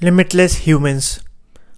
Limitless Humans.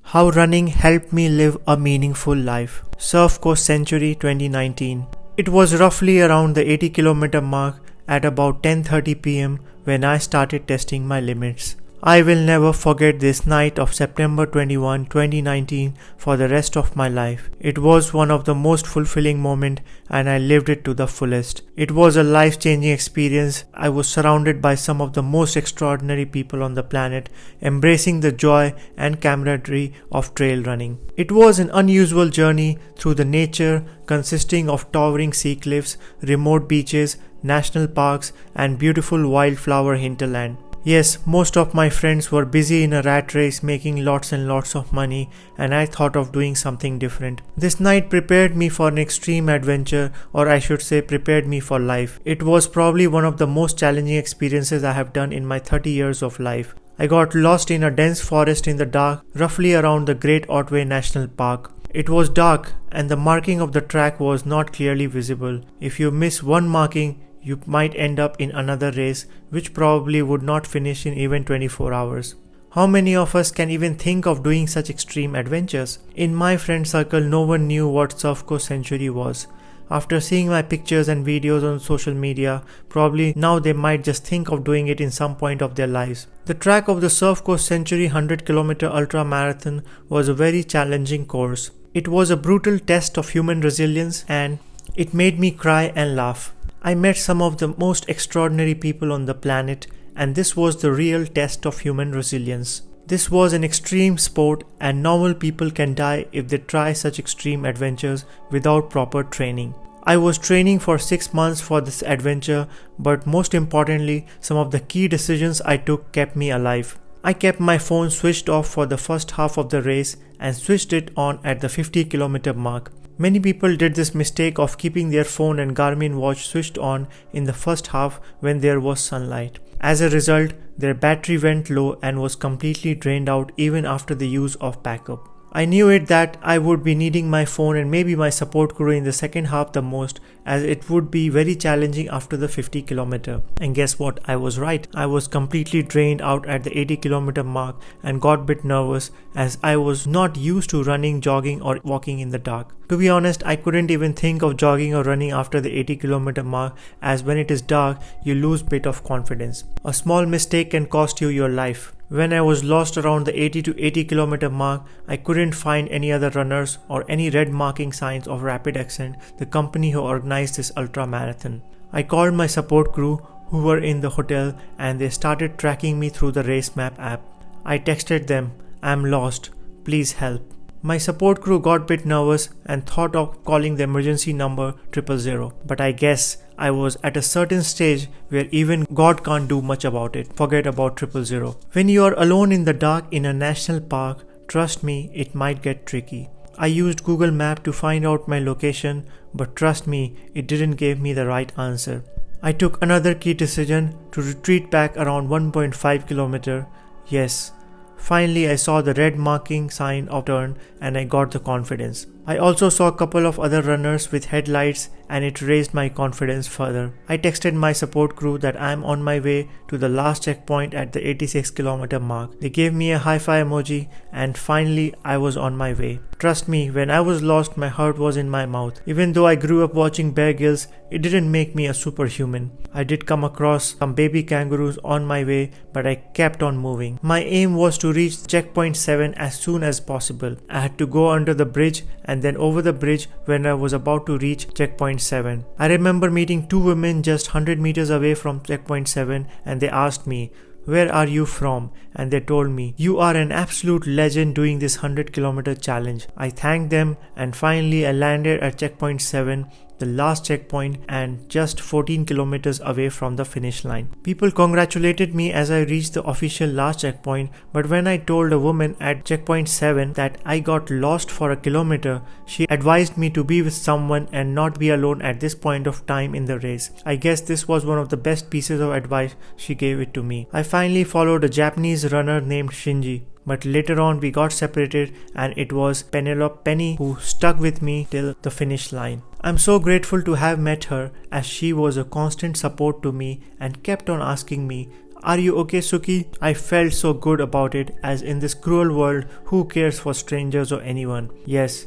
How running helped me live a meaningful life. Surf Coast Century 2019. It was roughly around the 80-kilometer mark at about 10:30 p.m. when I started testing my limits. I will never forget this night of September 21, 2019 for the rest of my life. It was one of the most fulfilling moments and I lived it to the fullest. It was a life-changing experience. I was surrounded by some of the most extraordinary people on the planet, embracing the joy and camaraderie of trail running. It was an unusual journey through the nature consisting of towering sea cliffs, remote beaches, national parks, and beautiful wildflower hinterland. Yes, most of my friends were busy in a rat race making lots and lots of money, and I thought of doing something different. This night prepared me for an extreme adventure, or I should say prepared me for life. It was probably one of the most challenging experiences I have done in my 30 years of life. I got lost in a dense forest in the dark, roughly around the Great Otway National Park. It was dark and the marking of the track was not clearly visible. If you miss one marking, you might end up in another race, which probably would not finish in even 24 hours. How many of us can even think of doing such extreme adventures? In my friend circle, no one knew what Surf Coast Century was. After seeing my pictures and videos on social media, probably now they might just think of doing it in some point of their lives. The track of the Surf Coast Century 100-kilometer ultra marathon was a very challenging course. It was a brutal test of human resilience and it made me cry and laugh. I met some of the most extraordinary people on the planet, and this was the real test of human resilience. This was an extreme sport and normal people can die if they try such extreme adventures without proper training. I was training for 6 months for this adventure, but most importantly, some of the key decisions I took kept me alive. I kept my phone switched off for the first half of the race and switched it on at the 50-kilometer mark. Many people did this mistake of keeping their phone and Garmin watch switched on in the first half when there was sunlight. As a result, their battery went low and was completely drained out even after the use of backup. I knew it that I would be needing my phone and maybe my support crew in the second half the most, as it would be very challenging after the 50-kilometer. And guess what? I was right. I was completely drained out at the 80-kilometer mark and got a bit nervous as I was not used to running, jogging or walking in the dark. To be honest, I couldn't even think of jogging or running after the 80-kilometer mark, as when it is dark, you lose a bit of confidence. A small mistake can cost you your life. When I was lost around the 80 to 80-kilometer mark, I couldn't find any other runners or any red marking signs of Rapid Accent, the company who organized this ultra marathon. I called my support crew who were in the hotel and they started tracking me through the race map app. I texted them, "I'm lost, please help." My support crew got a bit nervous and thought of calling the emergency number 000, but I guess I was at a certain stage where even God can't do much about it. Forget about 000. When you are alone in the dark in a national park, trust me, it might get tricky. I used Google Maps to find out my location, but trust me, it didn't give me the right answer. I took another key decision to retreat back around 1.5 kilometer. Yes. Finally, I saw the red marking sign of turn and I got the confidence. I also saw a couple of other runners with headlights and it raised my confidence further. I texted my support crew that I am on my way to the last checkpoint at the 86-kilometer mark. They gave me a high-five emoji and finally I was on my way. Trust me, when I was lost, my heart was in my mouth. Even though I grew up watching Bear Grylls, it didn't make me a superhuman. I did come across some baby kangaroos on my way, but I kept on moving. My aim was to reach checkpoint 7 as soon as possible. I had to go under the bridge and then over the bridge when I was about to reach checkpoint 7. I remember meeting two women just 100 meters away from checkpoint 7 and they asked me, "Where are you from?" And they told me, "You are an absolute legend doing this 100-kilometer challenge." I thanked them and finally I landed at checkpoint 7, the last checkpoint and just 14 kilometers away from the finish line. People congratulated me as I reached the official last checkpoint, but when I told a woman at checkpoint 7 that I got lost for a kilometer, she advised me to be with someone and not be alone at this point of time in the race. I guess this was one of the best pieces of advice she gave it to me. I finally followed a Japanese runner named Shinji. But later on we got separated and it was Penelope Penny who stuck with me till the finish line. I'm so grateful to have met her as she was a constant support to me and kept on asking me, "Are you okay, Suki?" I felt so good about it, as in this cruel world, who cares for strangers or anyone? Yes.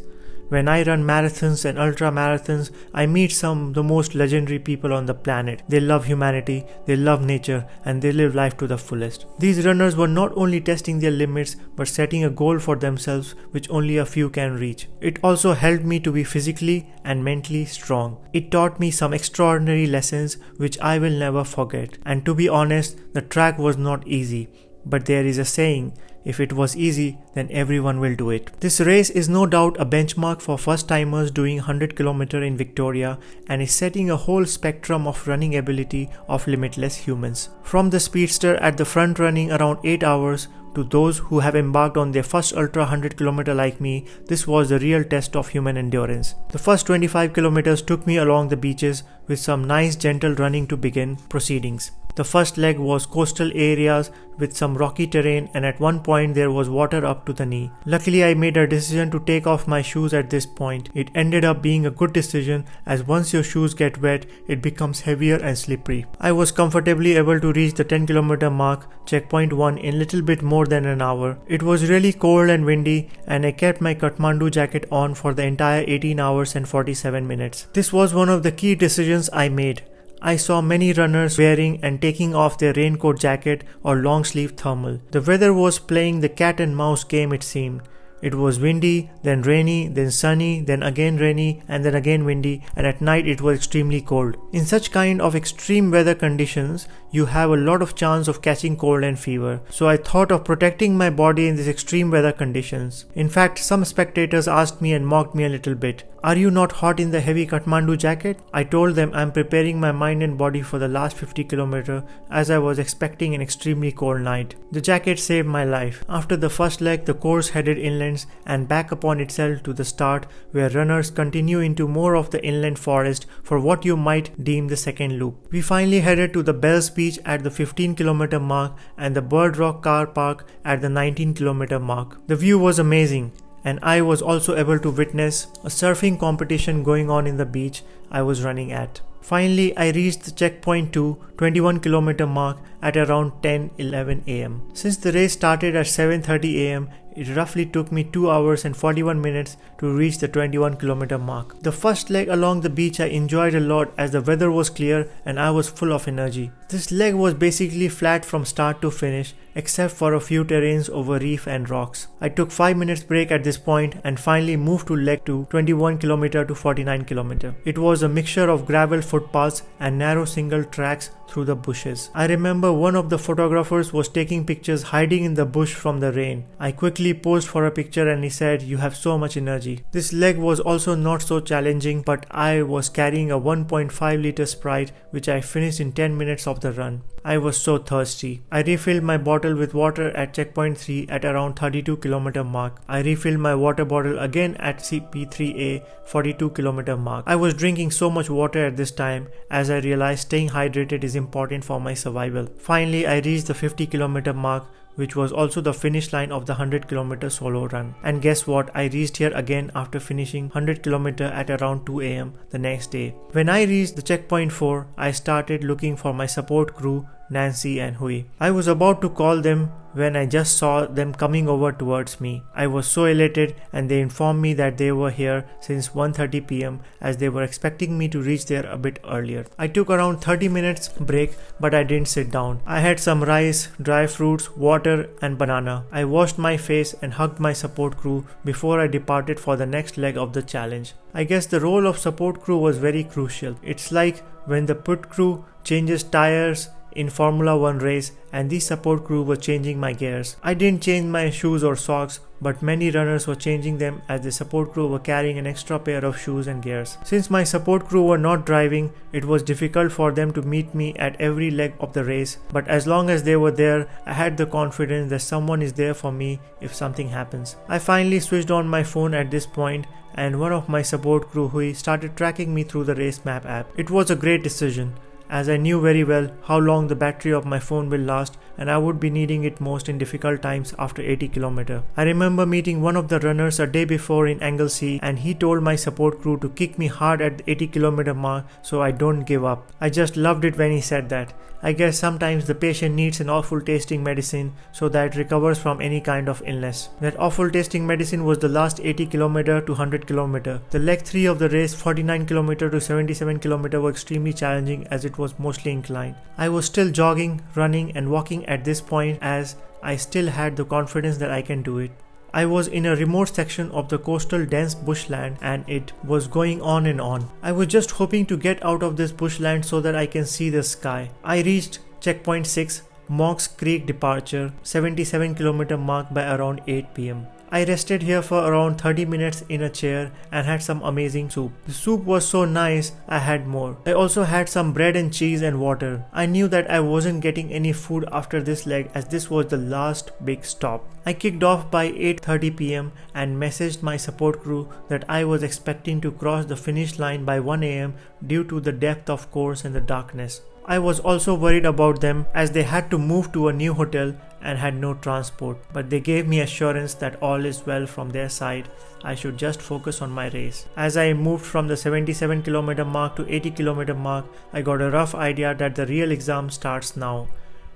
When I run marathons and ultra marathons, I meet some of the most legendary people on the planet. They love humanity, they love nature, and they live life to the fullest. These runners were not only testing their limits, but setting a goal for themselves which only a few can reach. It also helped me to be physically and mentally strong. It taught me some extraordinary lessons which I will never forget. And to be honest, the track was not easy. But there is a saying, if it was easy, then everyone will do it. This race is no doubt a benchmark for first-timers doing 100 km in Victoria and is setting a whole spectrum of running ability of Limitless Humans. From the speedster at the front running around 8 hours to those who have embarked on their first ultra 100 km like me, this was the real test of human endurance. The first 25 km took me along the beaches with some nice gentle running to begin proceedings. The first leg was coastal areas with some rocky terrain, and at one point there was water up to the knee. Luckily, I made a decision to take off my shoes at this point. It ended up being a good decision, as once your shoes get wet, it becomes heavier and slippery. I was comfortably able to reach the 10 km mark, checkpoint 1, in little bit more than an hour. It was really cold and windy, and I kept my Kathmandu jacket on for the entire 18 hours and 47 minutes. This was one of the key decisions I made. I saw many runners wearing and taking off their raincoat jacket or long sleeve thermal. The weather was playing the cat and mouse game, it seemed. It was windy, then rainy, then sunny, then again rainy, and then again windy, and at night it was extremely cold. In such kind of extreme weather conditions, you have a lot of chance of catching cold and fever. So I thought of protecting my body in these extreme weather conditions. In fact, some spectators asked me and mocked me a little bit. "Are you not hot in the heavy Kathmandu jacket?" I told them I'm preparing my mind and body for the last 50 km as I was expecting an extremely cold night. The jacket saved my life. After the first leg, the course headed inland and back upon itself to the start, where runners continue into more of the inland forest for what you might deem the second loop. We finally headed to the Bells Beach at the 15 km mark and the Bird Rock car park at the 19 km mark. The view was amazing, and I was also able to witness a surfing competition going on in the beach I was running at. Finally, I reached the checkpoint 2, 21 km mark at around 10:11 am. Since the race started at 7:30 am, it roughly took me 2 hours and 41 minutes to reach the 21 km mark. The first leg along the beach I enjoyed a lot as the weather was clear and I was full of energy. This leg was basically flat from start to finish, except for a few terrains over reef and rocks. I took 5 minutes break at this point and finally moved to leg 2, 21 km to 49 km. It was a mixture of gravel footpaths and narrow single tracks through the bushes. I remember one of the photographers was taking pictures hiding in the bush from the rain. I quickly posed for a picture and he said, "You have so much energy." This leg was also not so challenging, but I was carrying a 1.5 liter Sprite which I finished in 10 minutes of the run. I was so thirsty. I refilled my bottle with water at checkpoint 3 at around 32 km mark. I refilled my water bottle again at CP3A 42 km mark. I was drinking so much water at this time as I realized staying hydrated is important for my survival. Finally, I reached the 50 km mark, which was also the finish line of the 100 km solo run. And guess what? I reached here again after finishing 100 km at around 2 am the next day. When I reached the checkpoint 4, I started looking for my support crew, Nancy and Hui. I was about to call them when I just saw them coming over towards me. I was so elated, and they informed me that they were here since 1:30 pm as they were expecting me to reach there a bit earlier. I took around 30 minutes break, but I didn't sit down. I had some rice, dry fruits, water and banana. I washed my face and hugged my support crew before I departed for the next leg of the challenge. I guess the role of support crew was very crucial. It's like when the pit crew changes tires in Formula 1 race, and the support crew was changing my gears. I didn't change my shoes or socks, but many runners were changing them as the support crew were carrying an extra pair of shoes and gears. Since my support crew were not driving, it was difficult for them to meet me at every leg of the race, but as long as they were there, I had the confidence that someone is there for me if something happens. I finally switched on my phone at this point, and one of my support crew, Hui, started tracking me through the race map app. It was a great decision, as I knew very well how long the battery of my phone will last and I would be needing it most in difficult times after 80 km. I remember meeting one of the runners a day before in Anglesey, and he told my support crew to kick me hard at the 80 km mark so I don't give up. I just loved it when he said that. I guess sometimes the patient needs an awful tasting medicine so that it recovers from any kind of illness. That awful tasting medicine was the last 80 km to 100 km. The leg 3 of the race, 49 km to 77 km, were extremely challenging as it was mostly inclined. I was still jogging, running and walking at this point as I still had the confidence that I can do it. I was in a remote section of the coastal dense bushland and it was going on and on. I was just hoping to get out of this bushland so that I can see the sky. I reached checkpoint 6, Monk's Creek departure, 77 km mark by around 8 pm. I rested here for around 30 minutes in a chair and had some amazing soup. The soup was so nice, I had more. I also had some bread and cheese and water. I knew that I wasn't getting any food after this leg as this was the last big stop. I kicked off by 8:30 pm and messaged my support crew that I was expecting to cross the finish line by 1 am due to the depth of course and the darkness. I was also worried about them as they had to move to a new hotel and had no transport, but they gave me assurance that all is well from their side. I should just focus on my race. As I moved from the 77 km mark to 80 km mark, I got a rough idea that the real exam starts now.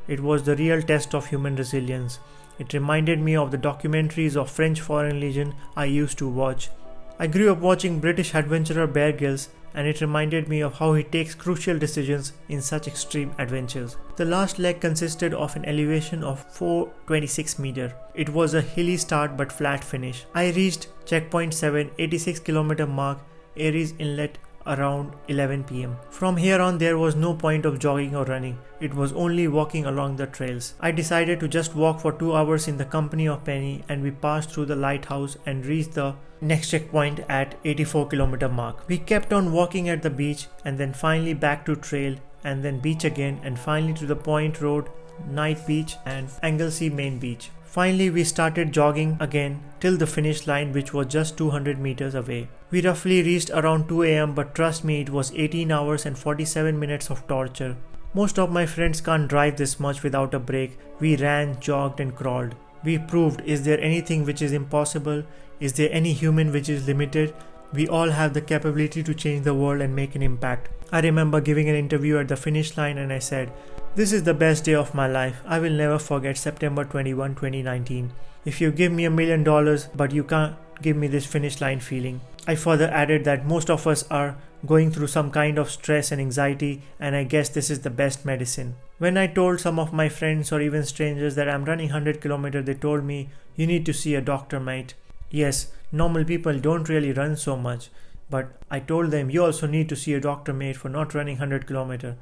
It was the real test of human resilience. It reminded me of the documentaries of French Foreign Legion I used to watch. I grew up watching British adventurer Bear Grylls, and it reminded me of how he takes crucial decisions in such extreme adventures. The last leg consisted of an elevation of 426 meters. It was a hilly start but flat finish. I reached checkpoint 7, 86 km mark, Aries Inlet, around 11 pm. From here on there was no point of jogging or running. It was only walking along the trails. I decided to just walk for 2 hours in the company of Penny, and we passed through the lighthouse and reached the next checkpoint at 84 km mark. We kept on walking at the beach and then finally back to trail and then beach again and finally to the Point Road, Night Beach and Anglesey Main Beach. Finally we started jogging again till the finish line, which was just 200 meters away. We roughly reached around 2 am, but trust me, it was 18 hours and 47 minutes of torture. Most of my friends can't drive this much without a break. We ran, jogged and crawled. We proved, is there anything which is impossible? Is there any human which is limited? We all have the capability to change the world and make an impact. I remember giving an interview at the finish line and I said, "This is the best day of my life. I will never forget September 21, 2019. If you give me $1 million, but you can't give me this finish line feeling." I further added that most of us are going through some kind of stress and anxiety, and I guess this is the best medicine. When I told some of my friends or even strangers that I'm running 100 km, they told me, "You need to see a doctor, mate." Yes, normal people don't really run so much, but I told them, you also need to see a doctor, mate, for not running 100 km.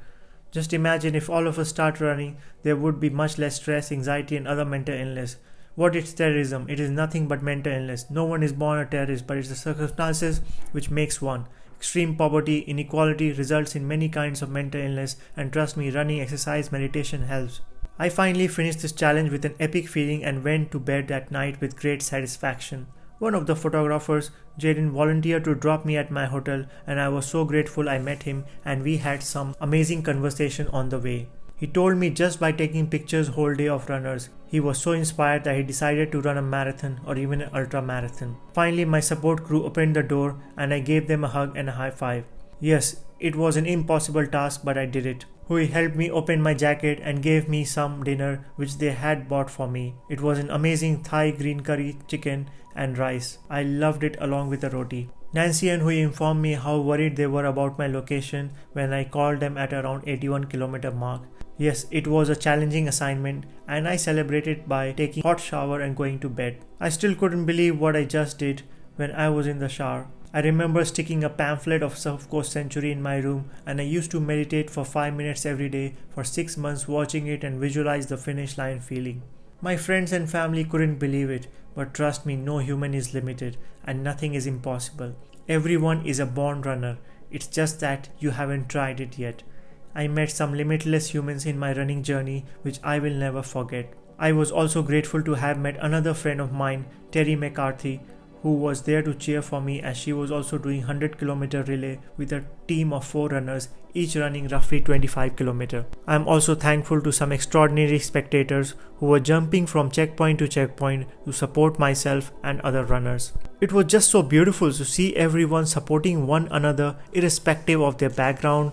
Just imagine if all of us start running, there would be much less stress, anxiety and other mental illness. What is terrorism? It is nothing but mental illness. No one is born a terrorist, but it's the circumstances which makes one. Extreme poverty, inequality results in many kinds of mental illness, and trust me, running, exercise, meditation helps. I finally finished this challenge with an epic feeling and went to bed that night with great satisfaction. One of the photographers, Jaden, volunteered to drop me at my hotel, and I was so grateful I met him and we had some amazing conversation on the way. He told me just by taking pictures whole day of runners, he was so inspired that he decided to run a marathon or even an ultra marathon. Finally, my support crew opened the door and I gave them a hug and a high five. Yes, it was an impossible task, but I did it. Hui helped me open my jacket and gave me some dinner which they had bought for me. It was an amazing Thai green curry, chicken and rice. I loved it along with the roti. Nancy and Hui informed me how worried they were about my location when I called them at around 81 km mark. Yes, it was a challenging assignment and I celebrated by taking a hot shower and going to bed. I still couldn't believe what I just did when I was in the shower. I remember sticking a pamphlet of South Coast Century in my room, and I used to meditate for 5 minutes every day for 6 months, watching it and visualize the finish line feeling. My friends and family couldn't believe it, but trust me, no human is limited and nothing is impossible. Everyone is a born runner. It's just that you haven't tried it yet. I met some limitless humans in my running journey which I will never forget. I was also grateful to have met another friend of mine, Terry McCarthy, who was there to cheer for me, as she was also doing 100-kilometer relay with a team of 4 runners, each running roughly 25 km. I am also thankful to some extraordinary spectators who were jumping from checkpoint to checkpoint to support myself and other runners. It was just so beautiful to see everyone supporting one another irrespective of their background,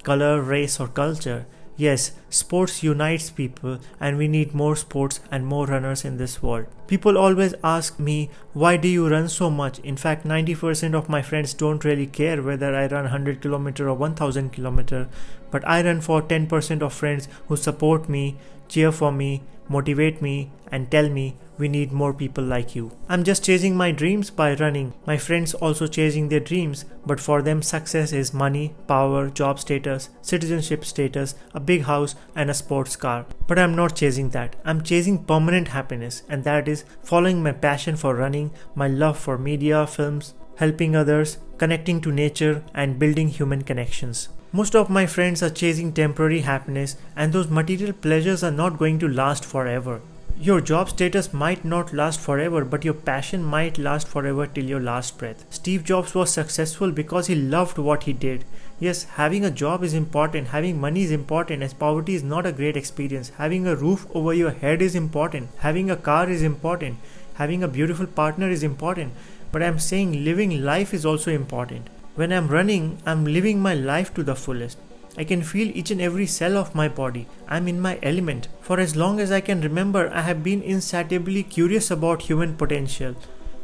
color, race or culture. Yes, sports unites people, and we need more sports and more runners in this world. People always ask me, why do you run so much? In fact, 90% of my friends don't really care whether I run 100 km or 1000 km, but I run for 10% of friends who support me, cheer for me, motivate me and tell me we need more people like you. I'm just chasing my dreams by running. My friends also chasing their dreams, but for them success is money, power, job status, citizenship status, a big house and a sports car. But I'm not chasing that. I'm chasing permanent happiness, and that is following my passion for running, my love for media, films, helping others, connecting to nature and building human connections. Most of my friends are chasing temporary happiness, and those material pleasures are not going to last forever. Your job status might not last forever, but your passion might last forever till your last breath. Steve Jobs was successful because he loved what he did. Yes, having a job is important, having money is important, as poverty is not a great experience. Having a roof over your head is important, having a car is important, having a beautiful partner is important, but I'm saying living life is also important. When I'm running, I'm living my life to the fullest. I can feel each and every cell of my body. I'm in my element. For as long as I can remember, I have been insatiably curious about human potential.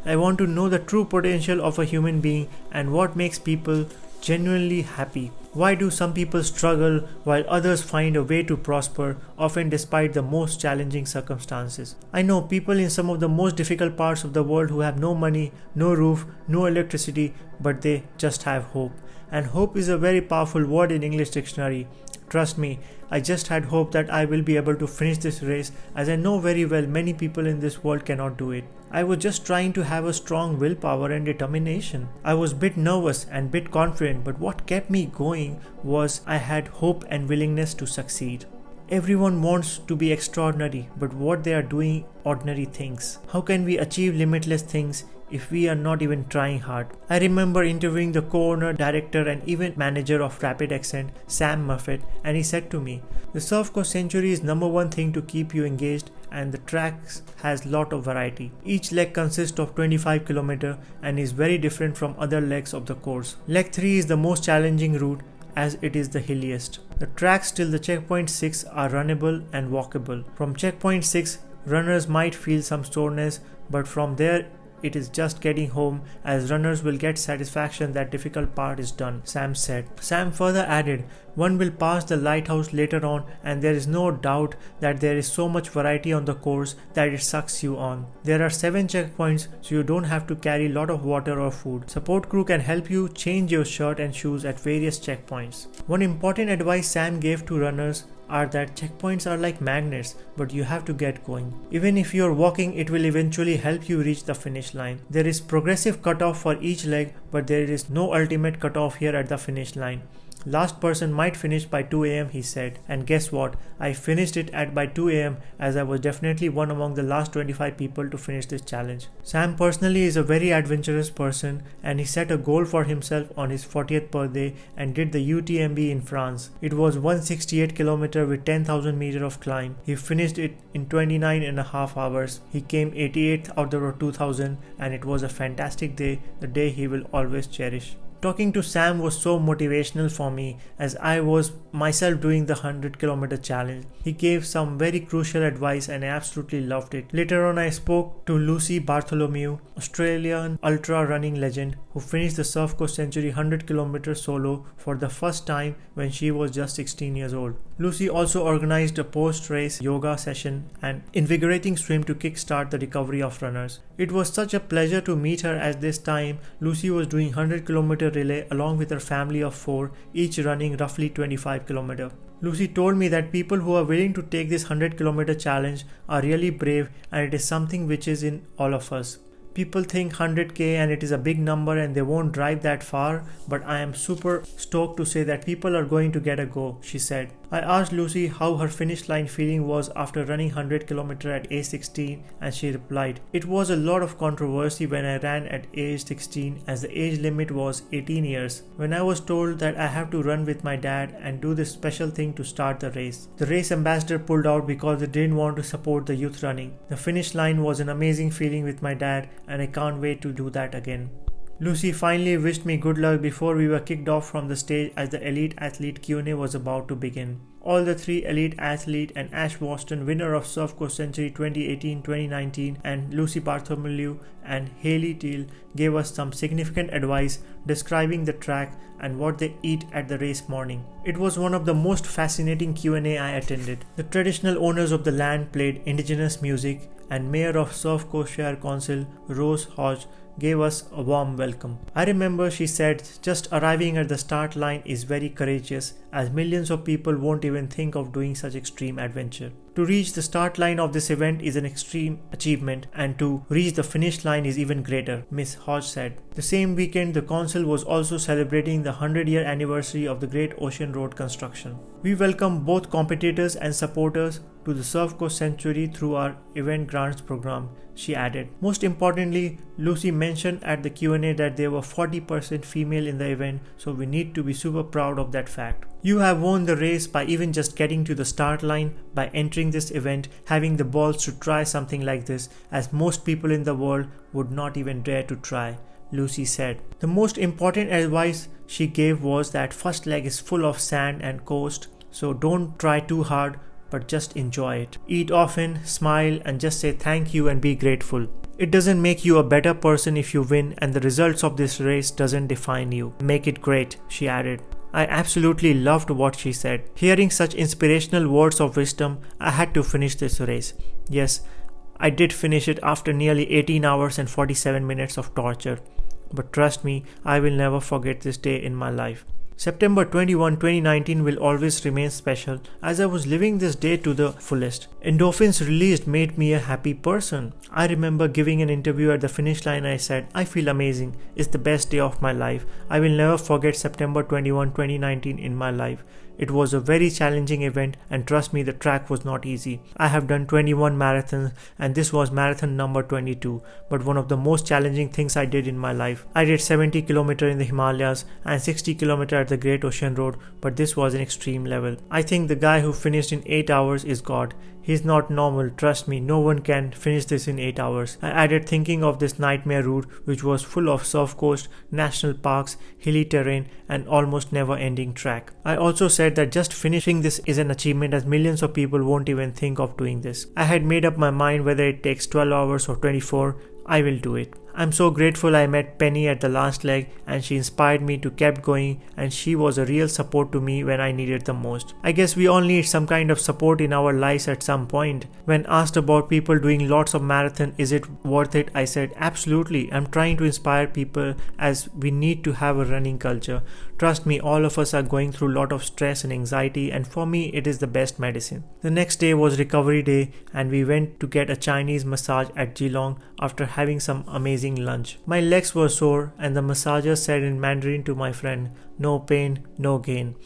I want to know the true potential of a human being and what makes people genuinely happy. Why do some people struggle while others find a way to prosper, often despite the most challenging circumstances? I know people in some of the most difficult parts of the world who have no money, no roof, no electricity, but they just have hope. And hope is a very powerful word in English dictionary. Trust me, I just had hope that I will be able to finish this race, as I know very well many people in this world cannot do it. I was just trying to have a strong willpower and determination. I was bit nervous and bit confident, but what kept me going was I had hope and willingness to succeed. Everyone wants to be extraordinary, but what they are doing ordinary things. How can we achieve limitless things if we are not even trying hard? I remember interviewing the co-owner, director and event manager of Rapid Accent, Sam Muffet, and he said to me, the surf course century is number one thing to keep you engaged, and the tracks has lot of variety. Each leg consists of 25 km and is very different from other legs of the course. Leg 3 is the most challenging route, as it is the hilliest. The tracks till the checkpoint 6 are runnable and walkable. From checkpoint 6, runners might feel some soreness, but from there it is just getting home, as runners will get satisfaction that difficult part is done, Sam said. Sam further added, one will pass the lighthouse later on, and there is no doubt that there is so much variety on the course that it sucks you on. There are 7 checkpoints, so you don't have to carry a lot of water or food. Support crew can help you change your shirt and shoes at various checkpoints. One important advice Sam gave to runners are that checkpoints are like magnets, but you have to get going. Even if you're walking, it will eventually help you reach the finish line. There is progressive cutoff for each leg, but there is no ultimate cutoff here at the finish line. Last person might finish by 2 AM, he said, and guess what? I finished it at by 2 AM, as I was definitely one among the last 25 people to finish this challenge. Sam personally is a very adventurous person, and he set a goal for himself on his 40th birthday and did the UTMB in France. It was 168 km with 10,000 meters of climb. He finished it in 29.5 hours. He came 88th out of 2000, and it was a fantastic day, the day he will always cherish. Talking to Sam was so motivational for me, as I was myself doing the 100 km challenge. He gave some very crucial advice and I absolutely loved it. Later on, I spoke to Lucy Bartholomew, Australian ultra running legend, who finished the Surf Course Century 100 km solo for the first time when she was just 16 years old. Lucy also organized a post-race yoga session and invigorating swim to kickstart the recovery of runners. It was such a pleasure to meet her, as this time Lucy was doing 100 km relay along with her family of 4, each running roughly 25 km. Lucy told me that people who are willing to take this 100 km challenge are really brave, and it is something which is in all of us. People think 100k and it is a big number and they won't drive that far, but I am super stoked to say that people are going to get a go, she said. I asked Lucy how her finish line feeling was after running 100 km at age 16 and she replied, "It was a lot of controversy when I ran at age 16 as the age limit was 18 years. When I was told that I have to run with my dad and do this special thing to start the race. The race ambassador pulled out because they didn't want to support the youth running. The finish line was an amazing feeling with my dad and I can't wait to do that again." Lucy finally wished me good luck before we were kicked off from the stage as the elite athlete Q&A was about to begin. All the three elite athlete and Ash Boston, winner of Surf Course Century 2018, 2019, and Lucy Bartholomew and Hailey Teal gave us some significant advice describing the track and what they eat at the race morning. It was one of the most fascinating Q&A I attended. The traditional owners of the land played indigenous music and Mayor of Surf Coast Shire Council Rose Hodge gave us a warm welcome. I remember she said just arriving at the start line is very courageous as millions of people won't even think of doing such extreme adventure. To reach the start line of this event is an extreme achievement and to reach the finish line is even greater, Ms. Hodge said. The same weekend, the council was also celebrating the 100-year anniversary of the Great Ocean Road construction. We welcome both competitors and supporters to the Surf Coast Sanctuary through our event grants program, she added. Most importantly, Lucy mentioned at the Q&A that there were 40% female in the event, so we need to be super proud of that fact. You have won the race by even just getting to the start line, by entering this event, having the balls to try something like this, as most people in the world would not even dare to try, Lucy said. The most important advice she gave was that first leg is full of sand and coast, so don't try too hard, but just enjoy it. Eat often, smile, and just say thank you and be grateful. It doesn't make you a better person if you win, and the results of this race doesn't define you. Make it great, she added. I absolutely loved what she said. Hearing such inspirational words of wisdom, I had to finish this race. Yes, I did finish it after nearly 18 hours and 47 minutes of torture. But trust me, I will never forget this day in my life. September 21, 2019 will always remain special as I was living this day to the fullest. Endorphins released made me a happy person. I remember giving an interview at the finish line. I said, "I feel amazing. It's the best day of my life. I will never forget September 21, 2019 in my life. It was a very challenging event and trust me, the track was not easy. I have done 21 marathons and this was marathon number 22, but one of the most challenging things I did in my life. I did 70 km in the Himalayas and 60 km at the Great Ocean Road, but this was an extreme level. I think the guy who finished in 8 hours is God. He's not normal, trust me, no one can finish this in 8 hours. I added thinking of this nightmare route which was full of surf coast, national parks, hilly terrain and almost never ending track. I also said that just finishing this is an achievement as millions of people won't even think of doing this. I had made up my mind whether it takes 12 hours or 24, I will do it. I'm so grateful I met Penny at the last leg and she inspired me to keep going and she was a real support to me when I needed the most. I guess we all need some kind of support in our lives at some point. When asked about people doing lots of marathon, is it worth it? I said, absolutely. I'm trying to inspire people as we need to have a running culture. Trust me, all of us are going through a lot of stress and anxiety and for me it is the best medicine. The next day was recovery day and we went to get a Chinese massage at Geelong after having some amazing lunch. My legs were sore and the massager said in Mandarin to my friend, "No pain, no gain."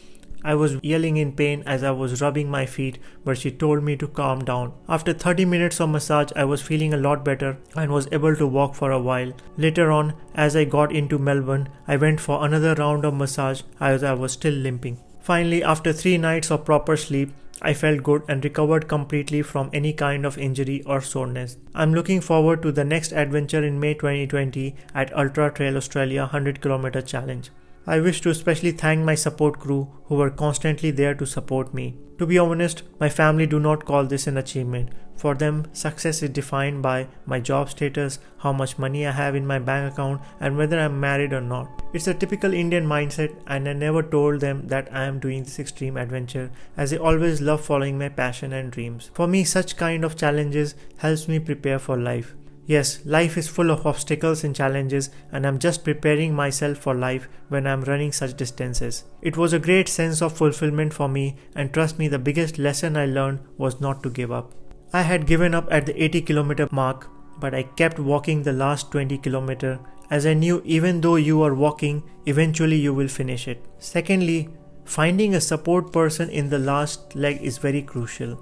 I was yelling in pain as I was rubbing my feet, but she told me to calm down. After 30 minutes of massage, I was feeling a lot better and was able to walk for a while. Later on, as I got into Melbourne, I went for another round of massage as I was still limping. Finally, after 3 nights of proper sleep, I felt good and recovered completely from any kind of injury or soreness. I'm looking forward to the next adventure in May 2020 at Ultra Trail Australia 100 km challenge. I wish to especially thank my support crew who were constantly there to support me. To be honest, my family do not call this an achievement. For them, success is defined by my job status, how much money I have in my bank account, and whether I'm married or not. It's a typical Indian mindset and I never told them that I am doing this extreme adventure as I always love following my passion and dreams. For me, such kind of challenges helps me prepare for life. Yes, life is full of obstacles and challenges and I'm just preparing myself for life when I'm running such distances. It was a great sense of fulfillment for me and trust me, the biggest lesson I learned was not to give up. I had given up at the 80 km mark, but I kept walking the last 20 km as I knew even though you are walking, eventually you will finish it. Secondly, finding a support person in the last leg is very crucial.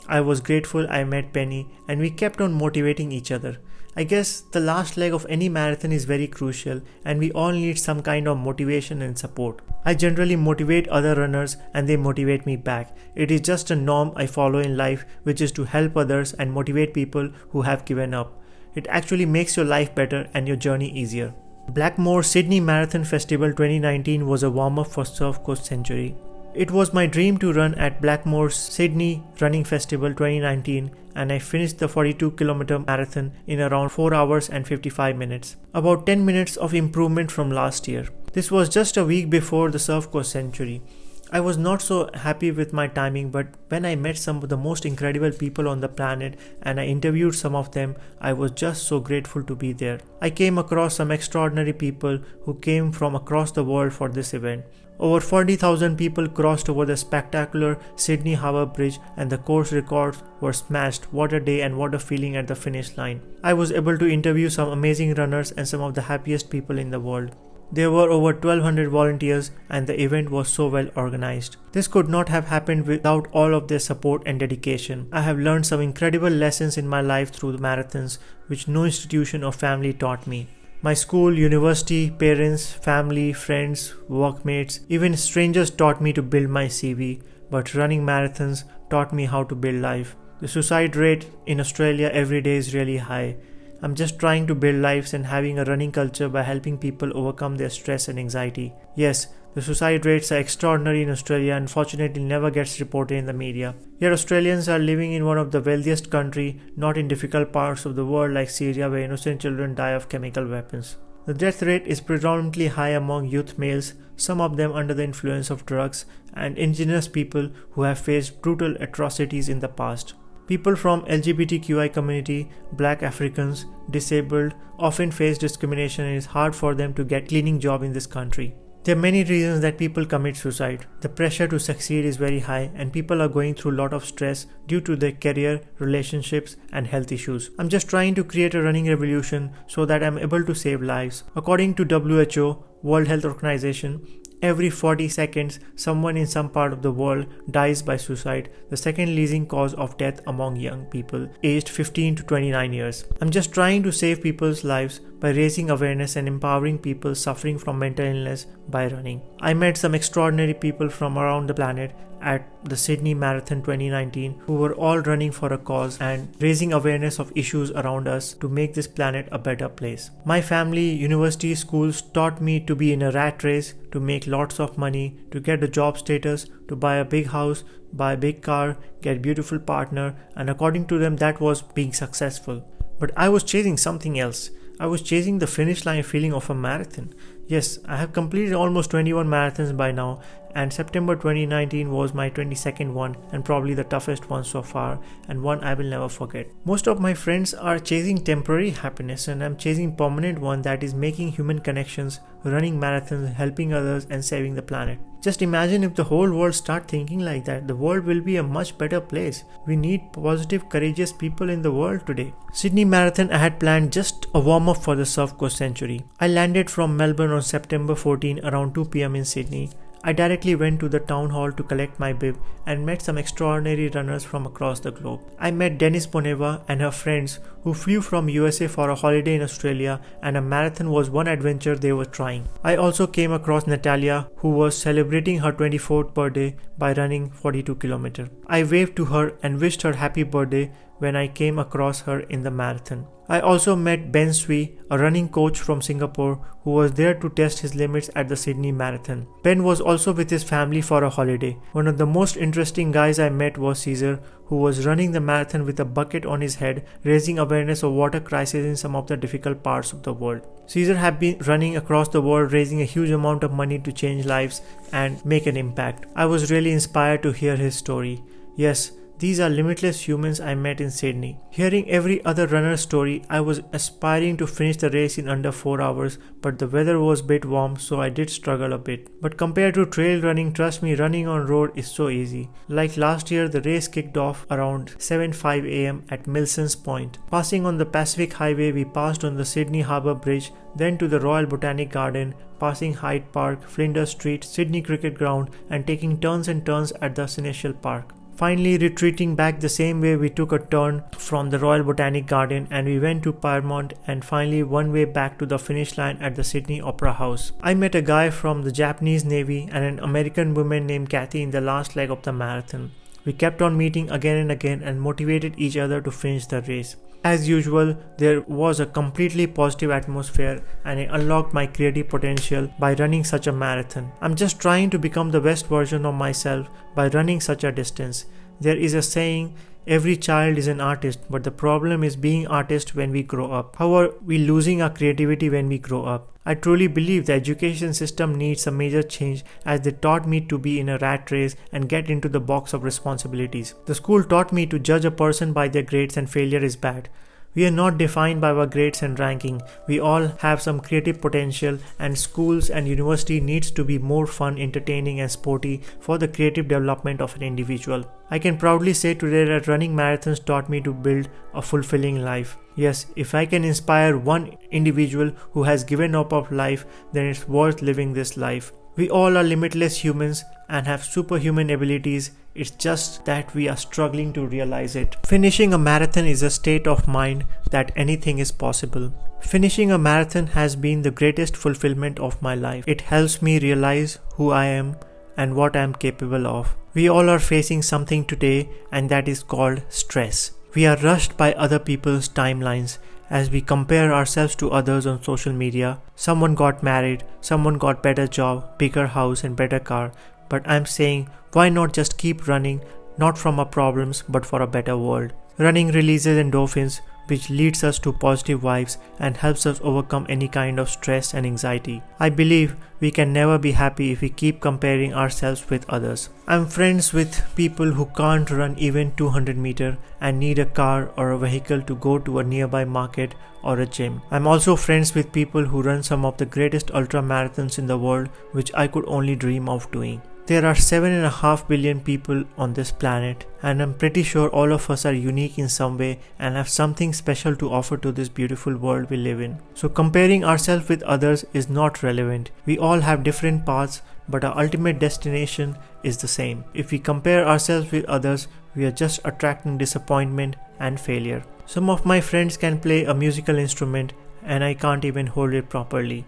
I was grateful I met Penny and we kept on motivating each other. I guess the last leg of any marathon is very crucial and we all need some kind of motivation and support. I generally motivate other runners and they motivate me back. It is just a norm I follow in life, which is to help others and motivate people who have given up. It actually makes your life better and your journey easier. Blackmore Sydney Marathon Festival 2019 was a warm-up for Surf Coast Century. It was my dream to run at Blackmore's Sydney Running Festival 2019 and I finished the 42 km marathon in around 4 hours and 55 minutes. About 10 minutes of improvement from last year. This was just a week before the Surf Coast Century. I was not so happy with my timing, but when I met some of the most incredible people on the planet and I interviewed some of them, I was just so grateful to be there. I came across some extraordinary people who came from across the world for this event. Over 40,000 people crossed over the spectacular Sydney Harbour Bridge and the course records were smashed. What a day and what a feeling at the finish line. I was able to interview some amazing runners and some of the happiest people in the world. There were over 1200 volunteers and the event was so well organized. This could not have happened without all of their support and dedication. I have learned some incredible lessons in my life through the marathons which no institution or family taught me. My school, university, parents, family, friends, workmates, even strangers taught me to build my CV, but running marathons taught me how to build life. The suicide rate in Australia every day is really high. I'm just trying to build lives and having a running culture by helping people overcome their stress and anxiety. Yes, the suicide rates are extraordinary in Australia and unfortunately never gets reported in the media. Yet Australians are living in one of the wealthiest countries, not in difficult parts of the world like Syria where innocent children die of chemical weapons. The death rate is predominantly high among youth males, some of them under the influence of drugs, and indigenous people who have faced brutal atrocities in the past. People from LGBTQI community, black Africans, disabled, often face discrimination and it is hard for them to get cleaning job in this country. There are many reasons that people commit suicide. The pressure to succeed is very high and people are going through a lot of stress due to their career, relationships and health issues. I'm just trying to create a running revolution so that I'm able to save lives. According to WHO, World Health Organization, every 40 seconds, someone in some part of the world dies by suicide, the second leading cause of death among young people aged 15 to 29 years. I'm just trying to save people's lives by raising awareness and empowering people suffering from mental illness by running. I met some extraordinary people from around the planet at the Sydney Marathon 2019 who were all running for a cause and raising awareness of issues around us to make this planet a better place. My family, university, schools taught me to be in a rat race, to make lots of money, to get a job status, to buy a big house, buy a big car, get a beautiful partner, and according to them that was being successful. But I was chasing something else. I was chasing the finish line feeling of a marathon. Yes, I have completed almost 21 marathons by now and September 2019 was my 22nd one and probably the toughest one so far and one I will never forget. Most of my friends are chasing temporary happiness and I'm chasing permanent one that is making human connections, running marathons, helping others and saving the planet. Just imagine if the whole world start thinking like that, the world will be a much better place. We need positive, courageous people in the world today. Sydney Marathon I had planned just a warm-up for the Surf Coast Century. I landed from Melbourne on September 14 around 2 p.m. in Sydney. I directly went to the town hall to collect my bib and met some extraordinary runners from across the globe. I met Dennis Boneva and her friends who flew from USA for a holiday in Australia and a marathon was one adventure they were trying. I also came across Natalia who was celebrating her 24th birthday by running 42 km. I waved to her and wished her happy birthday when I came across her in the marathon. I also met Ben Sui, a running coach from Singapore who was there to test his limits at the Sydney Marathon. Ben was also with his family for a holiday. One of the most interesting guys I met was Caesar, who was running the marathon with a bucket on his head, raising awareness of water crisis in some of the difficult parts of the world. Caesar had been running across the world raising a huge amount of money to change lives and make an impact. I was really inspired to hear his story. Yes, These are limitless humans I met in Sydney. Hearing every other runner's story, I was aspiring to finish the race in under 4 hours, but the weather was a bit warm, so I did struggle a bit. But compared to trail running, trust me, running on road is so easy. Like last year, the race kicked off around 7:05 am at Milson's Point. Passing on the Pacific Highway, we passed on the Sydney Harbour Bridge, then to the Royal Botanic Garden, passing Hyde Park, Flinders Street, Sydney Cricket Ground, and taking turns and turns at the Seneschal Park. Finally retreating back the same way, we took a turn from the Royal Botanic Garden and we went to Paramount, and finally one way back to the finish line at the Sydney Opera House. I met a guy from the Japanese Navy and an American woman named Kathy in the last leg of the marathon. We kept on meeting again and again and motivated each other to finish the race. As usual, there was a completely positive atmosphere and I unlocked my creative potential by running such a marathon. I'm just trying to become the best version of myself by running such a distance. There is a saying, every child is an artist, but the problem is being artist when we grow up. How are we losing our creativity when we grow up? I truly believe the education system needs a major change, as they taught me to be in a rat race and get into the box of responsibilities. The school taught me to judge a person by their grades and failure is bad. We are not defined by our grades and ranking. We all have some creative potential, and schools and university needs to be more fun, entertaining and sporty for the creative development of an individual. I can proudly say today that running marathons taught me to build a fulfilling life. Yes, if I can inspire one individual who has given up of life, then it's worth living this life. We all are limitless humans and have superhuman abilities. It's just that we are struggling to realize it. Finishing a marathon is a state of mind that anything is possible. Finishing a marathon has been the greatest fulfillment of my life. It helps me realize who I am and what I am capable of. We all are facing something today, and that is called stress. We are rushed by other people's timelines as we compare ourselves to others on social media. Someone got married, someone got better job, bigger house and better car. But I'm saying, why not just keep running, not from our problems but for a better world. Running releases endorphins, which leads us to positive vibes and helps us overcome any kind of stress and anxiety. I believe we can never be happy if we keep comparing ourselves with others. I'm friends with people who can't run even 200 meters and need a car or a vehicle to go to a nearby market or a gym. I'm also friends with people who run some of the greatest ultra marathons in the world, which I could only dream of doing. There are 7.5 billion people on this planet, and I'm pretty sure all of us are unique in some way and have something special to offer to this beautiful world we live in. So comparing ourselves with others is not relevant. We all have different paths, but our ultimate destination is the same. If we compare ourselves with others, we are just attracting disappointment and failure. Some of my friends can play a musical instrument and I can't even hold it properly.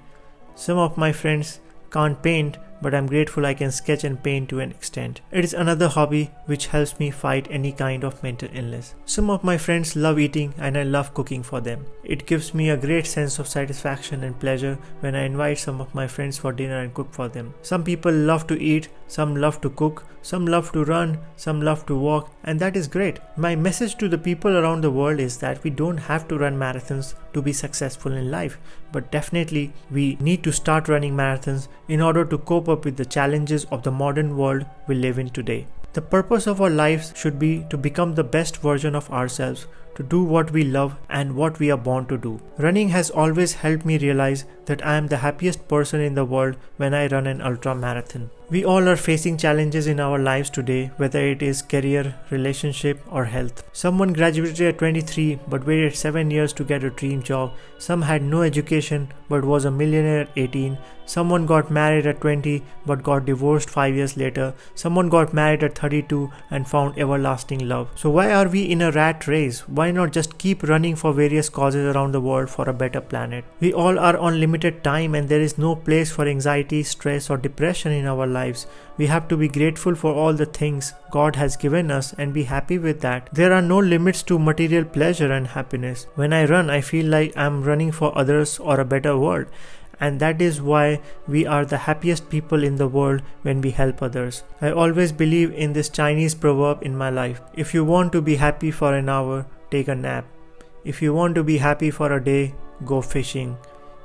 Some of my friends can't paint, but I'm grateful I can sketch and paint to an extent. It is another hobby which helps me fight any kind of mental illness. Some of my friends love eating and I love cooking for them. It gives me a great sense of satisfaction and pleasure when I invite some of my friends for dinner and cook for them. Some people love to eat, some love to cook, some love to run, some love to walk, and that is great. My message to the people around the world is that we don't have to run marathons to be successful in life, but definitely we need to start running marathons in order to cope up with the challenges of the modern world we live in today. The purpose of our lives should be to become the best version of ourselves, to do what we love and what we are born to do. Running has always helped me realize that I am the happiest person in the world when I run an ultra marathon. We all are facing challenges in our lives today, whether it is career, relationship or health. Someone graduated at 23 but waited 7 years to get a dream job. Some had no education but was a millionaire at 18. Someone got married at 20 but got divorced 5 years later. Someone got married at 32 and found everlasting love. So why are we in a rat race? Why not just keep running for various causes around the world for a better planet? We all are on limited time and there is no place for anxiety, stress or depression in our lives. We have to be grateful for all the things God has given us and be happy with that. There are no limits to material pleasure and happiness. When I run, I feel like I'm running for others or a better world. And that is why we are the happiest people in the world when we help others. I always believe in this Chinese proverb in my life. If you want to be happy for an hour, take a nap. If you want to be happy for a day, go fishing.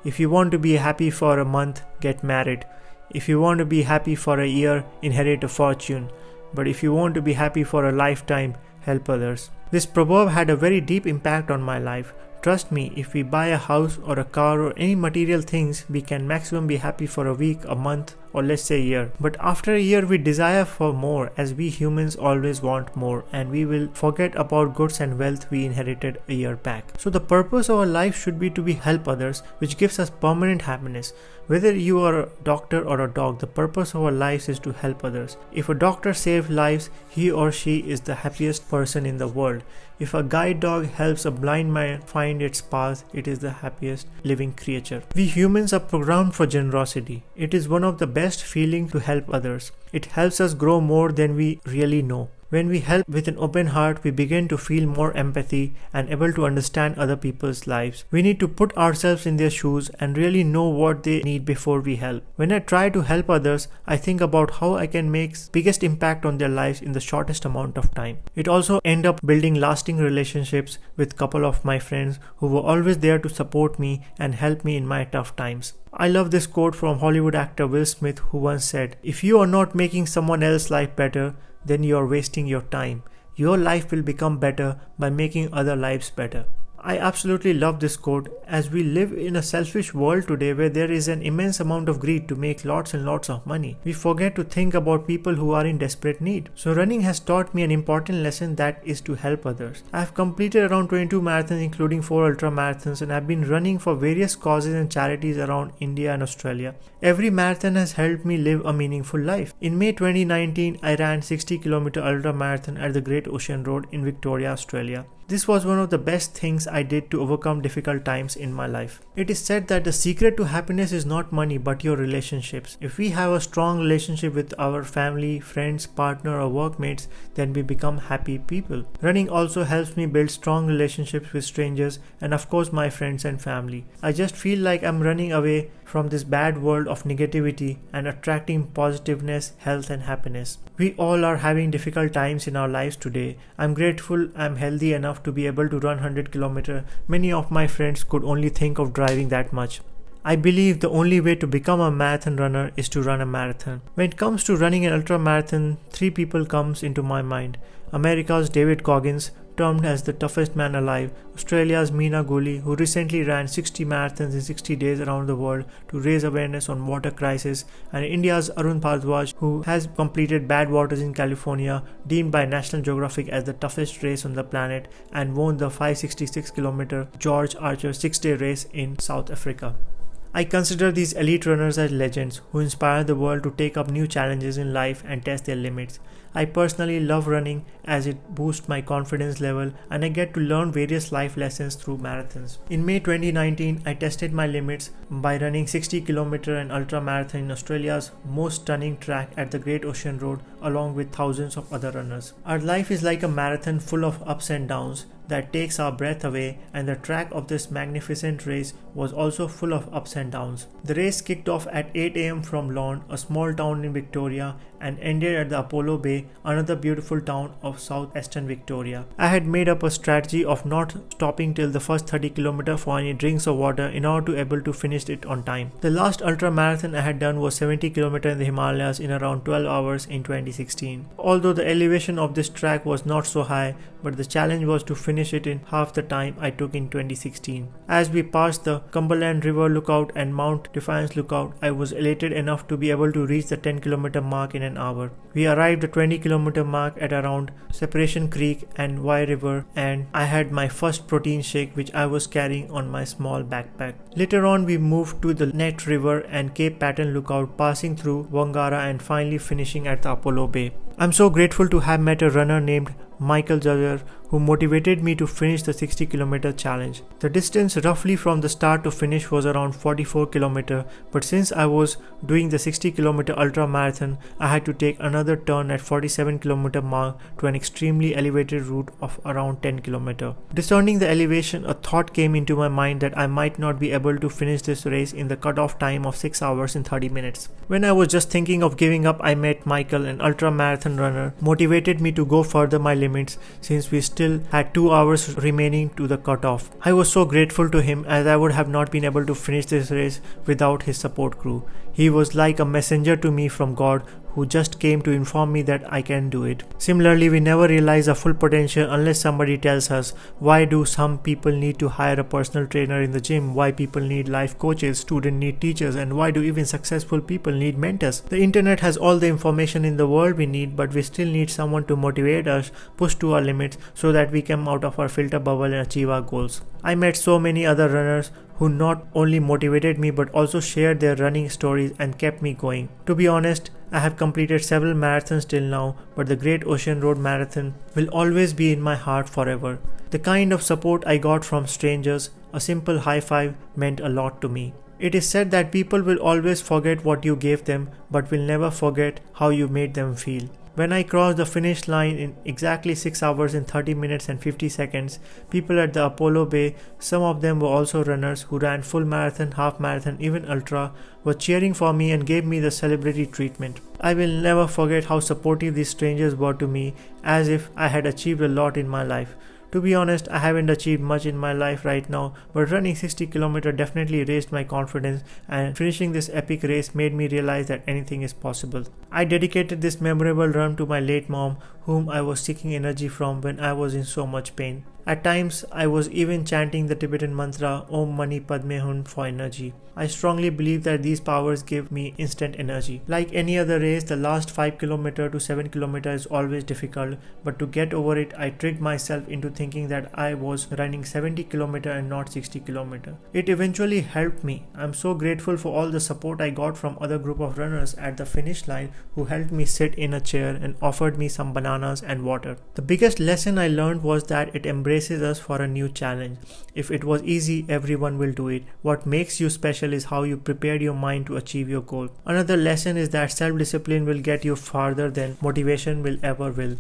If you want to be happy for a month, get married. If you want to be happy for a year, inherit a fortune. But if you want to be happy for a lifetime, help others. This proverb had a very deep impact on my life. Trust me, if we buy a house or a car or any material things, we can maximum be happy for a week, a month, or let's say a year. But after a year, we desire for more, as we humans always want more, and we will forget about goods and wealth we inherited a year back. So the purpose of our life should be to help others, which gives us permanent happiness. Whether you are a doctor or a dog, the purpose of our lives is to help others. If a doctor saves lives, he or she is the happiest person in the world. If a guide dog helps a blind man find its path, it is the happiest living creature. We humans are programmed for generosity. It is one of the best feelings to help others. It helps us grow more than we really know. When we help with an open heart, we begin to feel more empathy and able to understand other people's lives. We need to put ourselves in their shoes and really know what they need before we help. When I try to help others, I think about how I can make biggest impact on their lives in the shortest amount of time. It also end up building lasting relationships with couple of my friends who were always there to support me and help me in my tough times. I love this quote from Hollywood actor Will Smith, who once said, "If you are not making someone else's life better, then you are wasting your time. Your life will become better by making other lives better." I absolutely love this quote, as we live in a selfish world today where there is an immense amount of greed to make lots and lots of money. We forget to think about people who are in desperate need. So running has taught me an important lesson, that is to help others. I have completed around 22 marathons including 4 ultra marathons, and I have been running for various causes and charities around India and Australia. Every marathon has helped me live a meaningful life. In May 2019, I ran 60-kilometer ultra marathon at the Great Ocean Road in Victoria, Australia. This was one of the best things I did to overcome difficult times in my life. It is said that the secret to happiness is not money but your relationships. If we have a strong relationship with our family, friends, partner or workmates, then we become happy people. Running also helps me build strong relationships with strangers and of course my friends and family. I just feel like I'm running away from this bad world of negativity and attracting positiveness, health and happiness. We all are having difficult times in our lives today. I'm grateful I'm healthy enough to be able to run 100 km. Many of my friends could only think of driving that much. I believe the only way to become a marathon runner is to run a marathon. When it comes to running an ultra marathon, 3 people comes into my mind. America's David Goggins, termed as the toughest man alive, Australia's Meena Guli, who recently ran 60 marathons in 60 days around the world to raise awareness on water crisis, and India's Arun Bhardwaj, who has completed Badwaters in California, deemed by National Geographic as the toughest race on the planet, and won the 566-kilometer George Archer 6-day race in South Africa. I consider these elite runners as legends who inspire the world to take up new challenges in life and test their limits. I personally love running as it boosts my confidence level and I get to learn various life lessons through marathons. In May 2019, I tested my limits by running 60-kilometer and ultra marathon in Australia's most stunning track at the Great Ocean Road along with thousands of other runners. Our life is like a marathon full of ups and downs that takes our breath away, and the track of this magnificent race was also full of ups and downs. The race kicked off at 8 am from Lawn, a small town in Victoria, and ended at the Apollo Bay, another beautiful town of southwestern Victoria. I had made up a strategy of not stopping till the first 30 km for any drinks or water in order to able to finish it on time. The last ultra marathon I had done was 70 km in the Himalayas in around 12 hours in 2016. Although the elevation of this track was not so high, but the challenge was to finish it in half the time I took in 2016. As we passed the Cumberland River Lookout and Mount Defiance Lookout, I was elated enough to be able to reach the 10 km mark in an hour. We arrived at 20 km mark at around Separation Creek and Wye River, and I had my first protein shake which I was carrying on my small backpack. Later on we moved to the Net River and Cape Patton Lookout, passing through Wangara and finally finishing at the Apollo Bay. I'm so grateful to have met a runner named Michael Jagger who motivated me to finish the 60 km challenge. The distance roughly from the start to finish was around 44 km, but since I was doing the 60 km ultra marathon, I had to take another turn at 47 km mark to an extremely elevated route of around 10 km. Discerning the elevation, a thought came into my mind that I might not be able to finish this race in the cutoff time of 6 hours and 30 minutes. When I was just thinking of giving up, I met Michael, an ultra marathon runner, motivated me to go further my limits since we still had 2 hours remaining to the cutoff. I was so grateful to him as I would have not been able to finish this race without his support crew. He was like a messenger to me from God who just came to inform me that I can do it. Similarly, we never realize our full potential unless somebody tells us. Why do some people need to hire a personal trainer in the gym? Why people need life coaches, students need teachers, and why do even successful people need mentors? The internet has all the information in the world we need, but we still need someone to motivate us, push to our limits so that we come out of our filter bubble and achieve our goals. I met so many other runners who not only motivated me but also shared their running stories and kept me going. To be honest, I have completed several marathons till now, but the Great Ocean Road Marathon will always be in my heart forever. The kind of support I got from strangers, a simple high five, meant a lot to me. It is said that people will always forget what you gave them, but will never forget how you made them feel. When I crossed the finish line in exactly 6 hours and 30 minutes and 50 seconds, people at the Apollo Bay, some of them were also runners who ran full marathon, half marathon, even ultra, were cheering for me and gave me the celebrity treatment. I will never forget how supportive these strangers were to me, as if I had achieved a lot in my life. To be honest, I haven't achieved much in my life right now, but running 60 km definitely raised my confidence, and finishing this epic race made me realize that anything is possible. I dedicated this memorable run to my late mom, whom I was seeking energy from when I was in so much pain. At times, I was even chanting the Tibetan mantra Om Mani Padme Hum for energy. I strongly believe that these powers give me instant energy. Like any other race, the last 5 km to 7 km is always difficult, but to get over it, I tricked myself into thinking that I was running 70 km and not 60 km. It eventually helped me. I'm so grateful for all the support I got from other group of runners at the finish line who helped me sit in a chair and offered me some bananas and water. The biggest lesson I learned was that it embraces us for a new challenge. If it was easy, everyone will do it. What makes you special is how you prepared your mind to achieve your goal. Another lesson is that self-discipline will get you farther than motivation will ever will.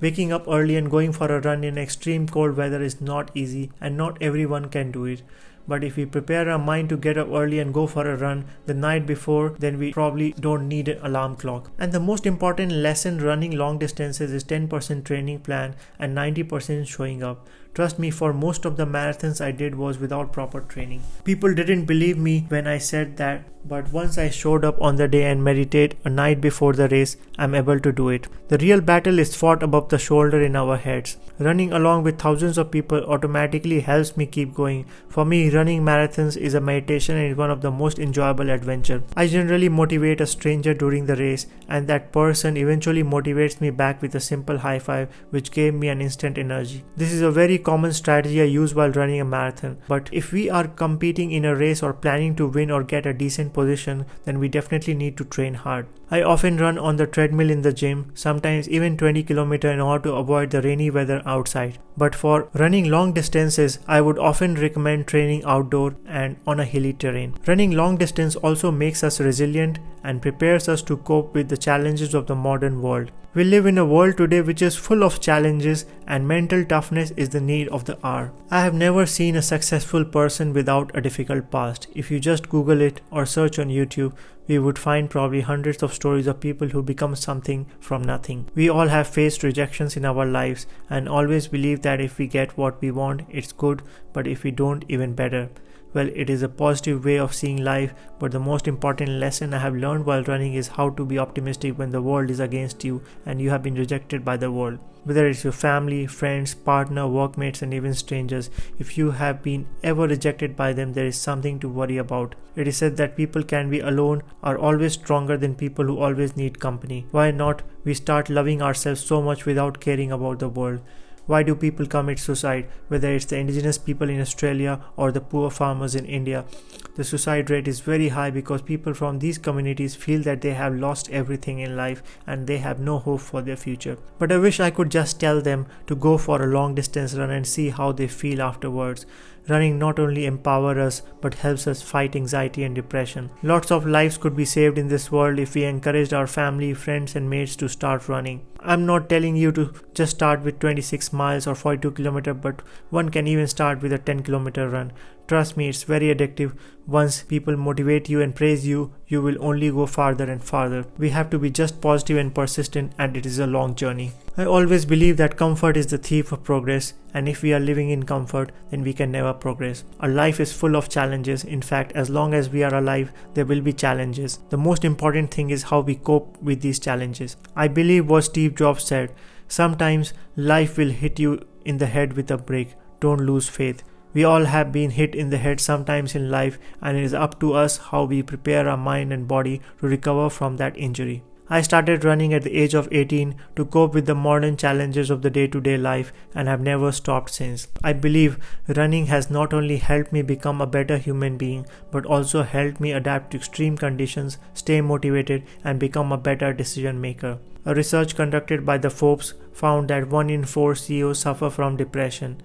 Waking up early and going for a run in extreme cold weather is not easy, and not everyone can do it. But if we prepare our mind to get up early and go for a run the night before, then we probably don't need an alarm clock. And the most important lesson running long distances is 10% training plan and 90% showing up. Trust me, for most of the marathons I did was without proper training. People didn't believe me when I said that, but once I showed up on the day and meditate a night before the race, I'm able to do it. The real battle is fought above the shoulder in our heads. Running along with thousands of people automatically helps me keep going. For me, running marathons is a meditation and is one of the most enjoyable adventures. I generally motivate a stranger during the race, and that person eventually motivates me back with a simple high five, which gave me an instant energy. This is a very common strategy I use while running a marathon, but if we are competing in a race or planning to win or get a decent position, then we definitely need to train hard. I often run on the treadmill in the gym, sometimes even 20 km in order to avoid the rainy weather outside. But for running long distances, I would often recommend training outdoor and on a hilly terrain. Running long distance also makes us resilient and prepares us to cope with the challenges of the modern world. We live in a world today which is full of challenges, and mental toughness is the need of the hour. I have never seen a successful person without a difficult past. If you just Google it or search on YouTube, we would find probably hundreds of stories of people who become something from nothing. We all have faced rejections in our lives and always believe that if we get what we want, it's good, but if we don't, even better. Well, it is a positive way of seeing life, but the most important lesson I have learned while running is how to be optimistic when the world is against you and you have been rejected by the world. Whether it's your family, friends, partner, workmates, and even strangers, if you have been ever rejected by them, there is something to worry about. It is said that people can be alone are always stronger than people who always need company. Why not we start loving ourselves so much without caring about the world? Why do people commit suicide? Whether it's the indigenous people in Australia or the poor farmers in India, the suicide rate is very high because people from these communities feel that they have lost everything in life and they have no hope for their future. But I wish I could just tell them to go for a long distance run and see how they feel afterwards. Running not only empowers us but helps us fight anxiety and depression. Lots of lives could be saved in this world if we encouraged our family, friends and mates to start running. I'm not telling you to just start with 26 miles or 42 km, but one can even start with a 10 km run. Trust me, it's very addictive. Once people motivate you and praise you, you will only go farther and farther. We have to be just positive and persistent, and it is a long journey. I always believe that comfort is the thief of progress, and if we are living in comfort, then we can never progress. Our life is full of challenges. In fact, as long as we are alive, there will be challenges. The most important thing is how we cope with these challenges. I believe what Steve Jobs said, sometimes life will hit you in the head with a brick. Don't lose faith. We all have been hit in the head sometimes in life, and it is up to us how we prepare our mind and body to recover from that injury. I started running at the age of 18 to cope with the modern challenges of the day-to-day life and have never stopped since. I believe running has not only helped me become a better human being, but also helped me adapt to extreme conditions, stay motivated, and become a better decision maker. A research conducted by the Forbes found that 1 in 4 CEOs suffer from depression.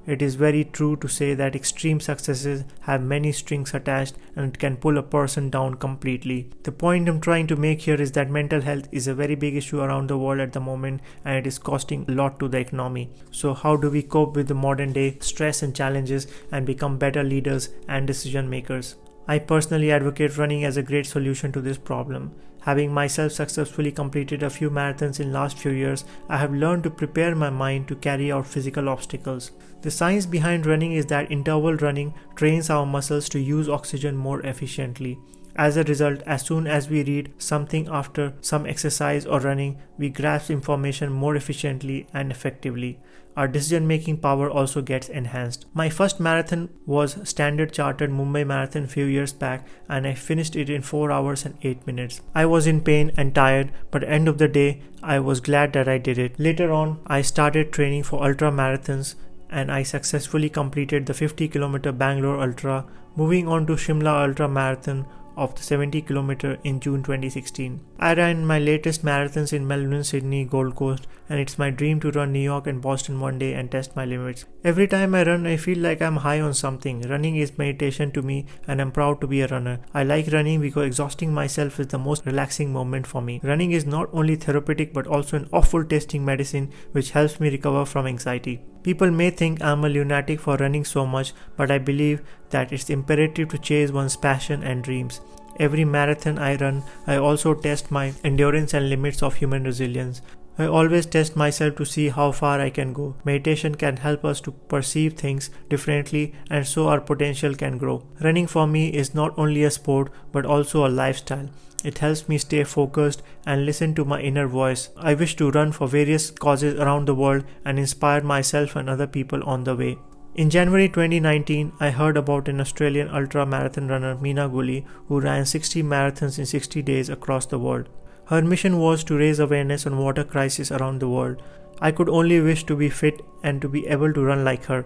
It is very true to say that extreme successes have many strings attached and it can pull a person down completely. The point I'm trying to make here is that mental health is a very big issue around the world at the moment, and it is costing a lot to the economy. So how do we cope with the modern day stress and challenges and become better leaders and decision makers? I personally advocate running as a great solution to this problem. Having myself successfully completed a few marathons in last few years, I have learned to prepare my mind to carry out physical obstacles. The science behind running is that interval running trains our muscles to use oxygen more efficiently. As a result, as soon as we read something after some exercise or running, we grasp information more efficiently and effectively. Our decision-making power also gets enhanced. My first marathon was Standard Chartered Mumbai Marathon few years back, and I finished it in 4 hours and 8 minutes. I was in pain and tired, but at the end of the day, I was glad that I did it. Later on, I started training for ultra marathons, and I successfully completed the 50-kilometer Bangalore Ultra, moving on to Shimla Ultra Marathon of the 70-kilometer in June 2016. I ran my latest marathons in Melbourne, Sydney, Gold Coast, and it's my dream to run New York and Boston one day and test my limits. Every time I run, I feel like I'm high on something. Running is meditation to me, and I'm proud to be a runner. I like running because exhausting myself is the most relaxing moment for me. Running is not only therapeutic but also an awful tasting medicine which helps me recover from anxiety. People may think I'm a lunatic for running so much, but I believe that it's imperative to chase one's passion and dreams. Every marathon I run, I also test my endurance and limits of human resilience. I always test myself to see how far I can go. Meditation can help us to perceive things differently, and so our potential can grow. Running for me is not only a sport but also a lifestyle. It helps me stay focused and listen to my inner voice. I wish to run for various causes around the world and inspire myself and other people on the way. In January 2019, I heard about an Australian ultra marathon runner, Meena Gully, who ran 60 marathons in 60 days across the world. Her mission was to raise awareness on water crisis around the world. I could only wish to be fit and to be able to run like her.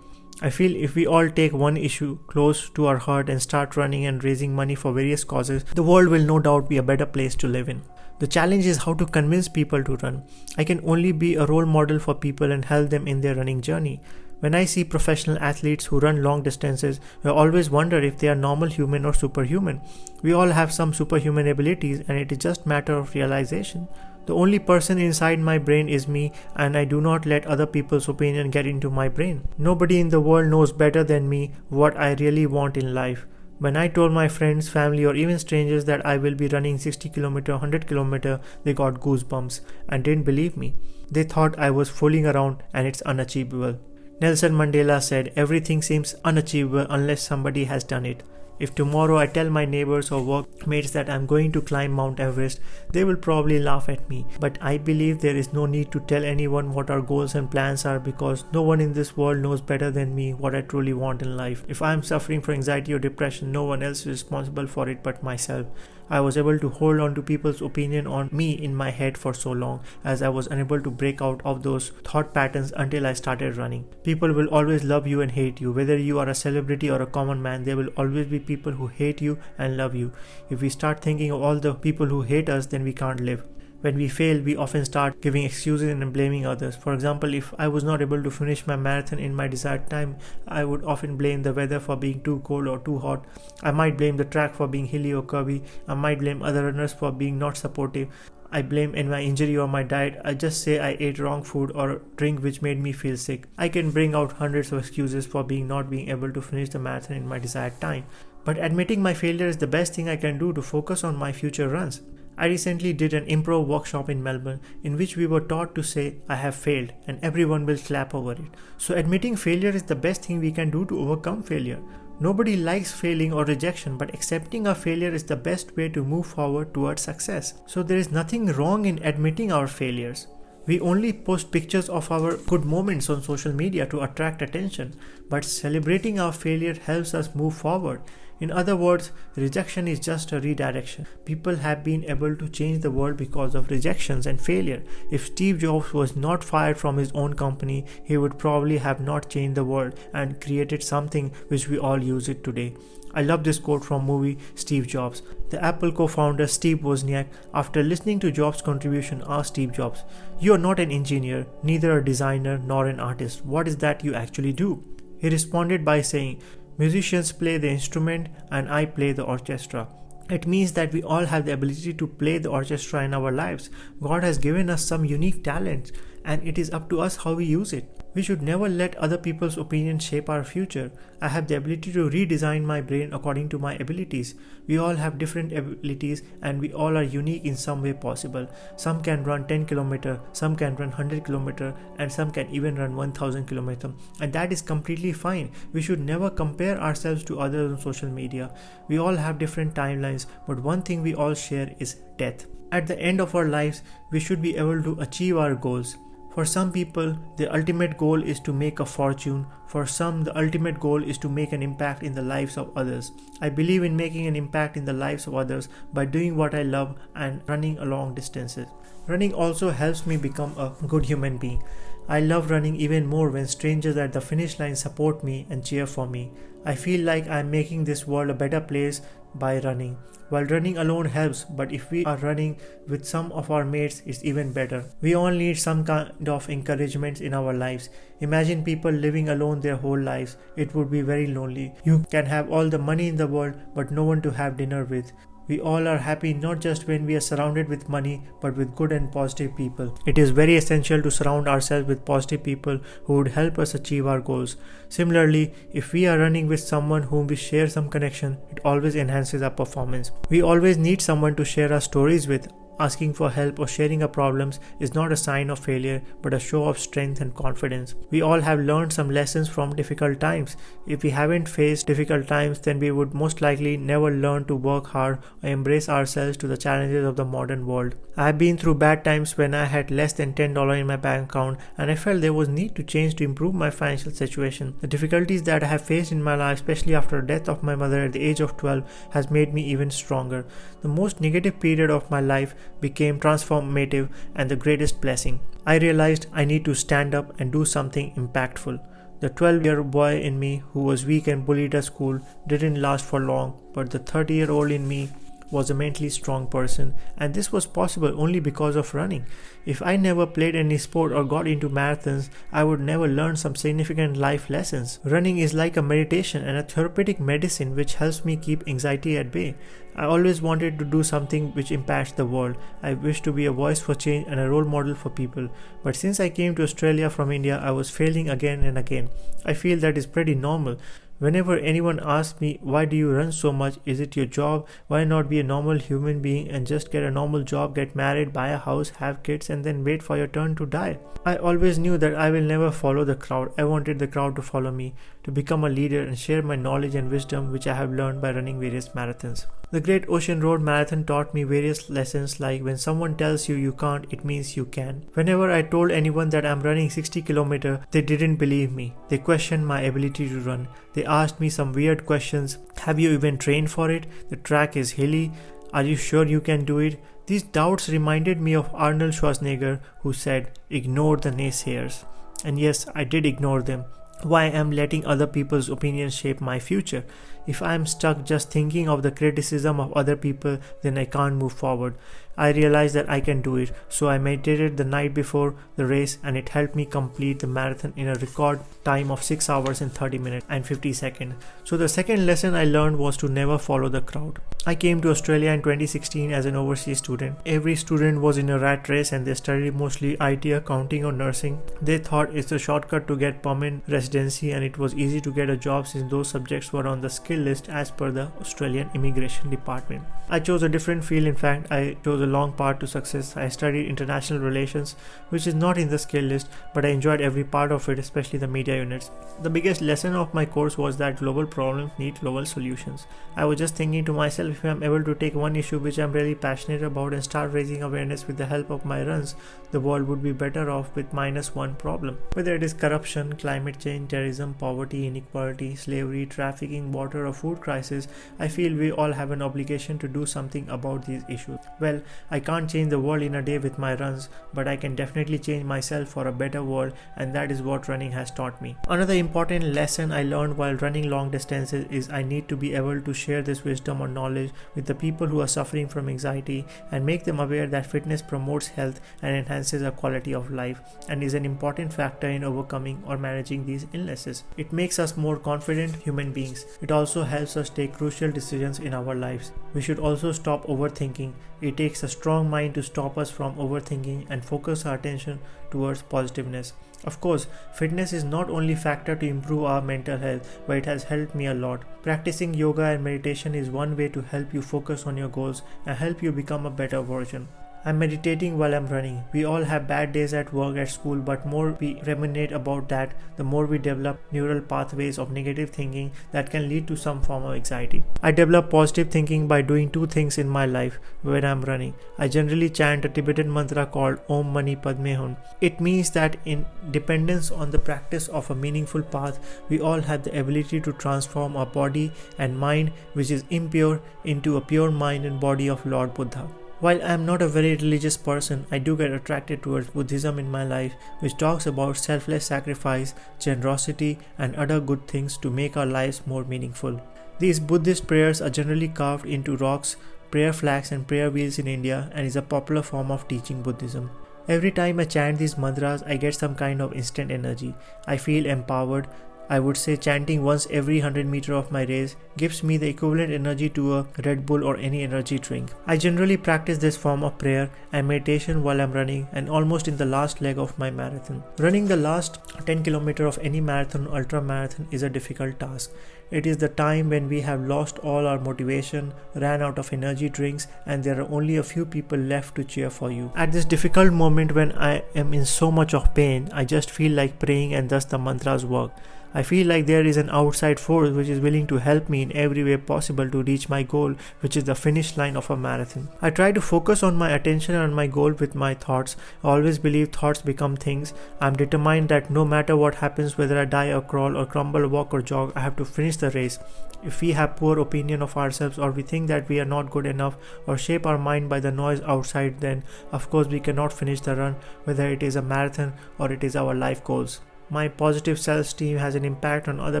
I feel if we all take one issue close to our heart and start running and raising money for various causes, the world will no doubt be a better place to live in. The challenge is how to convince people to run. I can only be a role model for people and help them in their running journey. When I see professional athletes who run long distances, I always wonder if they are normal human or superhuman. We all have some superhuman abilities, and it is just a matter of realization. The only person inside my brain is me, and I do not let other people's opinion get into my brain. Nobody in the world knows better than me what I really want in life. When I told my friends, family, or even strangers that I will be running 60 km, 100 km, they got goosebumps and didn't believe me. They thought I was fooling around and it's unachievable. Nelson Mandela said, "Everything seems unachievable unless somebody has done it." If tomorrow I tell my neighbors or workmates that I'm going to climb Mount Everest, they will probably laugh at me. But I believe there is no need to tell anyone what our goals and plans are, because no one in this world knows better than me what I truly want in life. If I'm suffering from anxiety or depression, no one else is responsible for it but myself. I was able to hold on to people's opinion on me in my head for so long, as I was unable to break out of those thought patterns until I started running. People will always love you and hate you. Whether you are a celebrity or a common man, there will always be people who hate you and love you. If we start thinking of all the people who hate us, then we can't live. When we fail, we often start giving excuses and blaming others. For example, if I was not able to finish my marathon in my desired time, I would often blame the weather for being too cold or too hot. I might blame the track for being hilly or curvy. I might blame other runners for being not supportive. I blame in my injury or my diet. I just say I ate wrong food or drink which made me feel sick. I can bring out hundreds of excuses for not being able to finish the marathon in my desired time. But admitting my failure is the best thing I can do to focus on my future runs. I recently did an improv workshop in Melbourne in which we were taught to say, I have failed, and everyone will clap over it. So admitting failure is the best thing we can do to overcome failure. Nobody likes failing or rejection, but accepting our failure is the best way to move forward towards success. So there is nothing wrong in admitting our failures. We only post pictures of our good moments on social media to attract attention, but celebrating our failure helps us move forward. In other words, rejection is just a redirection. People have been able to change the world because of rejections and failure. If Steve Jobs was not fired from his own company, he would probably have not changed the world and created something which we all use it today. I love this quote from movie Steve Jobs. The Apple co-founder Steve Wozniak, after listening to Jobs' contribution, asked Steve Jobs, "You are not an engineer, neither a designer nor an artist. What is that you actually do?" He responded by saying, "Musicians play the instrument and I play the orchestra." It means that we all have the ability to play the orchestra in our lives. God has given us some unique talents and it is up to us how we use it. We should never let other people's opinions shape our future. I have the ability to redesign my brain according to my abilities. We all have different abilities and we all are unique in some way possible. Some can run 10 km, some can run 100 km, and some can even run 1000 km. And that is completely fine. We should never compare ourselves to others on social media. We all have different timelines, but one thing we all share is death. At the end of our lives, we should be able to achieve our goals. For some people, the ultimate goal is to make a fortune. For some, the ultimate goal is to make an impact in the lives of others. I believe in making an impact in the lives of others by doing what I love and running long distances. Running also helps me become a good human being. I love running even more when strangers at the finish line support me and cheer for me. I feel like I am making this world a better place by running. While running alone helps, but if we are running with some of our mates, it's even better. We all need some kind of encouragement in our lives. Imagine people living alone their whole lives. It would be very lonely. You can have all the money in the world, but no one to have dinner with. We all are happy not just when we are surrounded with money, but with good and positive people. It is very essential to surround ourselves with positive people who would help us achieve our goals. Similarly, if we are running with someone whom we share some connection, it always enhances our performance. We always need someone to share our stories with. Asking for help or sharing our problems is not a sign of failure, but a show of strength and confidence. We all have learned some lessons from difficult times. If we haven't faced difficult times, then we would most likely never learn to work hard or embrace ourselves to the challenges of the modern world. I have been through bad times when I had less than $10 in my bank account and I felt there was need to change to improve my financial situation. The difficulties that I have faced in my life, especially after the death of my mother at the age of 12, has made me even stronger. The most negative period of my life became transformative and the greatest blessing. I realized I need to stand up and do something impactful. The 12-year-old boy in me who was weak and bullied at school didn't last for long, but the 30-year-old in me was a mentally strong person, and this was possible only because of running. If I never played any sport or got into marathons, I would never learn some significant life lessons. Running is like a meditation and a therapeutic medicine which helps me keep anxiety at bay. I always wanted to do something which impacts the world. I wish to be a voice for change and a role model for people. But since I came to Australia from India, I was failing again and again. I feel that is pretty normal. Whenever anyone asks me, why do you run so much? Is it your job? Why not be a normal human being and just get a normal job, get married, buy a house, have kids, and then wait for your turn to die? I always knew that I will never follow the crowd. I wanted the crowd to follow me, to become a leader and share my knowledge and wisdom which I have learned by running various marathons. The Great Ocean Road Marathon taught me various lessons like when someone tells you you can't, it means you can. Whenever I told anyone that I'm running 60 km, they didn't believe me. They questioned my ability to run. They asked me some weird questions. Have you even trained for it? The track is hilly. Are you sure you can do it? These doubts reminded me of Arnold Schwarzenegger, who said, ignore the naysayers. And yes, I did ignore them. Why am letting other people's opinions shape my future? If I am stuck just thinking of the criticism of other people, then I can't move forward. I realized that I can do it. So I meditated the night before the race, and it helped me complete the marathon in a record time of 6 hours and 30 minutes and 50 seconds. So the second lesson I learned was to never follow the crowd. I came to Australia in 2016 as an overseas student. Every student was in a rat race and they studied mostly IT, accounting or nursing. They thought it's a shortcut to get permanent residency, and it was easy to get a job since those subjects were on the skill list as per the Australian Immigration Department. I chose a different field. In fact, I chose a long path to success. I studied international relations, which is not in the skill list, but I enjoyed every part of it, especially the media units. The biggest lesson of my course was that global problems need global solutions. I was just thinking to myself, if I'm able to take one issue which I'm really passionate about and start raising awareness with the help of my runs, the world would be better off with minus one problem. Whether it is corruption, climate change, terrorism, poverty, inequality, slavery, trafficking, water or food crisis, I feel we all have an obligation to do something about these issues. Well, I can't change the world in a day with my runs, but I can definitely change myself for a better world, and that is what running has taught me. Another important lesson I learned while running long distances is I need to be able to share this wisdom or knowledge with the people who are suffering from anxiety and make them aware that fitness promotes health and enhances our quality of life and is an important factor in overcoming or managing these illnesses. It makes us more confident human beings. It also helps us take crucial decisions in our lives. We should also stop overthinking. It takes a strong mind to stop us from overthinking and focus our attention towards positiveness. Of course, fitness is not only a factor to improve our mental health, but it has helped me a lot. Practicing yoga and meditation is one way to help you focus on your goals and help you become a better version. I'm meditating while I'm running. We all have bad days at work, at school, but more we ruminate about that, the more we develop neural pathways of negative thinking that can lead to some form of anxiety. I develop positive thinking by doing two things in my life when I'm running. I generally chant a Tibetan mantra called Om Mani Padme Hum. It means that in dependence on the practice of a meaningful path, we all have the ability to transform our body and mind, which is impure, into a pure mind and body of Lord Buddha. While I am not a very religious person, I do get attracted towards Buddhism in my life, which talks about selfless sacrifice, generosity, and other good things to make our lives more meaningful. These Buddhist prayers are generally carved into rocks, prayer flags, and prayer wheels in India, and is a popular form of teaching Buddhism. Every time I chant these mantras, I get some kind of instant energy. I feel empowered. I would say chanting once every 100 meters of my race gives me the equivalent energy to a Red Bull or any energy drink. I generally practice this form of prayer and meditation while I'm running and almost in the last leg of my marathon. Running the last 10 km of any marathon or ultra marathon is a difficult task. It is the time when we have lost all our motivation, ran out of energy drinks, and there are only a few people left to cheer for you. At this difficult moment when I am in so much of pain, I just feel like praying, and thus the mantras work. I feel like there is an outside force which is willing to help me in every way possible to reach my goal, which is the finish line of a marathon. I try to focus on my attention and my goal with my thoughts. I always believe thoughts become things. I'm determined that no matter what happens, whether I die or crawl or crumble, walk or jog, I have to finish the race. If we have poor opinion of ourselves, or we think that we are not good enough, or shape our mind by the noise outside, then of course we cannot finish the run, whether it is a marathon or it is our life goals. My positive self-esteem has an impact on other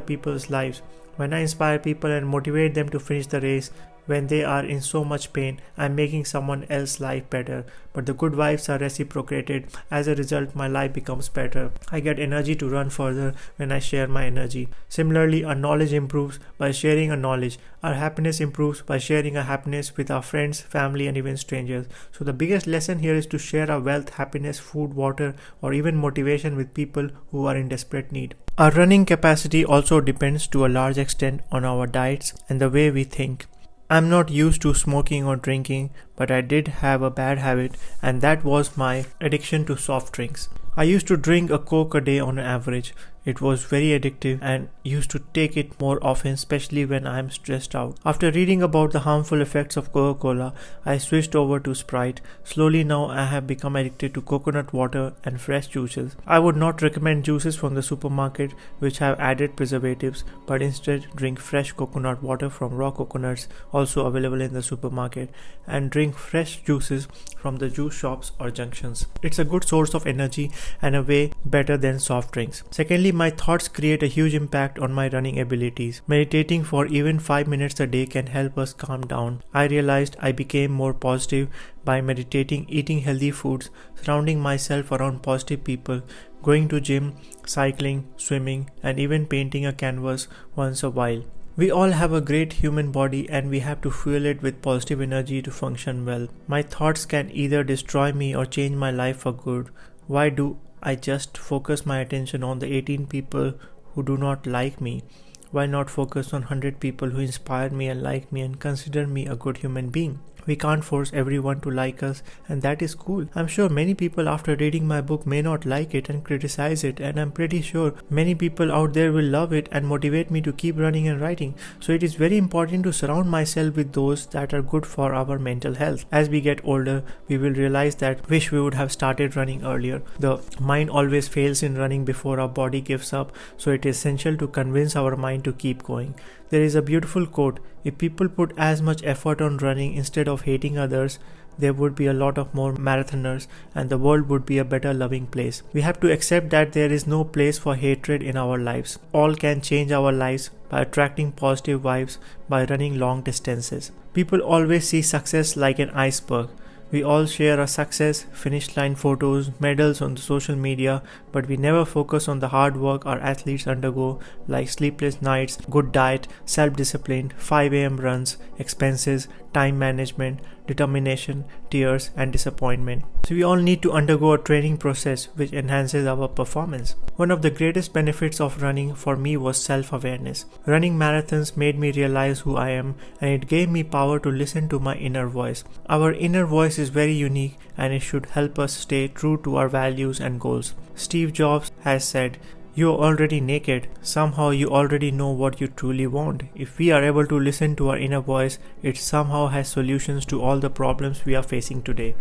people's lives. When I inspire people and motivate them to finish the race when they are in so much pain, I am making someone else's life better. But the good vibes are reciprocated. As a result, my life becomes better. I get energy to run further when I share my energy. Similarly, our knowledge improves by sharing our knowledge. Our happiness improves by sharing our happiness with our friends, family, and even strangers. So the biggest lesson here is to share our wealth, happiness, food, water, or even motivation with people who are in desperate need. Our running capacity also depends to a large extent on our diets and the way we think. I'm not used to smoking or drinking, but I did have a bad habit, and that was my addiction to soft drinks. I used to drink a Coke a day on average. It was very addictive and used to take it more often, especially when I am stressed out. After reading about the harmful effects of Coca-Cola, I switched over to Sprite. Slowly now I have become addicted to coconut water and fresh juices. I would not recommend juices from the supermarket which have added preservatives, but instead drink fresh coconut water from raw coconuts, also available in the supermarket, and drink fresh juices from the juice shops or junctions. It's a good source of energy and a way better than soft drinks. Secondly, my thoughts create a huge impact on my running abilities. Meditating for even 5 minutes a day can help us calm down. I realized I became more positive by meditating, eating healthy foods, surrounding myself around positive people, going to gym, cycling, swimming, and even painting a canvas once a while. We all have a great human body and we have to fuel it with positive energy to function well. My thoughts can either destroy me or change my life for good. Why do I just focus my attention on the 18 people who do not like me? Why not focus on 100 people who inspire me and like me and consider me a good human being? We can't force everyone to like us, and that is cool. I'm sure many people after reading my book may not like it and criticize it, and I'm pretty sure many people out there will love it and motivate me to keep running and writing. So it is very important to surround myself with those that are good for our mental health. As we get older, we will realize that wish we would have started running earlier. The mind always fails in running before our body gives up, so it is essential to convince our mind to keep going. There is a beautiful quote: if people put as much effort on running instead of hating others, there would be a lot of more marathoners and the world would be a better loving place. We have to accept that there is no place for hatred in our lives. All can change our lives by attracting positive vibes by running long distances. People always see success like an iceberg. We all share our success, finish line photos, medals on the social media, but we never focus on the hard work our athletes undergo, like sleepless nights, good diet, self-discipline, 5 a.m. runs, expenses, time management, determination, tears, and disappointment. So we all need to undergo a training process which enhances our performance. One of the greatest benefits of running for me was self-awareness. Running marathons made me realize who I am, and it gave me power to listen to my inner voice. Our inner voice is very unique and it should help us stay true to our values and goals. Steve Jobs has said, "You are already naked. Somehow you already know what you truly want." If we are able to listen to our inner voice, it somehow has solutions to all the problems we are facing today.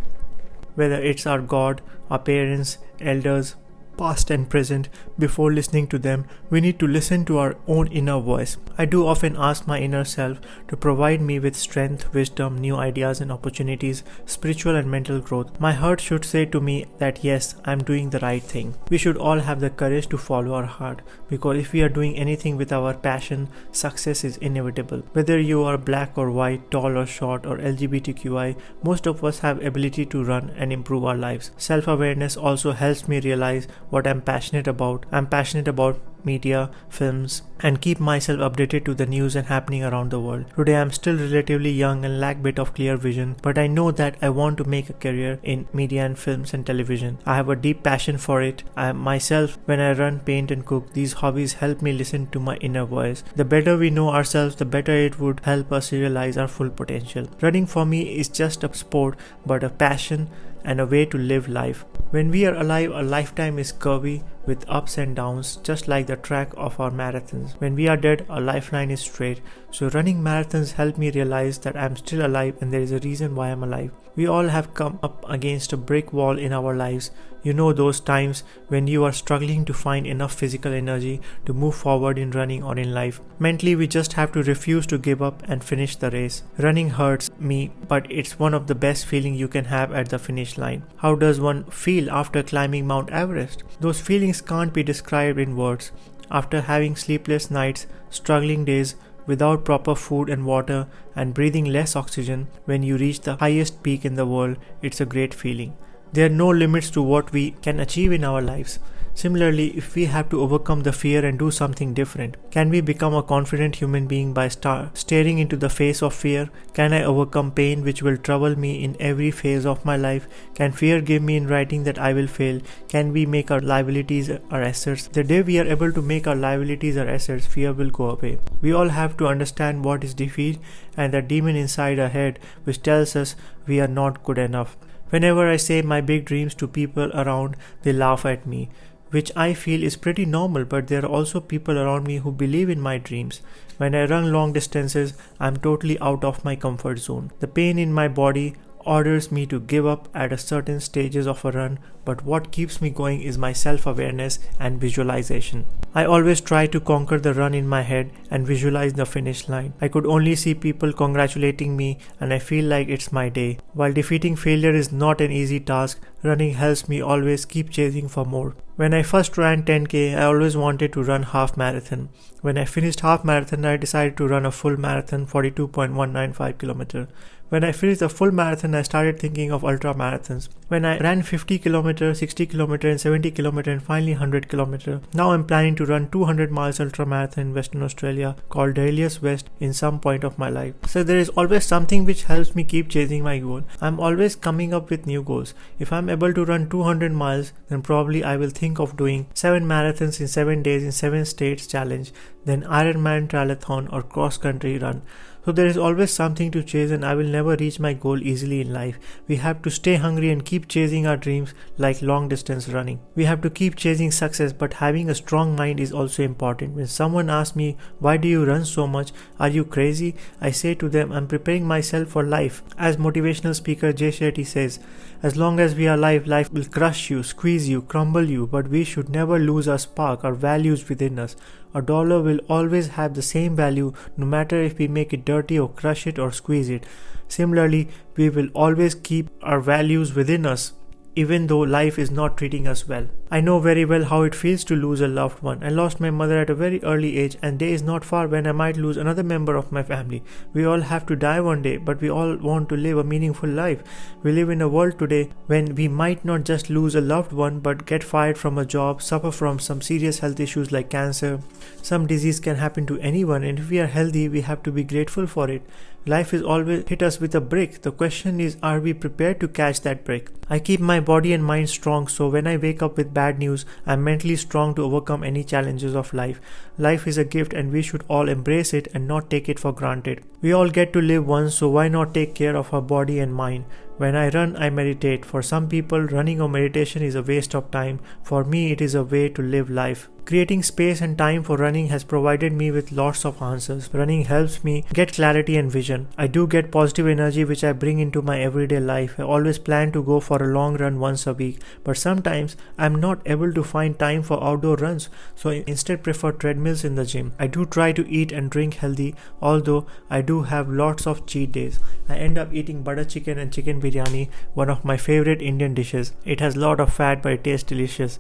Whether it's our God, our parents, elders, past and present, before listening to them, we need to listen to our own inner voice. I do often ask my inner self to provide me with strength, wisdom, new ideas and opportunities, spiritual and mental growth. My heart should say to me that yes, I am doing the right thing. We should all have the courage to follow our heart, because if we are doing anything with our passion, success is inevitable. Whether you are black or white, tall or short, or LGBTQI, most of us have ability to run and improve our lives. Self-awareness also helps me realize what I'm passionate about. I'm passionate about media, films, and keep myself updated to the news and happening around the world. Today I'm still relatively young and lack bit of clear vision, but I know that I want to make a career in media and films and television. I have a deep passion for it. I myself, when I run, paint and cook, these hobbies help me listen to my inner voice. The better we know ourselves, the better it would help us realize our full potential. Running for me is just a sport, but a passion and a way to live life. When we are alive, a lifetime is curvy with ups and downs, just like the track of our marathons. When we are dead, our lifeline is straight. So running marathons help me realize that I'm still alive and there is a reason why I'm alive. We all have come up against a brick wall in our lives. You know those times when you are struggling to find enough physical energy to move forward in running or in life. Mentally, we just have to refuse to give up and finish the race. Running hurts me, but it's one of the best feelings you can have at the finish line. How does one feel after climbing Mount Everest? Those feelings can't be described in words. After having sleepless nights, struggling days, without proper food and water, and breathing less oxygen, when you reach the highest peak in the world, it's a great feeling. There are no limits to what we can achieve in our lives. Similarly, if we have to overcome the fear and do something different, can we become a confident human being by staring into the face of fear? Can I overcome pain which will trouble me in every phase of my life? Can fear give me in writing that I will fail? Can we make our liabilities our assets? The day we are able to make our liabilities our assets, fear will go away. We all have to understand what is defeat and the demon inside our head which tells us we are not good enough. Whenever I say my big dreams to people around, they laugh at me, which I feel is pretty normal, but there are also people around me who believe in my dreams. When I run long distances, I'm totally out of my comfort zone. The pain in my body orders me to give up at a certain stages of a run, but what keeps me going is my self-awareness and visualization. I always try to conquer the run in my head and visualize the finish line. I could only see people congratulating me and I feel like it's my day. While defeating failure is not an easy task, running helps me always keep chasing for more. When I first ran 10k, I always wanted to run half marathon. When I finished half marathon, I decided to run a full marathon, 42.195 km. When I finished the full marathon, I started thinking of ultra marathons. When I ran 50 km, 60 km and 70 km and finally 100 km. Now I'm planning to run 200 miles ultra marathon in Western Australia called Dahlias West in some point of my life. So there is always something which helps me keep chasing my goal. I'm always coming up with new goals. If I'm able to run 200 miles, then probably I will think of doing 7 marathons in 7 days in 7 states challenge, then Ironman triathlon or cross country run. So there is always something to chase, and I will never reach my goal easily in life. We have to stay hungry and keep chasing our dreams like long distance running. We have to keep chasing success, but having a strong mind is also important. When someone asks me, why do you run so much? Are you crazy? I say to them, I'm preparing myself for life. As motivational speaker Jay Shetty says, as long as we are alive, life will crush you, squeeze you, crumble you, but we should never lose our spark, our values within us. A dollar will always have the same value no matter if we make it dirty or crush it or squeeze it. Similarly, we will always keep our values within us even though life is not treating us well. I know very well how it feels to lose a loved one. I lost my mother at a very early age, and day is not far when I might lose another member of my family. We all have to die one day, but we all want to live a meaningful life. We live in a world today when we might not just lose a loved one but get fired from a job, suffer from some serious health issues like cancer. Some disease can happen to anyone, and if we are healthy, we have to be grateful for it. Life is always hit us with a brick. The question is, are we prepared to catch that brick? I keep my body and mind strong, so when I wake up with bad news, I'm mentally strong to overcome any challenges of life. Life is a gift and we should all embrace it and not take it for granted. We all get to live once, so why not take care of our body and mind? When I run, I meditate. For some people, running or meditation is a waste of time. For me, it is a way to live life. Creating space and time for running has provided me with lots of answers. Running helps me get clarity and vision. I do get positive energy which I bring into my everyday life. I always plan to go for a long run once a week, but sometimes I'm not able to find time for outdoor runs, so I instead prefer treadmills in the gym. I do try to eat and drink healthy, although I do have lots of cheat days. I end up eating butter chicken and chicken biryani, one of my favorite Indian dishes. It has a lot of fat but it tastes delicious.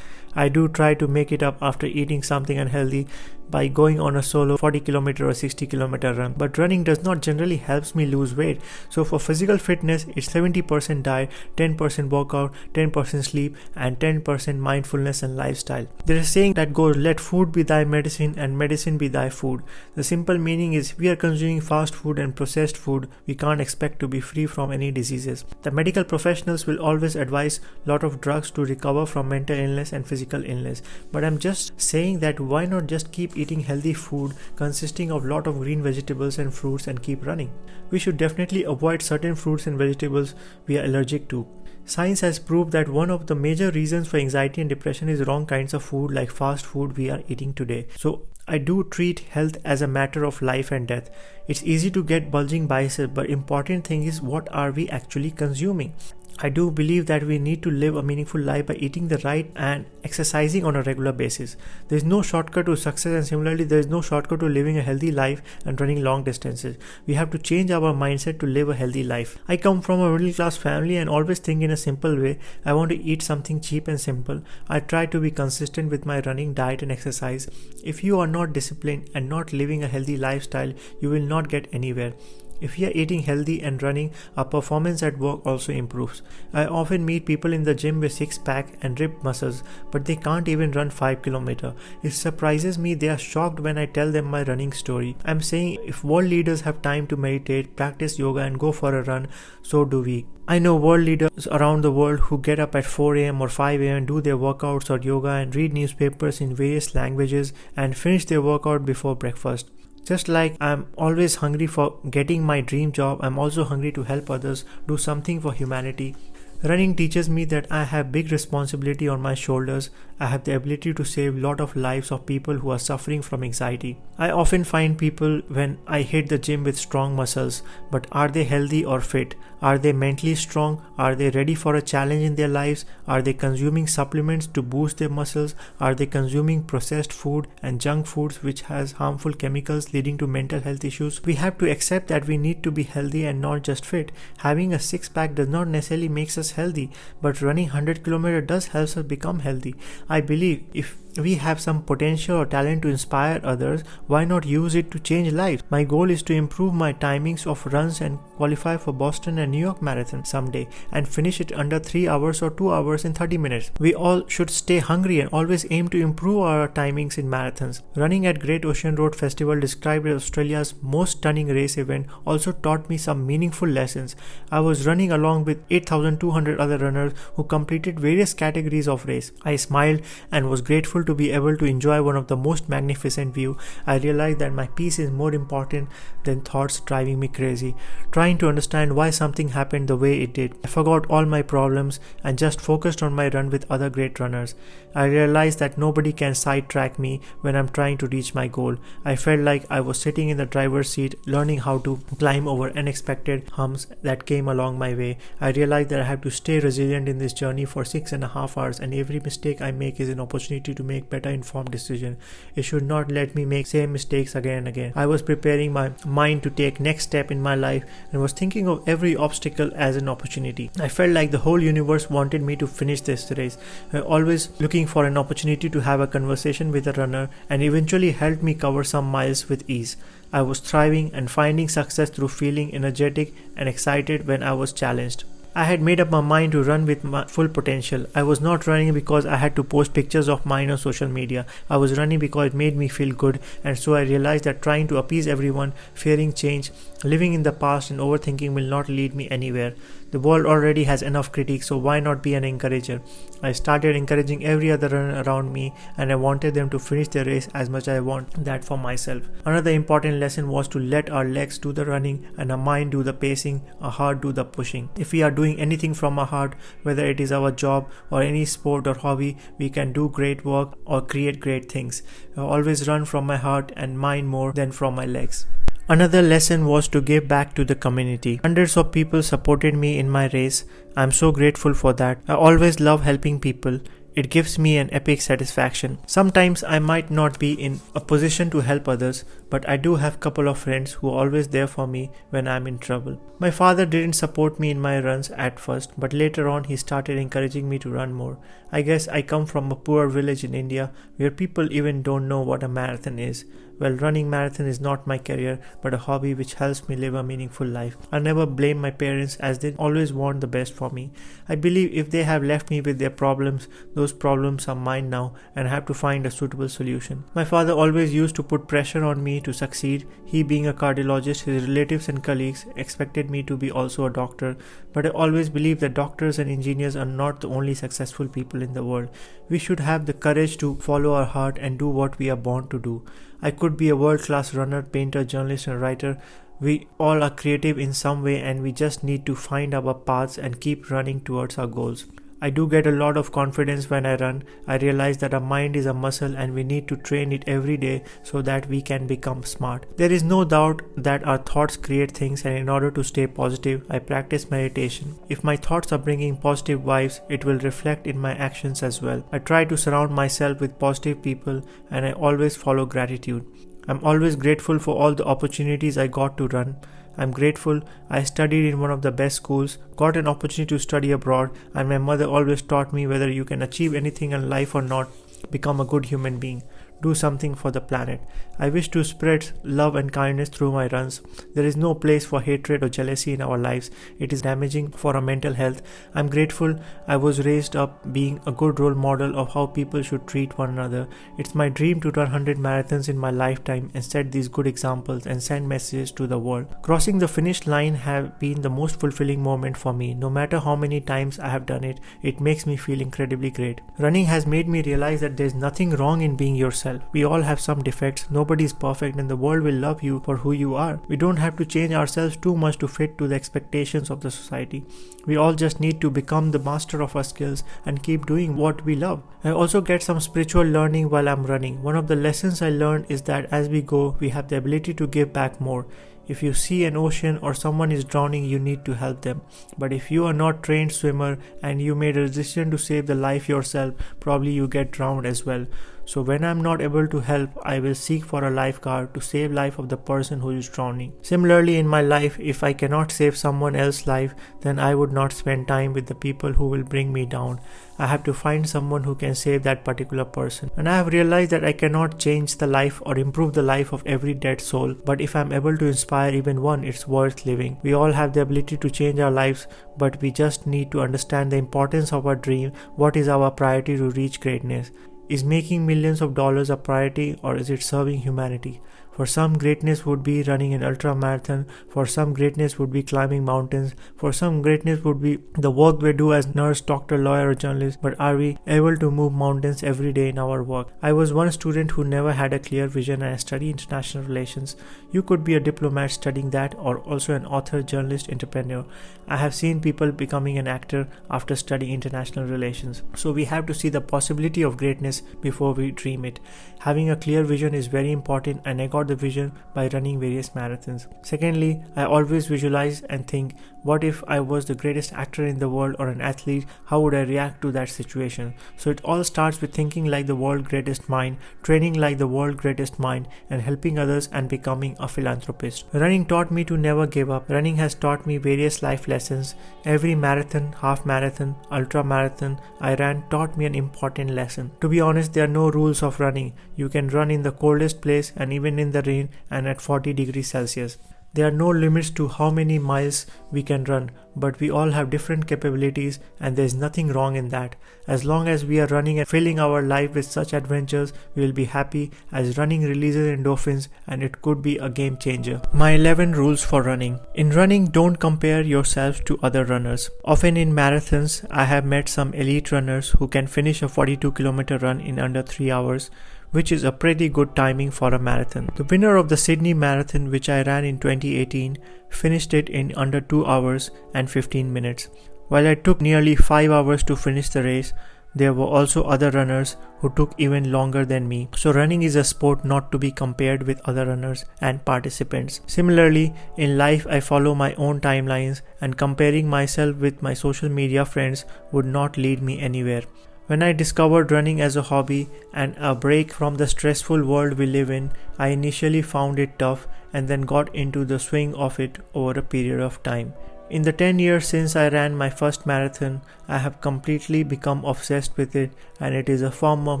I do try to make it up after eating something unhealthy by going on a solo 40 km or 60 km run. But running does not generally helps me lose weight. So for physical fitness, it's 70% diet, 10% workout, 10% sleep, and 10% mindfulness and lifestyle. There is a saying that goes, let food be thy medicine and medicine be thy food. The simple meaning is, if we are consuming fast food and processed food, we can't expect to be free from any diseases. The medical professionals will always advise a lot of drugs to recover from mental illness and physical illness. But I'm just saying that why not just keep eating healthy food consisting of lot of green vegetables and fruits and keep running. We should definitely avoid certain fruits and vegetables we are allergic to. Science has proved that one of the major reasons for anxiety and depression is wrong kinds of food like fast food we are eating today. So I do treat health as a matter of life and death. It's easy to get bulging biceps, but important thing is, what are we actually consuming? I do believe that we need to live a meaningful life by eating the right and exercising on a regular basis. There is no shortcut to success, and similarly there is no shortcut to living a healthy life and running long distances. We have to change our mindset to live a healthy life. I come from a middle class family and always think in a simple way. I want to eat something cheap and simple. I try to be consistent with my running, diet and exercise. If you are not disciplined and not living a healthy lifestyle, you will not get anywhere. If we are eating healthy and running, our performance at work also improves. I often meet people in the gym with six-pack and ripped muscles, but they can't even run 5 km. It surprises me. They are shocked when I tell them my running story. I'm saying, if world leaders have time to meditate, practice yoga and go for a run, so do we. I know world leaders around the world who get up at 4 a.m. or 5 a.m. do their workouts or yoga and read newspapers in various languages and finish their workout before breakfast. Just like I'm always hungry for getting my dream job, I'm also hungry to help others, do something for humanity. Running teaches me that I have big responsibility on my shoulders. I have the ability to save a lot of lives of people who are suffering from anxiety. I often find people when I hit the gym with strong muscles, but are they healthy or fit? Are they mentally strong? Are they ready for a challenge in their lives? Are they consuming supplements to boost their muscles? Are they consuming processed food and junk foods which has harmful chemicals leading to mental health issues? We have to accept that we need to be healthy and not just fit. Having a six-pack does not necessarily make us us healthy, but running 100 kilometers does help us become healthy. I believe if we have some potential or talent to inspire others, why not use it to change lives? My goal is to improve my timings of runs and qualify for Boston and New York Marathon someday and finish it under 3 hours or 2 hours in 30 minutes. We all should stay hungry and always aim to improve our timings in marathons. Running at Great Ocean Road Festival, described as Australia's most stunning race event, also taught me some meaningful lessons. I was running along with 8,200 other runners who completed various categories of race. I smiled and was grateful to be able to enjoy one of the most magnificent view. I realized that my peace is more important than thoughts driving me crazy, trying to understand why something happened the way it did. I forgot all my problems and just focused on my run with other great runners. I realized that nobody can sidetrack me when I'm trying to reach my goal. I felt like I was sitting in the driver's seat, learning how to climb over unexpected humps that came along my way. I realized that I have to stay resilient in this journey for 6.5 hours, and every mistake I make is an opportunity to make better informed decision. It should not let me make same mistakes again and again. I was preparing my mind to take next step in my life and was thinking of every obstacle as an opportunity. I felt like the whole universe wanted me to finish this race. Always looking for an opportunity to have a conversation with a runner, and eventually helped me cover some miles with ease. I was thriving and finding success through feeling energetic and excited when I was challenged. I had made up my mind to run with my full potential. I was not running because I had to post pictures of mine on social media. I was running because it made me feel good, and so I realized that trying to appease everyone, fearing change, living in the past and overthinking will not lead me anywhere. The world already has enough critics, so why not be an encourager? I started encouraging every other runner around me, and I wanted them to finish their race as much as I want that for myself. Another important lesson was to let our legs do the running and our mind do the pacing, our heart do the pushing. If we are doing anything from our heart, whether it is our job or any sport or hobby, we can do great work or create great things. I always run from my heart and mind more than from my legs. Another lesson was to give back to the community. Hundreds of people supported me in my race. I'm so grateful for that. I always love helping people. It gives me an epic satisfaction. Sometimes I might not be in a position to help others, but I do have a couple of friends who are always there for me when I'm in trouble. My father didn't support me in my runs at first, but later on he started encouraging me to run more. I guess I come from a poor village in India where people even don't know what a marathon is. Well, running marathon is not my career, but a hobby which helps me live a meaningful life. I never blame my parents, as they always want the best for me. I believe if they have left me with their problems, those problems are mine now, and I have to find a suitable solution. My father always used to put pressure on me to succeed. He, being a cardiologist, his relatives and colleagues expected me to be also a doctor, but I always believe that doctors and engineers are not the only successful people in the world. We should have the courage to follow our heart and do what we are born to do. I could be a world-class runner, painter, journalist and writer. We all are creative in some way, and we just need to find our paths and keep running towards our goals. I do get a lot of confidence when I run. I realize that our mind is a muscle and we need to train it every day so that we can become smart. There is no doubt that our thoughts create things, and in order to stay positive, I practice meditation. If my thoughts are bringing positive vibes, it will reflect in my actions as well. I try to surround myself with positive people, and I always follow gratitude. I'm always grateful for all the opportunities I got to run. I'm grateful I studied in one of the best schools, got an opportunity to study abroad, and my mother always taught me whether you can achieve anything in life or not, become a good human being. Do something for the planet. I wish to spread love and kindness through my runs. There is no place for hatred or jealousy in our lives. It is damaging for our mental health. I'm grateful I was raised up being a good role model of how people should treat one another. It's my dream to run 100 marathons in my lifetime and set these good examples and send messages to the world. Crossing the finish line have been the most fulfilling moment for me. No matter how many times I have done it, it makes me feel incredibly great. Running has made me realize that there's nothing wrong in being yourself. We all have some defects. Nobody is perfect, and the world will love you for who you are. We don't have to change ourselves too much to fit to the expectations of the society. We all just need to become the master of our skills and keep doing what we love. I also get some spiritual learning while I'm running. One of the lessons I learned is that as we go, we have the ability to give back more. If you see an ocean or someone is drowning, you need to help them. But if you are not trained swimmer and you made a decision to save the life yourself, probably you get drowned as well. So when I'm not able to help, I will seek for a lifeguard to save life of the person who is drowning. Similarly, in my life, if I cannot save someone else's life, then I would not spend time with the people who will bring me down. I have to find someone who can save that particular person. And I have realized that I cannot change the life or improve the life of every dead soul, but if I'm able to inspire even one, it's worth living. We all have the ability to change our lives, but we just need to understand the importance of our dream. What is our priority to reach greatness? Is making millions of dollars a priority, or is it serving humanity? For some, greatness would be running an ultra marathon. For some, greatness would be climbing mountains. For some, greatness would be the work we do as nurse, doctor, lawyer, or journalist. But are we able to move mountains every day in our work? I was one student who never had a clear vision, and I studied international relations. You could be a diplomat studying that, or also an author, journalist, entrepreneur. I have seen people becoming an actor after studying international relations. So we have to see the possibility of greatness before we dream it. Having a clear vision is very important, and I got the vision by running various marathons. Secondly, I always visualize and think, what if I was the greatest actor in the world or an athlete? How would I react to that situation? So it all starts with thinking like the world's greatest mind, training like the world's greatest mind, and helping others and becoming a philanthropist. Running taught me to never give up. Running has taught me various life lessons. Every marathon, half marathon, ultra marathon I ran taught me an important lesson. To be honest, there are no rules of running. You can run in the coldest place and even in the rain and at 40 degrees Celsius. There are no limits to how many miles we can run, but we all have different capabilities, and there is nothing wrong in that. As long as we are running and filling our life with such adventures, we will be happy, as running releases endorphins and it could be a game changer. My 11 rules for running. In running, don't compare yourself to other runners. Often in marathons, I have met some elite runners who can finish a 42-kilometer run in under 3 hours, which is a pretty good timing for a marathon. The winner of the Sydney Marathon, which I ran in 2018, finished it in under 2 hours and 15 minutes. While it took nearly 5 hours to finish the race, there were also other runners who took even longer than me. So running is a sport not to be compared with other runners and participants. Similarly, in life I follow my own timelines, and comparing myself with my social media friends would not lead me anywhere. When I discovered running as a hobby and a break from the stressful world we live in, I initially found it tough and then got into the swing of it over a period of time. In the 10 years since I ran my first marathon, I have completely become obsessed with it, and it is a form of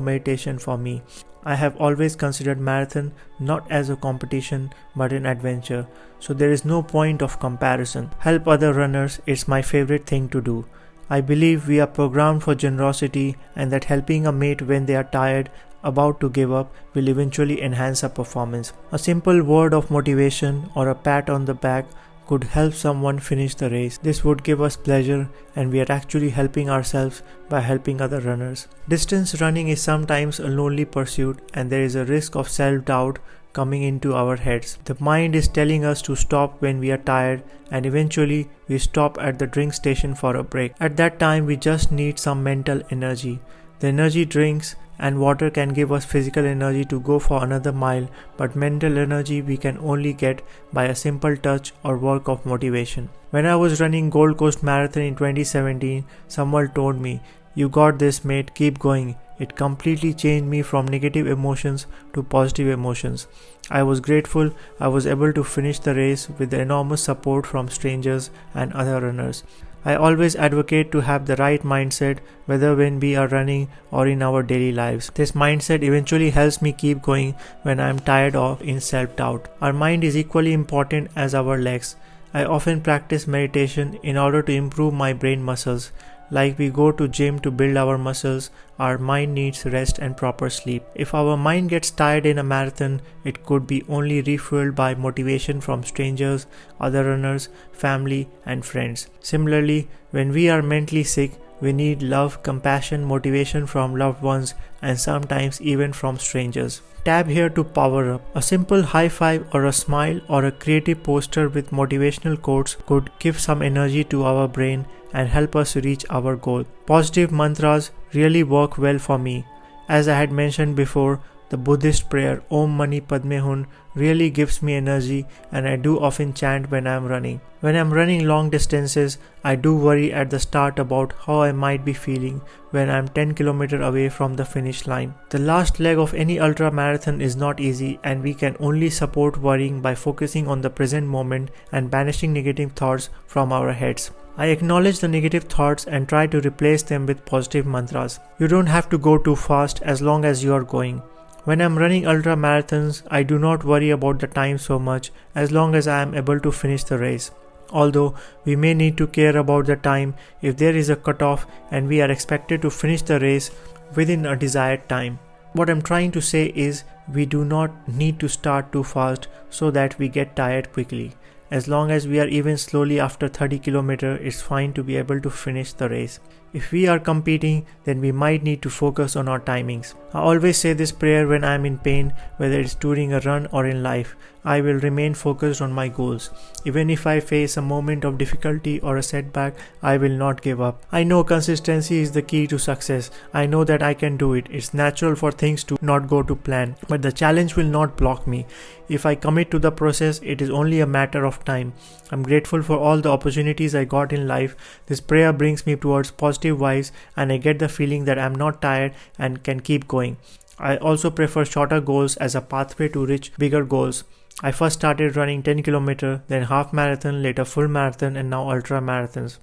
meditation for me. I have always considered marathon not as a competition but an adventure, so there is no point of comparison. Help other runners, it's my favorite thing to do. I believe we are programmed for generosity, and that helping a mate when they are tired, about to give up, will eventually enhance our performance. A simple word of motivation or a pat on the back could help someone finish the race. This would give us pleasure, and we are actually helping ourselves by helping other runners. Distance running is sometimes a lonely pursuit, and there is a risk of self-doubt coming into our heads. The mind is telling us to stop when we are tired, and eventually we stop at the drink station for a break. At that time, we just need some mental energy. The energy drinks and water can give us physical energy to go for another mile, but mental energy we can only get by a simple touch or work of motivation. When I was running Gold Coast Marathon in 2017, someone told me, "You got this, mate, keep going." It completely changed me from negative emotions to positive emotions. I was grateful I was able to finish the race with the enormous support from strangers and other runners. I always advocate to have the right mindset, whether when we are running or in our daily lives. This mindset eventually helps me keep going when I am tired or in self-doubt. Our mind is equally important as our legs. I often practice meditation in order to improve my brain muscles. Like we go to gym to build our muscles, our mind needs rest and proper sleep. If our mind gets tired in a marathon, it could be only refueled by motivation from strangers, other runners, family, and friends. Similarly, when we are mentally sick, we need love, compassion, motivation from loved ones, and sometimes even from strangers. Tab here to power up. A simple high five or a smile or a creative poster with motivational quotes could give some energy to our brain and help us reach our goal. Positive mantras really work well for me. As I had mentioned before, The Buddhist prayer Om Mani Padme Hun really gives me energy, and I do often chant when I am running. When I am running long distances, I do worry at the start about how I might be feeling when I am 10 km away from the finish line. The last leg of any ultra marathon is not easy, and we can only support worrying by focusing on the present moment and banishing negative thoughts from our heads. I acknowledge the negative thoughts and try to replace them with positive mantras. You don't have to go too fast as long as you are going. When I'm running ultra marathons, I do not worry about the time so much as long as I am able to finish the race. Although we may need to care about the time if there is a cutoff and we are expected to finish the race within a desired time. What I'm trying to say is we do not need to start too fast so that we get tired quickly. As long as we are even slowly after 30 km, it's fine to be able to finish the race. If we are competing, then we might need to focus on our timings. I always say this prayer when I am in pain, whether it's during a run or in life. I will remain focused on my goals. Even if I face a moment of difficulty or a setback, I will not give up. I know consistency is the key to success. I know that I can do it. It's natural for things to not go to plan, but the challenge will not block me. If I commit to the process, it is only a matter of time. I'm grateful for all the opportunities I got in life. This prayer brings me towards positive vibes, and I get the feeling that I'm not tired and can keep going. I also prefer shorter goals as a pathway to reach bigger goals. I first started running 10 km, then half marathon, later full marathon, and now ultra marathons.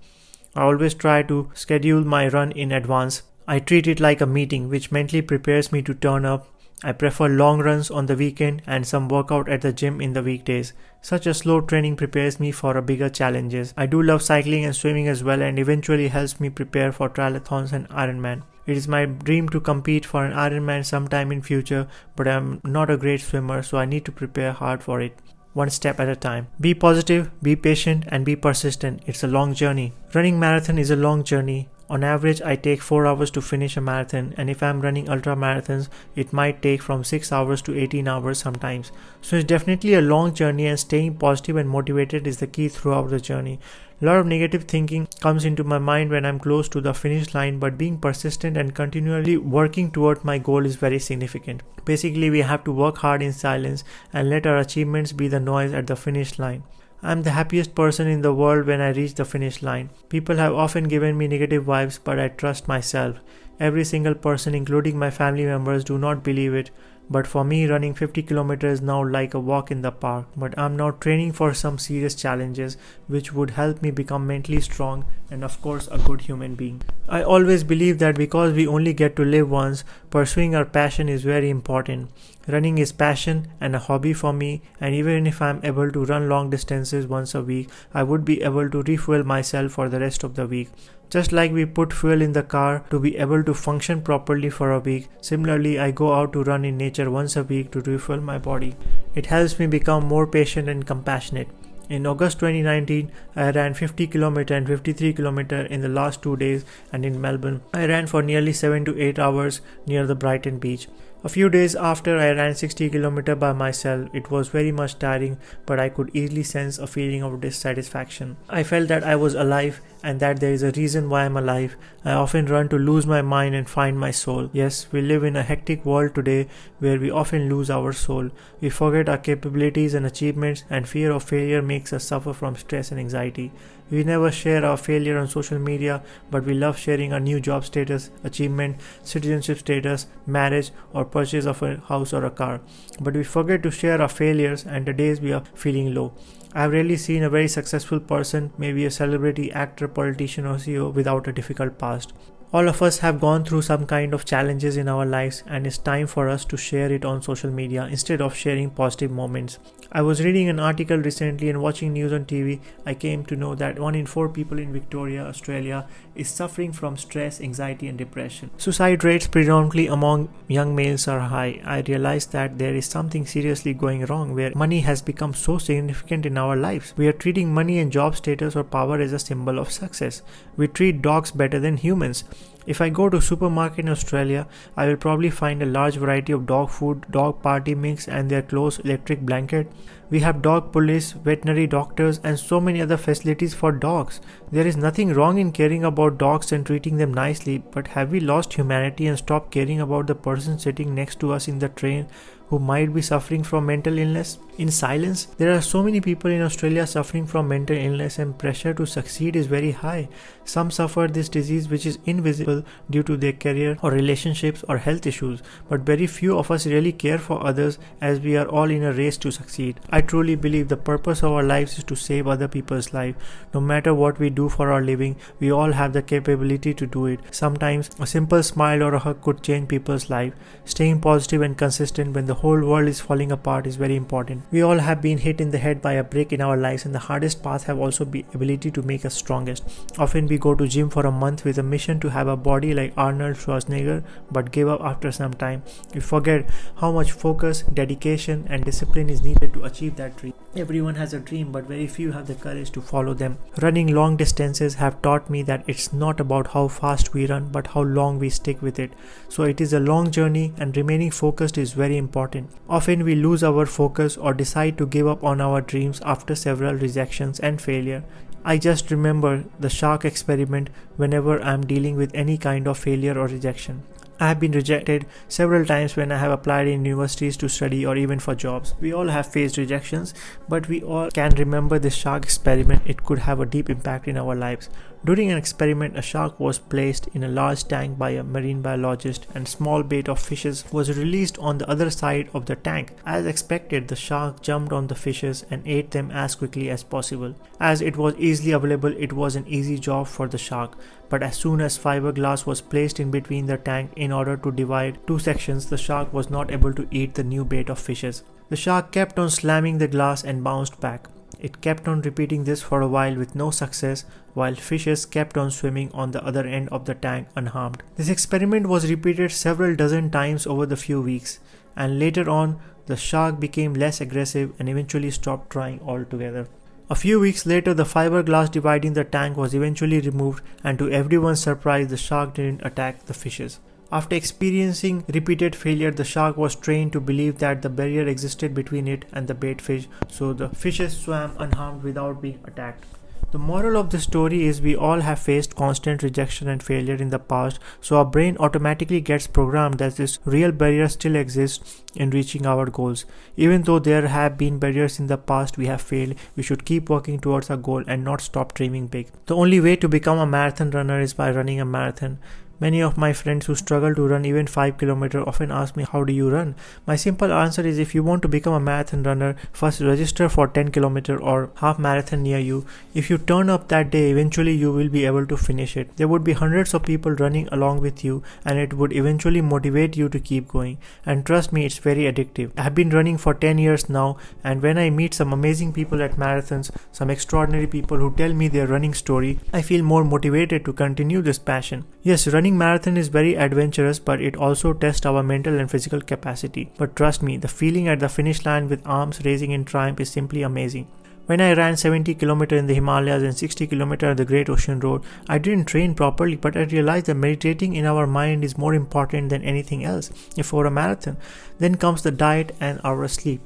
I always try to schedule my run in advance. I treat it like a meeting which mentally prepares me to turn up. I prefer long runs on the weekend and some workout at the gym in the weekdays. Such a slow training prepares me for a bigger challenges. I do love cycling and swimming as well, and eventually helps me prepare for triathlons and Ironman. It is my dream to compete for an Ironman sometime in future, but I am not a great swimmer, so I need to prepare hard for it. One step at a time. Be positive, be patient, and be persistent. It's a long journey. Running marathon is a long journey. On average, I take 4 hours to finish a marathon, and if I'm running ultra marathons, it might take from 6 hours to 18 hours sometimes. So it's definitely a long journey, and staying positive and motivated is the key throughout the journey. A lot of negative thinking comes into my mind when I'm close to the finish line, but being persistent and continually working toward my goal is very significant. Basically, we have to work hard in silence and let our achievements be the noise at the finish line. I'm the happiest person in the world when I reach the finish line. People have often given me negative vibes, but I trust myself. Every single person, including my family members, do not believe it. But for me, running 50 km is now like a walk in the park. But I'm now training for some serious challenges which would help me become mentally strong and of course a good human being. I always believe that because we only get to live once, pursuing our passion is very important. Running is passion and a hobby for me, and even if I'm able to run long distances once a week, I would be able to refuel myself for the rest of the week. Just like we put fuel in the car to be able to function properly for a week, similarly I go out to run in nature once a week to refuel my body. It helps me become more patient and compassionate. In August 2019, I ran 50 km and 53 km in the last 2 days, and in Melbourne, I ran for nearly 7 to 8 hours near the Brighton beach. A few days after, I ran 60 km by myself. It was very much tiring, but I could easily sense a feeling of dissatisfaction. I felt that I was alive and that there is a reason why I'm alive. I often run to lose my mind and find my soul. Yes, we live in a hectic world today where we often lose our soul. We forget our capabilities and achievements, and fear of failure makes us suffer from stress and anxiety. We never share our failure on social media, but we love sharing our new job status, achievement, citizenship status, marriage, or purchase of a house or a car. But we forget to share our failures and the days we are feeling low. I've rarely seen a very successful person, maybe a celebrity, actor, politician, or CEO, without a difficult past. All of us have gone through some kind of challenges in our lives, and it's time for us to share it on social media instead of sharing positive moments. I was reading an article recently and watching news on TV. I came to know that 1 in 4 people in Victoria, Australia is suffering from stress, anxiety and depression. Suicide rates predominantly among young males are high. I realized that there is something seriously going wrong where money has become so significant in our lives. We are treating money and job status or power as a symbol of success. We treat dogs better than humans. If I go to supermarket in Australia, I will probably find a large variety of dog food, dog party mix and their close electric blanket. We have dog police, veterinary doctors and so many other facilities for dogs. There is nothing wrong in caring about dogs and treating them nicely, but have we lost humanity and stopped caring about the person sitting next to us in the train who might be suffering from mental illness? In silence, there are so many people in Australia suffering from mental illness and pressure to succeed is very high. Some suffer this disease which is invisible due to their career or relationships or health issues, but very few of us really care for others as we are all in a race to succeed. I truly believe the purpose of our lives is to save other people's life. No matter what we do for our living, we all have the capability to do it. Sometimes a simple smile or a hug could change people's life. Staying positive and consistent when the whole world is falling apart is very important. We all have been hit in the head by a brick in our lives, and the hardest paths have also been ability to make us strongest. Often we go to gym for a month with a mission to have a body like Arnold Schwarzenegger, but give up after some time. We forget how much focus, dedication and discipline is needed to achieve that dream. Everyone has a dream, but very few have the courage to follow them. Running long distances have taught me that it's not about how fast we run, but how long we stick with it. So it is a long journey, and remaining focused is very important. Often we lose our focus or decide to give up on our dreams after several rejections and failure. I just remember the shark experiment whenever I am dealing with any kind of failure or rejection. I have been rejected several times when I have applied in universities to study or even for jobs. We all have faced rejections, but we all can remember this shark experiment. It could have a deep impact in our lives. During an experiment, a shark was placed in a large tank by a marine biologist, and small bait of fishes was released on the other side of the tank. As expected, the shark jumped on the fishes and ate them as quickly as possible. As it was easily available, it was an easy job for the shark. But as soon as fiberglass was placed in between the tank in order to divide two sections, the shark was not able to eat the new bait of fishes. The shark kept on slamming the glass and bounced back. It kept on repeating this for a while with no success, while fishes kept on swimming on the other end of the tank unharmed. This experiment was repeated several dozen times over the few weeks, and later on the shark became less aggressive and eventually stopped trying altogether. A few weeks later, the fiberglass dividing the tank was eventually removed, and to everyone's surprise, the shark didn't attack the fishes. After experiencing repeated failure, the shark was trained to believe that the barrier existed between it and the bait fish, so the fishes swam unharmed without being attacked. The moral of the story is we all have faced constant rejection and failure in the past, so our brain automatically gets programmed that this real barrier still exists in reaching our goals. Even though there have been barriers in the past we have failed, we should keep working towards our goal and not stop dreaming big. The only way to become a marathon runner is by running a marathon. Many of my friends who struggle to run even 5 km often ask me, how do you run? My simple answer is, if you want to become a marathon runner, first register for 10 km or half marathon near you. If you turn up that day, eventually you will be able to finish it. There would be hundreds of people running along with you, and it would eventually motivate you to keep going. And trust me, it's very addictive. I have been running for 10 years now, and when I meet some amazing people at marathons, some extraordinary people who tell me their running story, I feel more motivated to continue this passion. Yes, running marathon is very adventurous, but it also tests our mental and physical capacity. But trust me, the feeling at the finish line with arms raising in triumph is simply amazing. When I ran 70 km in the Himalayas and 60 km on the Great Ocean Road, I didn't train properly, but I realized that meditating in our mind is more important than anything else for a marathon. Then comes the diet and our sleep.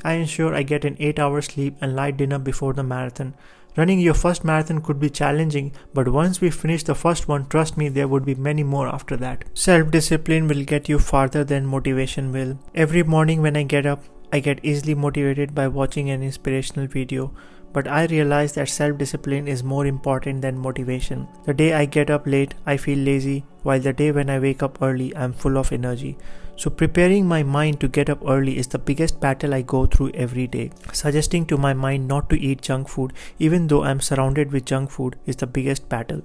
I ensure I get an 8-hour sleep and light dinner before the marathon. Running your first marathon could be challenging, but once we finish the first one, trust me, there would be many more after that. Self-discipline will get you farther than motivation will. Every morning when I get up, I get easily motivated by watching an inspirational video. But I realize that self-discipline is more important than motivation. The day I get up late, I feel lazy, while the day when I wake up early, I'm full of energy. So preparing my mind to get up early is the biggest battle I go through every day. Suggesting to my mind not to eat junk food, even though I'm surrounded with junk food, is the biggest battle.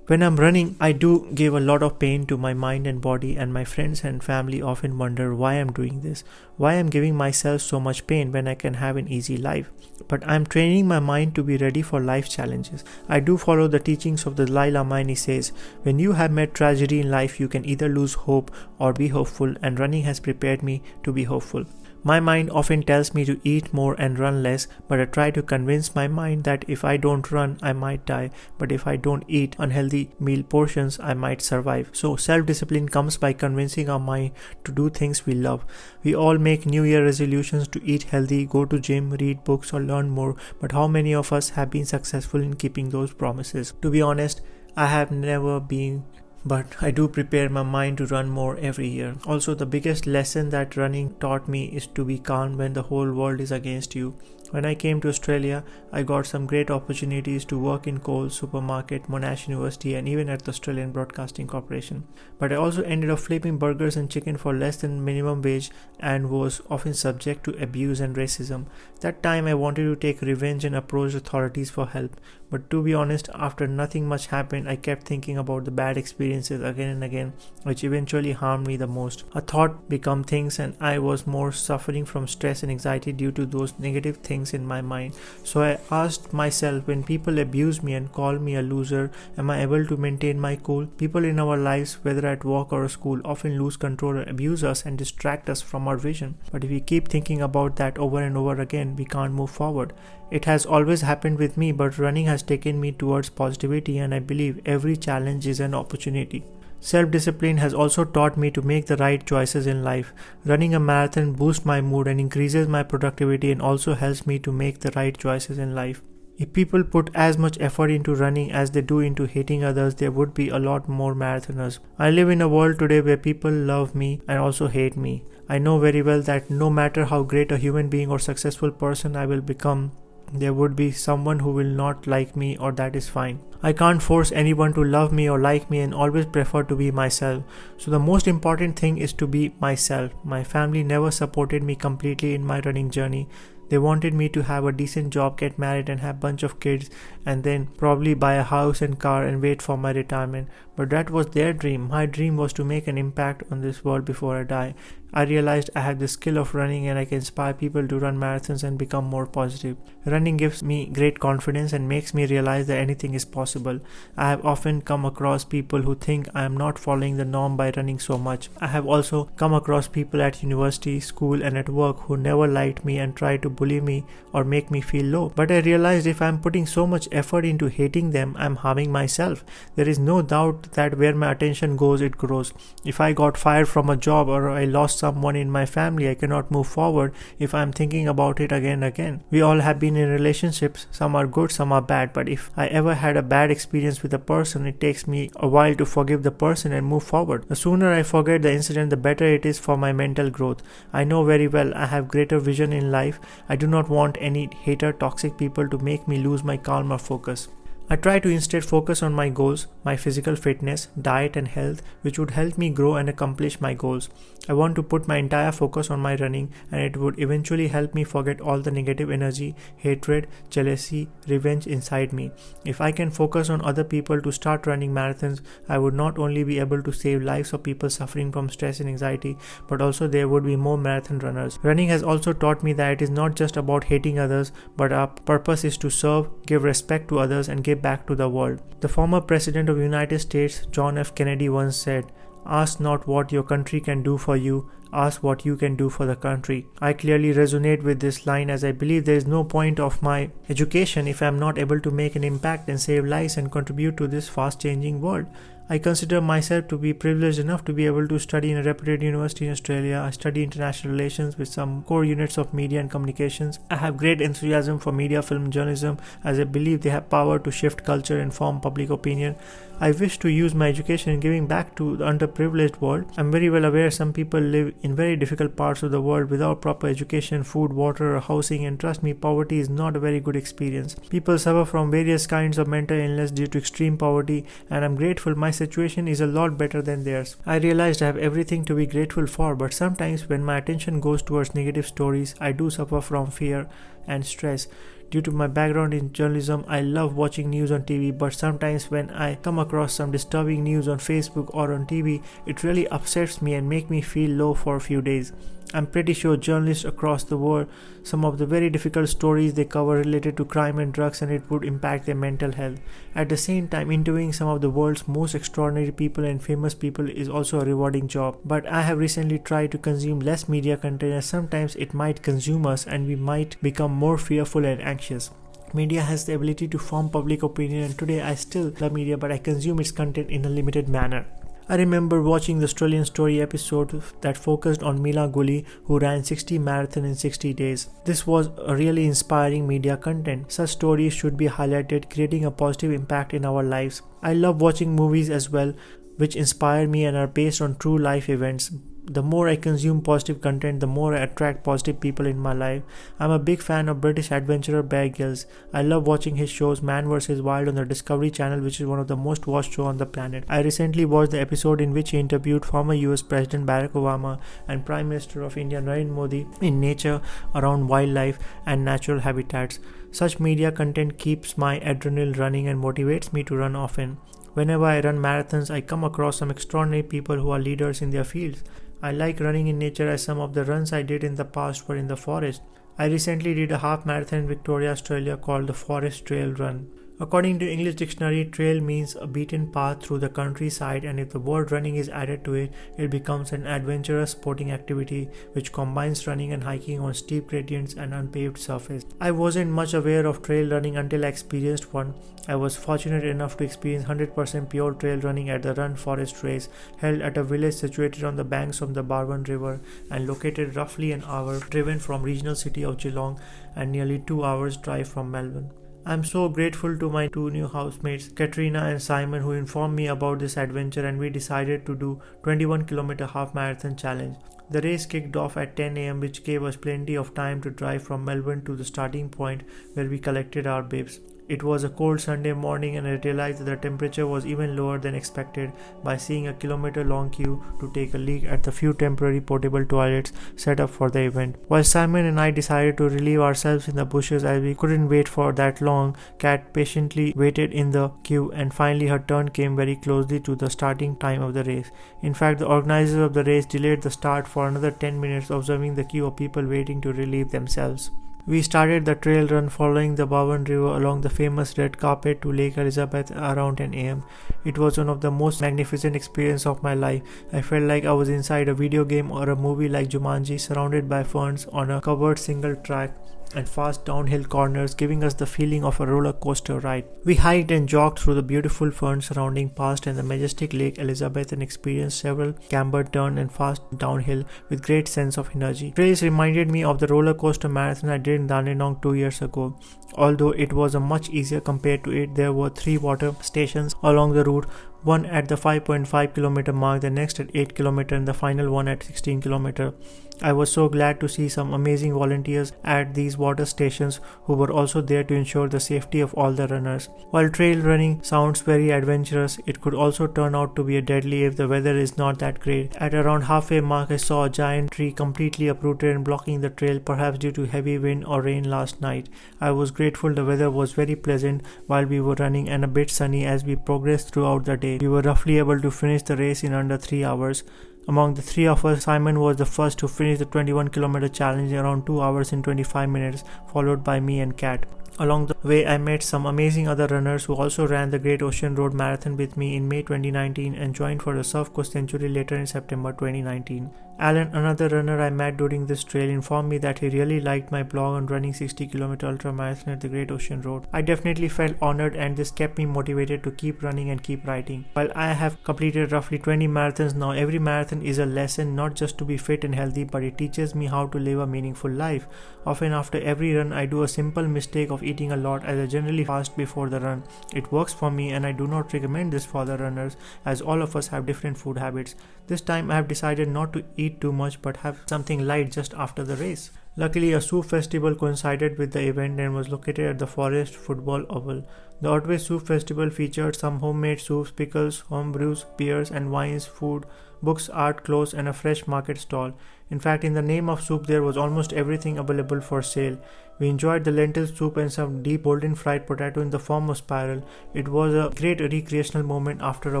When I'm running, I do give a lot of pain to my mind and body, and my friends and family often wonder why I'm doing this, why I'm giving myself so much pain when I can have an easy life. But I'm training my mind to be ready for life challenges. I do follow the teachings of the Dalai Lama, and he says, when you have met tragedy in life, you can either lose hope or be hopeful, and running has prepared me to be hopeful. My mind often tells me to eat more and run less, but I try to convince my mind that if I don't run, I might die, but if I don't eat unhealthy meal portions, I might survive. So self-discipline comes by convincing our mind to do things we love. We all make New Year resolutions to eat healthy, go to gym, read books or learn more, but how many of us have been successful in keeping those promises? To be honest, I have never been, but I do prepare my mind to run more every year. Also, the biggest lesson that running taught me is to be calm when the whole world is against you. When I came to Australia, I got some great opportunities to work in Coles Supermarket, Monash University and even at the Australian Broadcasting Corporation. But I also ended up flipping burgers and chicken for less than minimum wage and was often subject to abuse and racism. That time I wanted to take revenge and approached authorities for help. But to be honest, after nothing much happened, I kept thinking about the bad experiences again and again, which eventually harmed me the most. A thought became things and I was more suffering from stress and anxiety due to those negative things in my mind. So I asked myself, when people abuse me and call me a loser, am I able to maintain my cool? People in our lives, whether at work or school, often lose control or abuse us and distract us from our vision. But if we keep thinking about that over and over again, we can't move forward. It has always happened with me, but running has taken me towards positivity, and I believe every challenge is an opportunity. Self-discipline has also taught me to make the right choices in life. Running a marathon boosts my mood and increases my productivity and also helps me to make the right choices in life. If people put as much effort into running as they do into hating others, there would be a lot more marathoners. I live in a world today where people love me and also hate me. I know very well that no matter how great a human being or successful person I will become, there would be someone who will not like me, or that is fine. I can't force anyone to love me or like me and always prefer to be myself. So the most important thing is to be myself. My family never supported me completely in my running journey. They wanted me to have a decent job, get married and have a bunch of kids and then probably buy a house and car and wait for my retirement. But that was their dream. My dream was to make an impact on this world before I die. I realized I have the skill of running and I can inspire people to run marathons and become more positive. Running gives me great confidence and makes me realize that anything is possible. I have often come across people who think I am not following the norm by running so much. I have also come across people at university, school and at work who never liked me and tried to bully me or make me feel low. But I realized if I am putting so much effort into hating them, I am harming myself. There is no doubt that where my attention goes, it grows. If I got fired from a job or I lost someone in my family, I cannot move forward if I am thinking about it again and again. We all have been in relationships. Some are good, some are bad. But if I ever had a bad experience with a person, it takes me a while to forgive the person and move forward. The sooner I forget the incident, the better it is for my mental growth. I know very well I have greater vision in life. I do not want any hater, toxic people to make me lose my calm or focus. I try to instead focus on my goals, my physical fitness, diet and health, which would help me grow and accomplish my goals. I want to put my entire focus on my running, and it would eventually help me forget all the negative energy, hatred, jealousy, revenge inside me. If I can focus on other people to start running marathons, I would not only be able to save lives of people suffering from stress and anxiety, but also there would be more marathon runners. Running has also taught me that it is not just about hating others, but our purpose is to serve, give respect to others and give back to the world. The former President of the United States, John F. Kennedy, once said, "Ask not what your country can do for you, ask what you can do for the country." I clearly resonate with this line, as I believe there is no point of my education if I am not able to make an impact and save lives and contribute to this fast changing world. I consider myself to be privileged enough to be able to study in a reputed university in Australia. I study international relations with some core units of media and communications. I have great enthusiasm for media, film and journalism, as I believe they have power to shift culture and form public opinion. I wish to use my education in giving back to the underprivileged world. I'm very well aware some people live in very difficult parts of the world without proper education, food, water or housing, and trust me, poverty is not a very good experience. People suffer from various kinds of mental illness due to extreme poverty, and I'm grateful my situation is a lot better than theirs. I realized I have everything to be grateful for, but sometimes when my attention goes towards negative stories, I do suffer from fear and stress. Due to my background in journalism, I love watching news on TV, but sometimes when I come across some disturbing news on Facebook or on TV, it really upsets me and makes me feel low for a few days. I'm pretty sure journalists across the world, some of the very difficult stories they cover related to crime and drugs, and it would impact their mental health. At the same time, interviewing some of the world's most extraordinary people and famous people is also a rewarding job. But I have recently tried to consume less media content, as sometimes it might consume us and we might become more fearful and anxious. Media has the ability to form public opinion, and today I still love media, but I consume its content in a limited manner. I remember watching the Australian Story episode that focused on Mila Gully, who ran 60 marathons in 60 days. This was a really inspiring media content. Such stories should be highlighted, creating a positive impact in our lives. I love watching movies as well, which inspire me and are based on true life events. The more I consume positive content, the more I attract positive people in my life. I'm a big fan of British adventurer Bear Grylls. I love watching his shows Man vs. Wild on the Discovery Channel, which is one of the most watched shows on the planet. I recently watched the episode in which he interviewed former US President Barack Obama and Prime Minister of India Narendra Modi in nature around wildlife and natural habitats. Such media content keeps my adrenaline running and motivates me to run often. Whenever I run marathons, I come across some extraordinary people who are leaders in their fields. I like running in nature, as some of the runs I did in the past were in the forest. I recently did a half marathon in Victoria, Australia called the Forest Trail Run. According to English dictionary, trail means a beaten path through the countryside, and if the word running is added to it, it becomes an adventurous sporting activity which combines running and hiking on steep gradients and unpaved surface. I wasn't much aware of trail running until I experienced one. I was fortunate enough to experience 100% pure trail running at the Run Forest Race, held at a village situated on the banks of the Barwon River and located roughly an hour driven from regional city of Geelong and nearly 2 hours drive from Melbourne. I'm so grateful to my two new housemates, Katrina and Simon, who informed me about this adventure, and we decided to do 21-kilometer half marathon challenge. The race kicked off at 10 a.m., which gave us plenty of time to drive from Melbourne to the starting point where we collected our bibs. It was a cold Sunday morning, and I realized that the temperature was even lower than expected by seeing a kilometer-long queue to take a leak at the few temporary portable toilets set up for the event. While Simon and I decided to relieve ourselves in the bushes as we couldn't wait for that long, Kat patiently waited in the queue, and finally her turn came very closely to the starting time of the race. In fact, the organizers of the race delayed the start for another 10 minutes, observing the queue of people waiting to relieve themselves. We started the trail run following the Barwon River along the famous red carpet to Lake Elizabeth around 10 am. It was one of the most magnificent experiences of my life. I felt like I was inside a video game or a movie like Jumanji, surrounded by ferns on a covered single track and fast downhill corners, giving us the feeling of a roller coaster ride. We hiked and jogged through the beautiful ferns surrounding past and the majestic Lake Elizabeth and experienced several camber turn and fast downhill with great sense of energy. Trails reminded me of the roller coaster marathon I did in Dandenong 2 years ago. Although it was a much easier compared to it, there were 3 water stations along the route, one at the 5.5 kilometer mark, the next at 8 kilometer, and the final one at 16 kilometer. I was so glad to see some amazing volunteers at these water stations who were also there to ensure the safety of all the runners. While trail running sounds very adventurous, it could also turn out to be deadly if the weather is not that great. At around halfway mark, I saw a giant tree completely uprooted and blocking the trail, perhaps due to heavy wind or rain last night. I was grateful the weather was very pleasant while we were running and a bit sunny as we progressed throughout the day. We were roughly able to finish the race in under 3 hours. Among the 3 of us, Simon was the first to finish the 21-kilometer challenge in around 2 hours and 25 minutes, followed by me and Kat. Along the way, I met some amazing other runners who also ran the Great Ocean Road Marathon with me in May 2019 and joined for the Surf Coast Century later in September 2019. Alan, another runner I met during this trail, informed me that he really liked my blog on running 60-kilometer ultramarathon at the Great Ocean Road. I definitely felt honored, and this kept me motivated to keep running and keep writing. While I have completed roughly 20 marathons now, every marathon is a lesson, not just to be fit and healthy, but it teaches me how to live a meaningful life. Often after every run, I do a simple mistake of eating a lot, as I generally fast before the run. It works for me, and I do not recommend this for the runners, as all of us have different food habits. This time I have decided not to eat too much but have something light just after the race. Luckily, a soup festival coincided with the event and was located at the Forest Football Oval. The Otway Soup Festival featured some homemade soups, pickles, home brews, beers and wines, food, books, art, clothes and a fresh market stall. In fact, in the name of soup, there was almost everything available for sale. We enjoyed the lentil soup and some deep golden fried potato in the form of spiral. It was a great recreational moment after a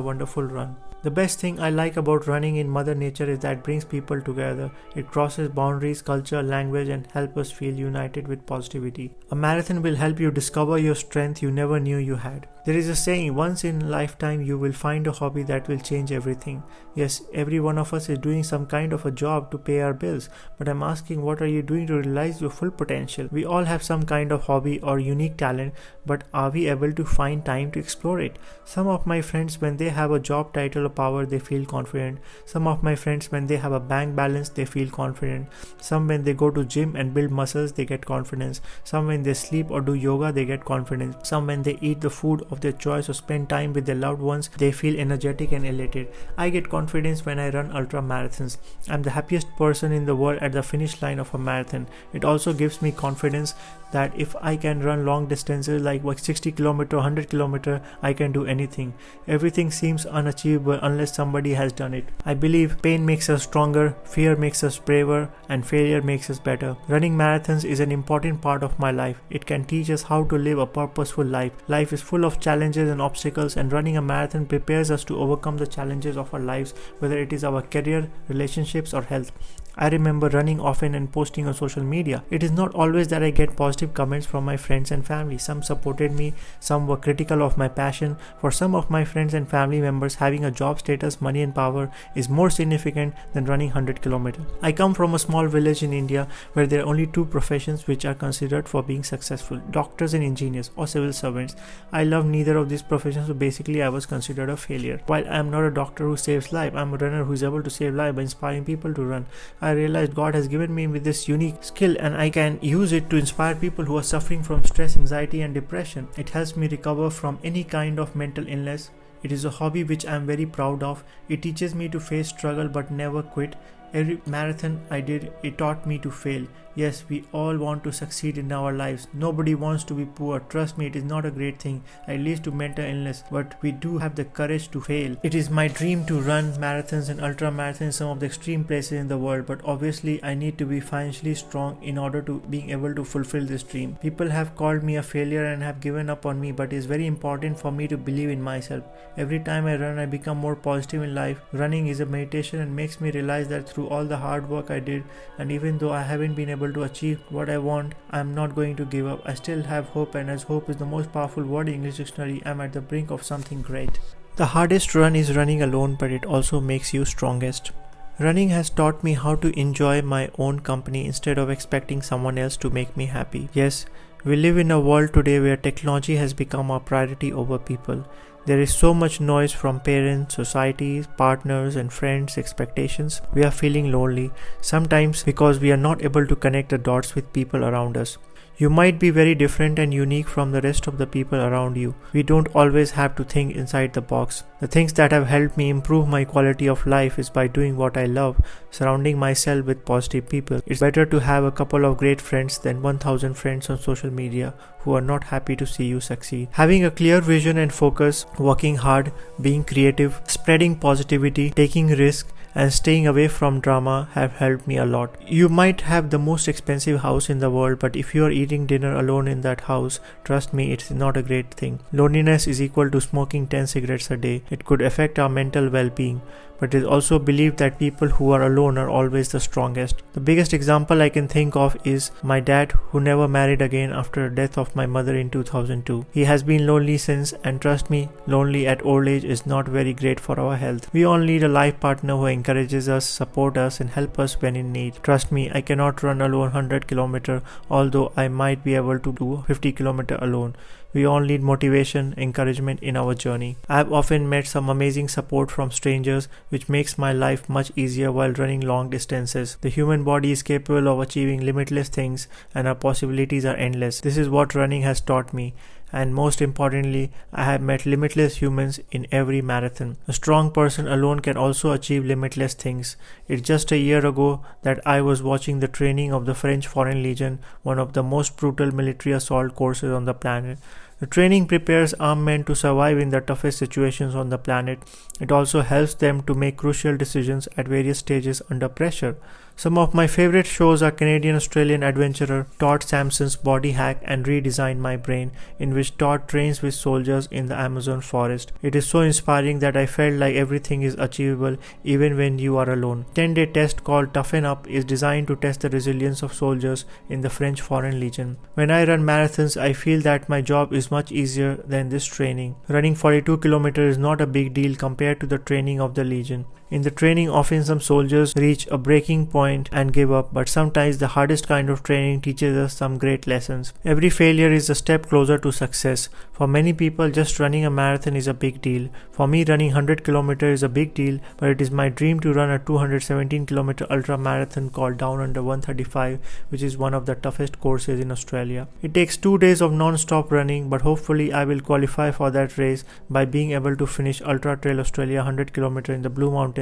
wonderful run. The best thing I like about running in Mother Nature is that it brings people together. It crosses boundaries, culture, language, and helps us feel united with positivity. A marathon will help you discover your strength you never knew you had. There is a saying, once in a lifetime you will find a hobby that will change everything. Yes, every one of us is doing some kind of a job to pay our bills, but I'm asking, what are you doing to realize your full potential? We all have some kind of hobby or unique talent, but are we able to find time to explore it? Some of my friends, when they have a job title or power, they feel confident. Some of my friends, when they have a bank balance, they feel confident. Some, when they go to gym and build muscles, they get confidence. Some, when they sleep or do yoga, they get confidence. Some, when they eat the food of their choice or spend time with their loved ones, they feel energetic and elated. I get confidence when I run ultra marathons. I'm the happiest person in the world at the finish line of a marathon. It also gives me confidence that if I can run long distances like 60 km, 100 km, I can do anything. Everything seems unachievable unless somebody has done it. I believe pain makes us stronger, fear makes us braver, and failure makes us better. Running marathons is an important part of my life. It can teach us how to live a purposeful life. Life is full of challenges and obstacles, and running a marathon prepares us to overcome the challenges of our lives, whether it is our career, relationships, or health. I remember running often and posting on social media. It is not always that I get positive comments from my friends and family. Some supported me, some were critical of my passion. For some of my friends and family members, having a job status, money and power is more significant than running 100 km. I come from a small village in India where there are only two professions which are considered for being successful: doctors and engineers, or civil servants. I love neither of these professions, so basically I was considered a failure. While I am not a doctor who saves life, I am a runner who is able to save life by inspiring people to run. I realized God has given me with this unique skill, and I can use it to inspire people who are suffering from stress, anxiety and depression. It helps me recover from any kind of mental illness. It is a hobby which I am very proud of. It teaches me to face struggle but never quit. Every marathon I did, it taught me to fail. Yes, we all want to succeed in our lives. Nobody wants to be poor. Trust me, it is not a great thing. It leads to mental illness, but we do have the courage to fail. It is my dream to run marathons and ultra marathons in some of the extreme places in the world, but obviously I need to be financially strong in order to being able to fulfill this dream. People have called me a failure and have given up on me, but it is very important for me to believe in myself. Every time I run, I become more positive in life. Running is a meditation and makes me realize that through all the hard work I did, and even though I haven't been able to achieve what I want, I am not going to give up. I still have hope, and as hope is the most powerful word in English dictionary, I am at the brink of something great. The hardest run is running alone, but it also makes you strongest. Running has taught me how to enjoy my own company instead of expecting someone else to make me happy. Yes, we live in a world today where technology has become our priority over people. There is so much noise from parents, societies, partners and friends' expectations. We are feeling lonely, sometimes because we are not able to connect the dots with people around us. You might be very different and unique from the rest of the people around you. We don't always have to think inside the box. The things that have helped me improve my quality of life is by doing what I love, surrounding myself with positive people. It's better to have a couple of great friends than 1000 friends on social media who are not happy to see you succeed. Having a clear vision and focus, working hard, being creative, spreading positivity, taking risks, and staying away from drama have helped me a lot. You might have the most expensive house in the world, but if you are eating dinner alone in that house, trust me, it's not a great thing. Loneliness is equal to smoking 10 cigarettes a day. It could affect our mental well-being, but it is also believed that people who are alone are always the strongest. The biggest example I can think of is my dad, who never married again after the death of my mother in 2002. He has been lonely since, and trust me, lonely at old age is not very great for our health. We all need a life partner who encourages us, support us and help us when in need. Trust me, I cannot run alone 100 km, although I might be able to do 50 km alone. We all need motivation, encouragement in our journey. I have often met some amazing support from strangers, which makes my life much easier while running long distances. The human body is capable of achieving limitless things, and our possibilities are endless. This is what running has taught me. And most importantly, I have met limitless humans in every marathon. A strong person alone can also achieve limitless things. It's just a year ago that I was watching the training of the French Foreign Legion, one of the most brutal military assault courses on the planet. The training prepares armed men to survive in the toughest situations on the planet. It also helps them to make crucial decisions at various stages under pressure. Some of my favorite shows are Canadian-Australian adventurer Todd Sampson's Body Hack and Redesign My Brain, in which Todd trains with soldiers in the Amazon forest. It is so inspiring that I felt like everything is achievable even when you are alone. 10-day test called Toughen Up is designed to test the resilience of soldiers in the French Foreign Legion. When I run marathons, I feel that my job is much easier than this training. Running 42 kilometers is not a big deal compared to the training of the Legion. In the training, often some soldiers reach a breaking point and give up, but sometimes the hardest kind of training teaches us some great lessons. Every failure is a step closer to success. For many people, just running a marathon is a big deal. For me, running 100 kilometers is a big deal, but it is my dream to run a 217-kilometer ultra marathon called Down Under 135, which is one of the toughest courses in Australia. It takes 2 days of non-stop running, but hopefully I will qualify for that race by being able to finish Ultra Trail Australia 100 kilometers in the Blue Mountains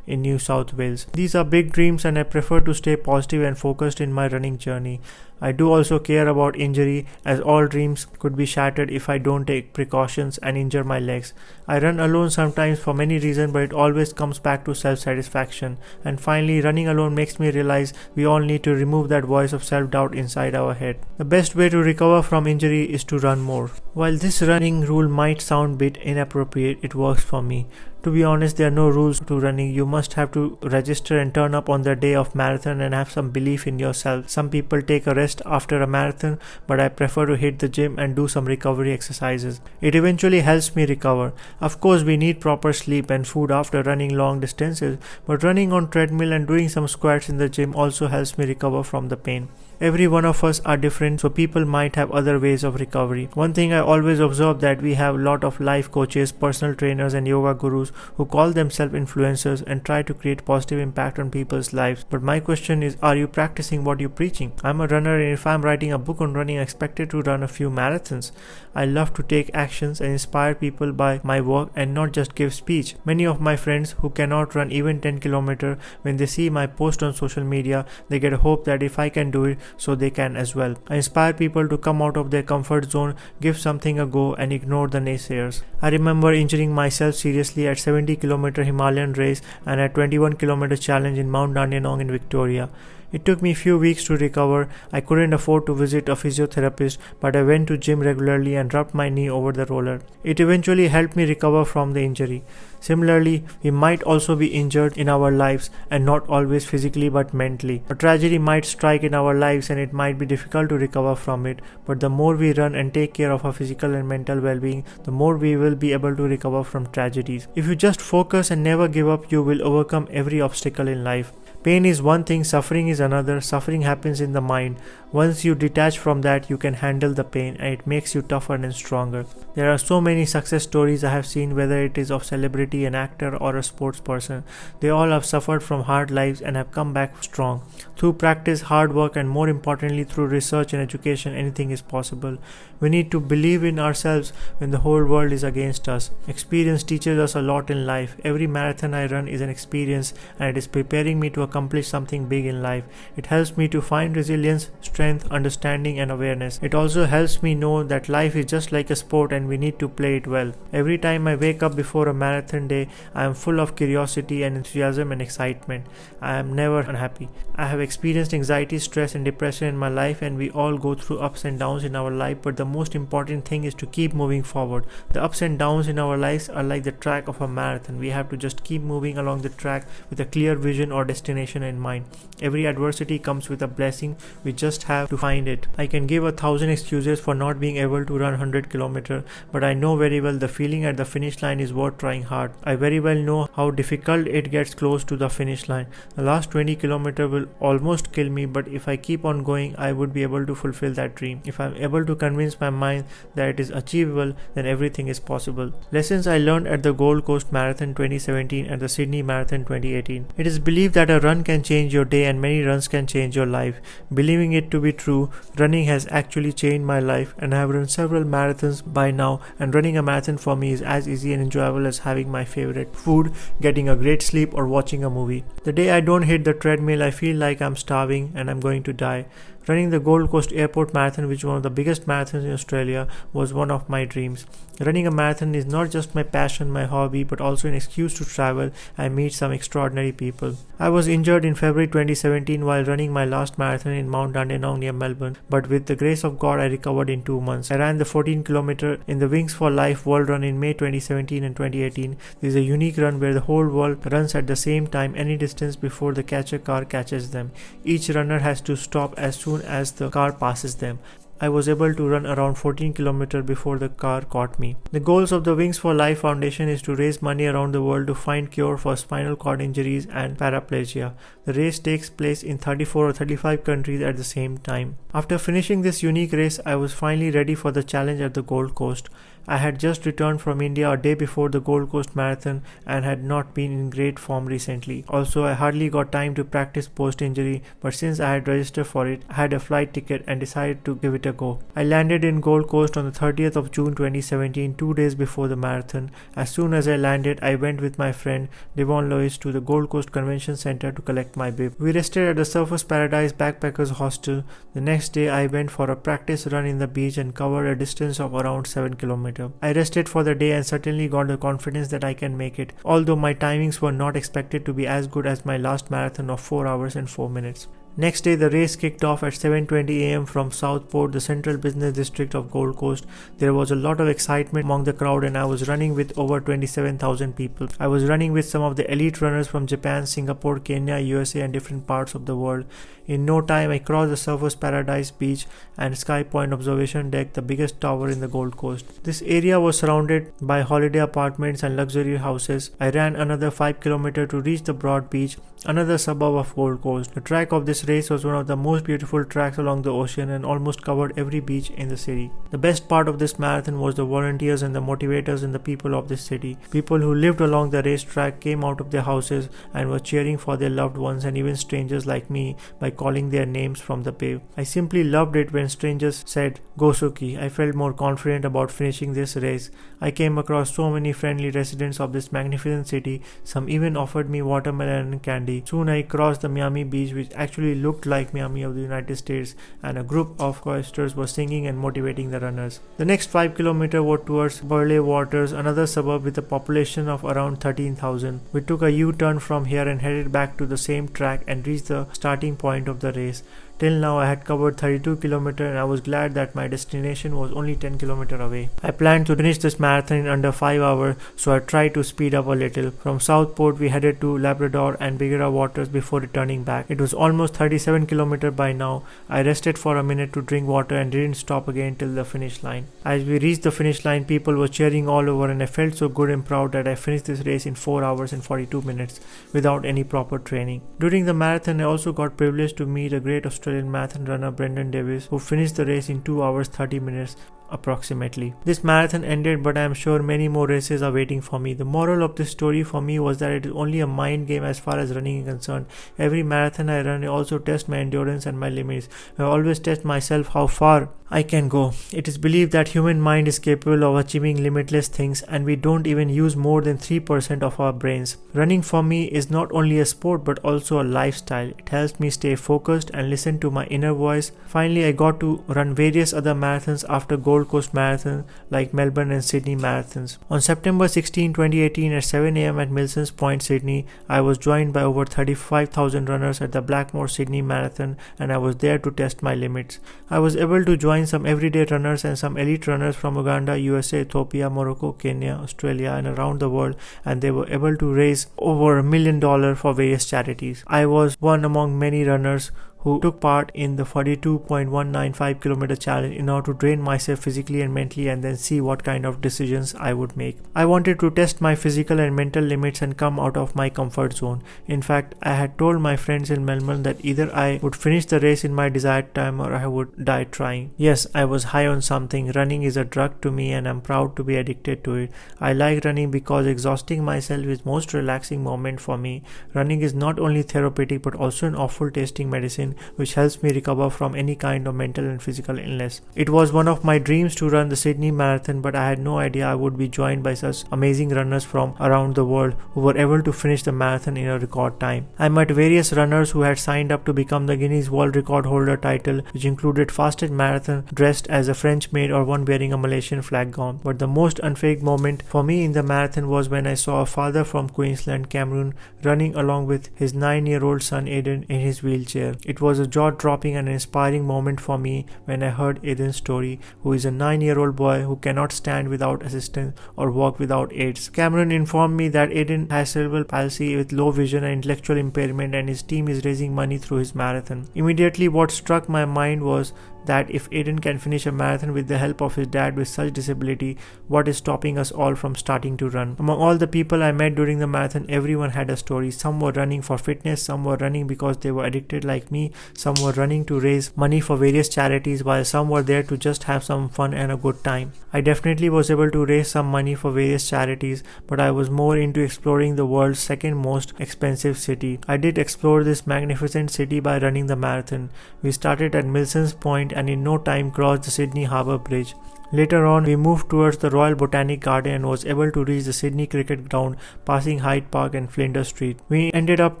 in New South Wales. These are big dreams and I prefer to stay positive and focused in my running journey. I do also care about injury, as all dreams could be shattered if I don't take precautions and injure my legs. I run alone sometimes for many reasons, but it always comes back to self-satisfaction. And finally, running alone makes me realize we all need to remove that voice of self-doubt inside our head. The best way to recover from injury is to run more. While this running rule might sound a bit inappropriate, it works for me. To be honest, there are no rules to running. You must have to register and turn up on the day of marathon and have some belief in yourself. Some people take a rest after a marathon, but I prefer to hit the gym and do some recovery exercises. It eventually helps me recover. Of course, we need proper sleep and food after running long distances, but running on treadmill and doing some squats in the gym also helps me recover from the pain. Every one of us are different, so people might have other ways of recovery. One thing I always observe that we have a lot of life coaches, personal trainers and yoga gurus who call themselves influencers and try to create positive impact on people's lives. But my question is, are you practicing what you're preaching? I'm a runner, and if I'm writing a book on running, I expected to run a few marathons. I love to take actions and inspire people by my work and not just give speech. Many of my friends who cannot run even 10 kilometers, when they see my post on social media, they get a hope that if I can do it, so they can as well. I inspire people to come out of their comfort zone, give something a go and ignore the naysayers. I remember injuring myself seriously at 70-kilometer Himalayan race and at 21-kilometer challenge in Mount Dandenong in Victoria. It took me a few weeks to recover. I couldn't afford to visit a physiotherapist, but I went to gym regularly and rubbed my knee over the roller. It eventually helped me recover from the injury. Similarly, we might also be injured in our lives, and not always physically but mentally. A tragedy might strike in our lives and it might be difficult to recover from it, but the more we run and take care of our physical and mental well-being, the more we will be able to recover from tragedies. If you just focus and never give up, you will overcome every obstacle in life. Pain is one thing, suffering is another. Suffering happens in the mind. Once you detach from that, you can handle the pain and it makes you tougher and stronger. There are so many success stories I have seen, whether it is of celebrity, an actor or a sports person. They all have suffered from hard lives and have come back strong. Through practice, hard work and more importantly through research and education, anything is possible. We need to believe in ourselves when the whole world is against us. Experience teaches us a lot in life. Every marathon I run is an experience and it is preparing me to accomplish something big in life. It helps me to find resilience, strength, understanding and awareness. It also helps me know that life is just like a sport and we need to play it well. Every time I wake up before a marathon day, I am full of curiosity and enthusiasm and excitement. I am never unhappy. I have experienced anxiety, stress and depression in my life, and we all go through ups and downs in our life, but the most important thing is to keep moving forward. The ups and downs in our lives are like the track of a marathon. We have to just keep moving along the track with a clear vision or destination in mind. Every adversity comes with a blessing. We just have to find it. I can give 1,000 excuses for not being able to run 100 kilometers, but I know very well the feeling at the finish line is worth trying hard. I very well know how difficult it gets close to the finish line. The last 20 kilometers will almost kill me, but if I keep on going, I would be able to fulfill that dream. If I'm able to convince my mind that it is achievable, then everything is possible. Lessons I learned at the Gold Coast Marathon 2017 and the Sydney Marathon 2018. It is believed that a run can change your day and many runs can change your life. Believing it to be true, running has actually changed my life, and I have run several marathons by now, and running a marathon for me is as easy and enjoyable as having my favorite food, getting a great sleep or watching a movie. The day I don't hit the treadmill, I feel like I'm starving and I'm going to die. Running the Gold Coast Airport Marathon, which is one of the biggest marathons in Australia, was one of my dreams. Running a marathon is not just my passion, my hobby, but also an excuse to travel and meet some extraordinary people. I was injured in February 2017 while running my last marathon in Mount Dandenong near Melbourne, but with the grace of God, I recovered in 2 months. I ran the 14-kilometer in the Wings for Life World Run in May 2017 and 2018. This is a unique run where the whole world runs at the same time, any distance before the catcher car catches them. Each runner has to stop as soon as the car passes them. I was able to run around 14 kilometers before the car caught me. The goals of the Wings for Life Foundation is to raise money around the world to find cure for spinal cord injuries and paraplegia. The race takes place in 34 or 35 countries at the same time. After finishing this unique race, I was finally ready for the challenge at the Gold Coast. I had just returned from India a day before the Gold Coast Marathon and had not been in great form recently. Also, I hardly got time to practice post-injury, but since I had registered for it, I had a flight ticket and decided to give it a go. I landed in Gold Coast on the 30th of June 2017, 2 days before the marathon. As soon as I landed, I went with my friend Devon Lois to the Gold Coast Convention Center to collect my bib. We rested at the Surfers Paradise Backpackers Hostel. The next day, I went for a practice run in the beach and covered a distance of around 7 kilometers. I rested for the day and certainly got the confidence that I can make it, although my timings were not expected to be as good as my last marathon of 4 hours and 4 minutes. Next day, the race kicked off at 7:20 a.m. from Southport, the central business district of Gold Coast. There was a lot of excitement among the crowd and I was running with over 27,000 people. I was running with some of the elite runners from Japan, Singapore, Kenya, USA and different parts of the world. In no time, I crossed the Surfers Paradise Beach and Sky Point Observation Deck, the biggest tower in the Gold Coast. This area was surrounded by holiday apartments and luxury houses. I ran another 5 kilometers to reach the Broad Beach, another suburb of Gold Coast. The track of this race was one of the most beautiful tracks along the ocean and almost covered every beach in the city. The best part of this marathon was the volunteers and the motivators and the people of this city. People who lived along the racetrack came out of their houses and were cheering for their loved ones and even strangers like me by calling their names from the pave. I simply loved it when strangers said, "Go Suki." I felt more confident about finishing this race. I came across so many friendly residents of this magnificent city. Some even offered me watermelon and candy. Soon I crossed the Miami beach, which actually looked like Miami of the United States, and a group of choristers were singing and motivating the runners. The next 5 kilometers were towards Burleigh Waters, another suburb with a population of around 13,000. We took a U-turn from here and headed back to the same track and reached the starting point of the race. Till now, I had covered 32 kilometers and I was glad that my destination was only 10 kilometers away. I planned to finish this marathon in under 5 hours, so I tried to speed up a little. From Southport, we headed to Labrador and Bigera Waters before returning back. It was almost 37 kilometers by now. I rested for a minute to drink water and didn't stop again till the finish line. As we reached the finish line, people were cheering all over and I felt so good and proud that I finished this race in 4 hours and 42 minutes without any proper training. During the marathon, I also got privileged to meet a great Australian marathon runner, Brendan Davis, who finished the race in 2 hours 30 minutes approximately. This marathon ended, but I am sure many more races are waiting for me. The moral of this story for me was that it is only a mind game as far as running is concerned. Every marathon I run, I also test my endurance and my limits. I always test myself how far I can go. It is believed that human mind is capable of achieving limitless things and we don't even use more than 3% of our brains. Running for me is not only a sport but also a lifestyle. It helps me stay focused and listen to my inner voice. Finally, I got to run various other marathons after Gold Coast Marathon like Melbourne and Sydney marathons. On September 16, 2018 at 7 am at Milsons Point, Sydney, I was joined by over 35,000 runners at the Blackmore Sydney Marathon and I was there to test my limits. I was able to join some everyday runners and some elite runners from Uganda, USA, Ethiopia, Morocco, Kenya, Australia and around the world, and they were able to raise over $1 million for various charities. I was one among many runners who took part in the 42.195 kilometer challenge in order to train myself physically and mentally and then see what kind of decisions I would make. I wanted to test my physical and mental limits and come out of my comfort zone. In fact, I had told my friends in Melbourne that either I would finish the race in my desired time or I would die trying. Yes, I was high on something. Running is a drug to me and I'm proud to be addicted to it. I like running because exhausting myself is most relaxing moment for me. Running is not only therapeutic but also an awful tasting medicine which helps me recover from any kind of mental and physical illness. It was one of my dreams to run the Sydney Marathon, but I had no idea I would be joined by such amazing runners from around the world who were able to finish the marathon in a record time. I met various runners who had signed up to become the Guinness World Record holder title, which included fastest marathon dressed as a French maid or one wearing a Malaysian flag gown. But the most unfaked moment for me in the marathon was when I saw a father from Queensland, Cameroon, running along with his 9-year-old son Aiden in his wheelchair. It was a jaw-dropping and inspiring moment for me when I heard Aiden's story, who is a 9-year-old boy who cannot stand without assistance or walk without aids. Cameron informed me that Aiden has cerebral palsy with low vision and intellectual impairment, and his team is raising money through his marathon. Immediately, what struck my mind was that if Aiden can finish a marathon with the help of his dad with such disability, what is stopping us all from starting to run? Among all the people I met during the marathon, everyone had a story. Some were running for fitness, some were running because they were addicted like me, some were running to raise money for various charities, while some were there to just have some fun and a good time. I definitely was able to raise some money for various charities, but I was more into exploring the world's second most expensive city. I did explore this magnificent city by running the marathon. We started at Milson's Point and in no time crossed the Sydney Harbour Bridge. Later on, we moved towards the Royal Botanic Garden and was able to reach the Sydney Cricket Ground, passing Hyde Park and Flinders Street. We ended up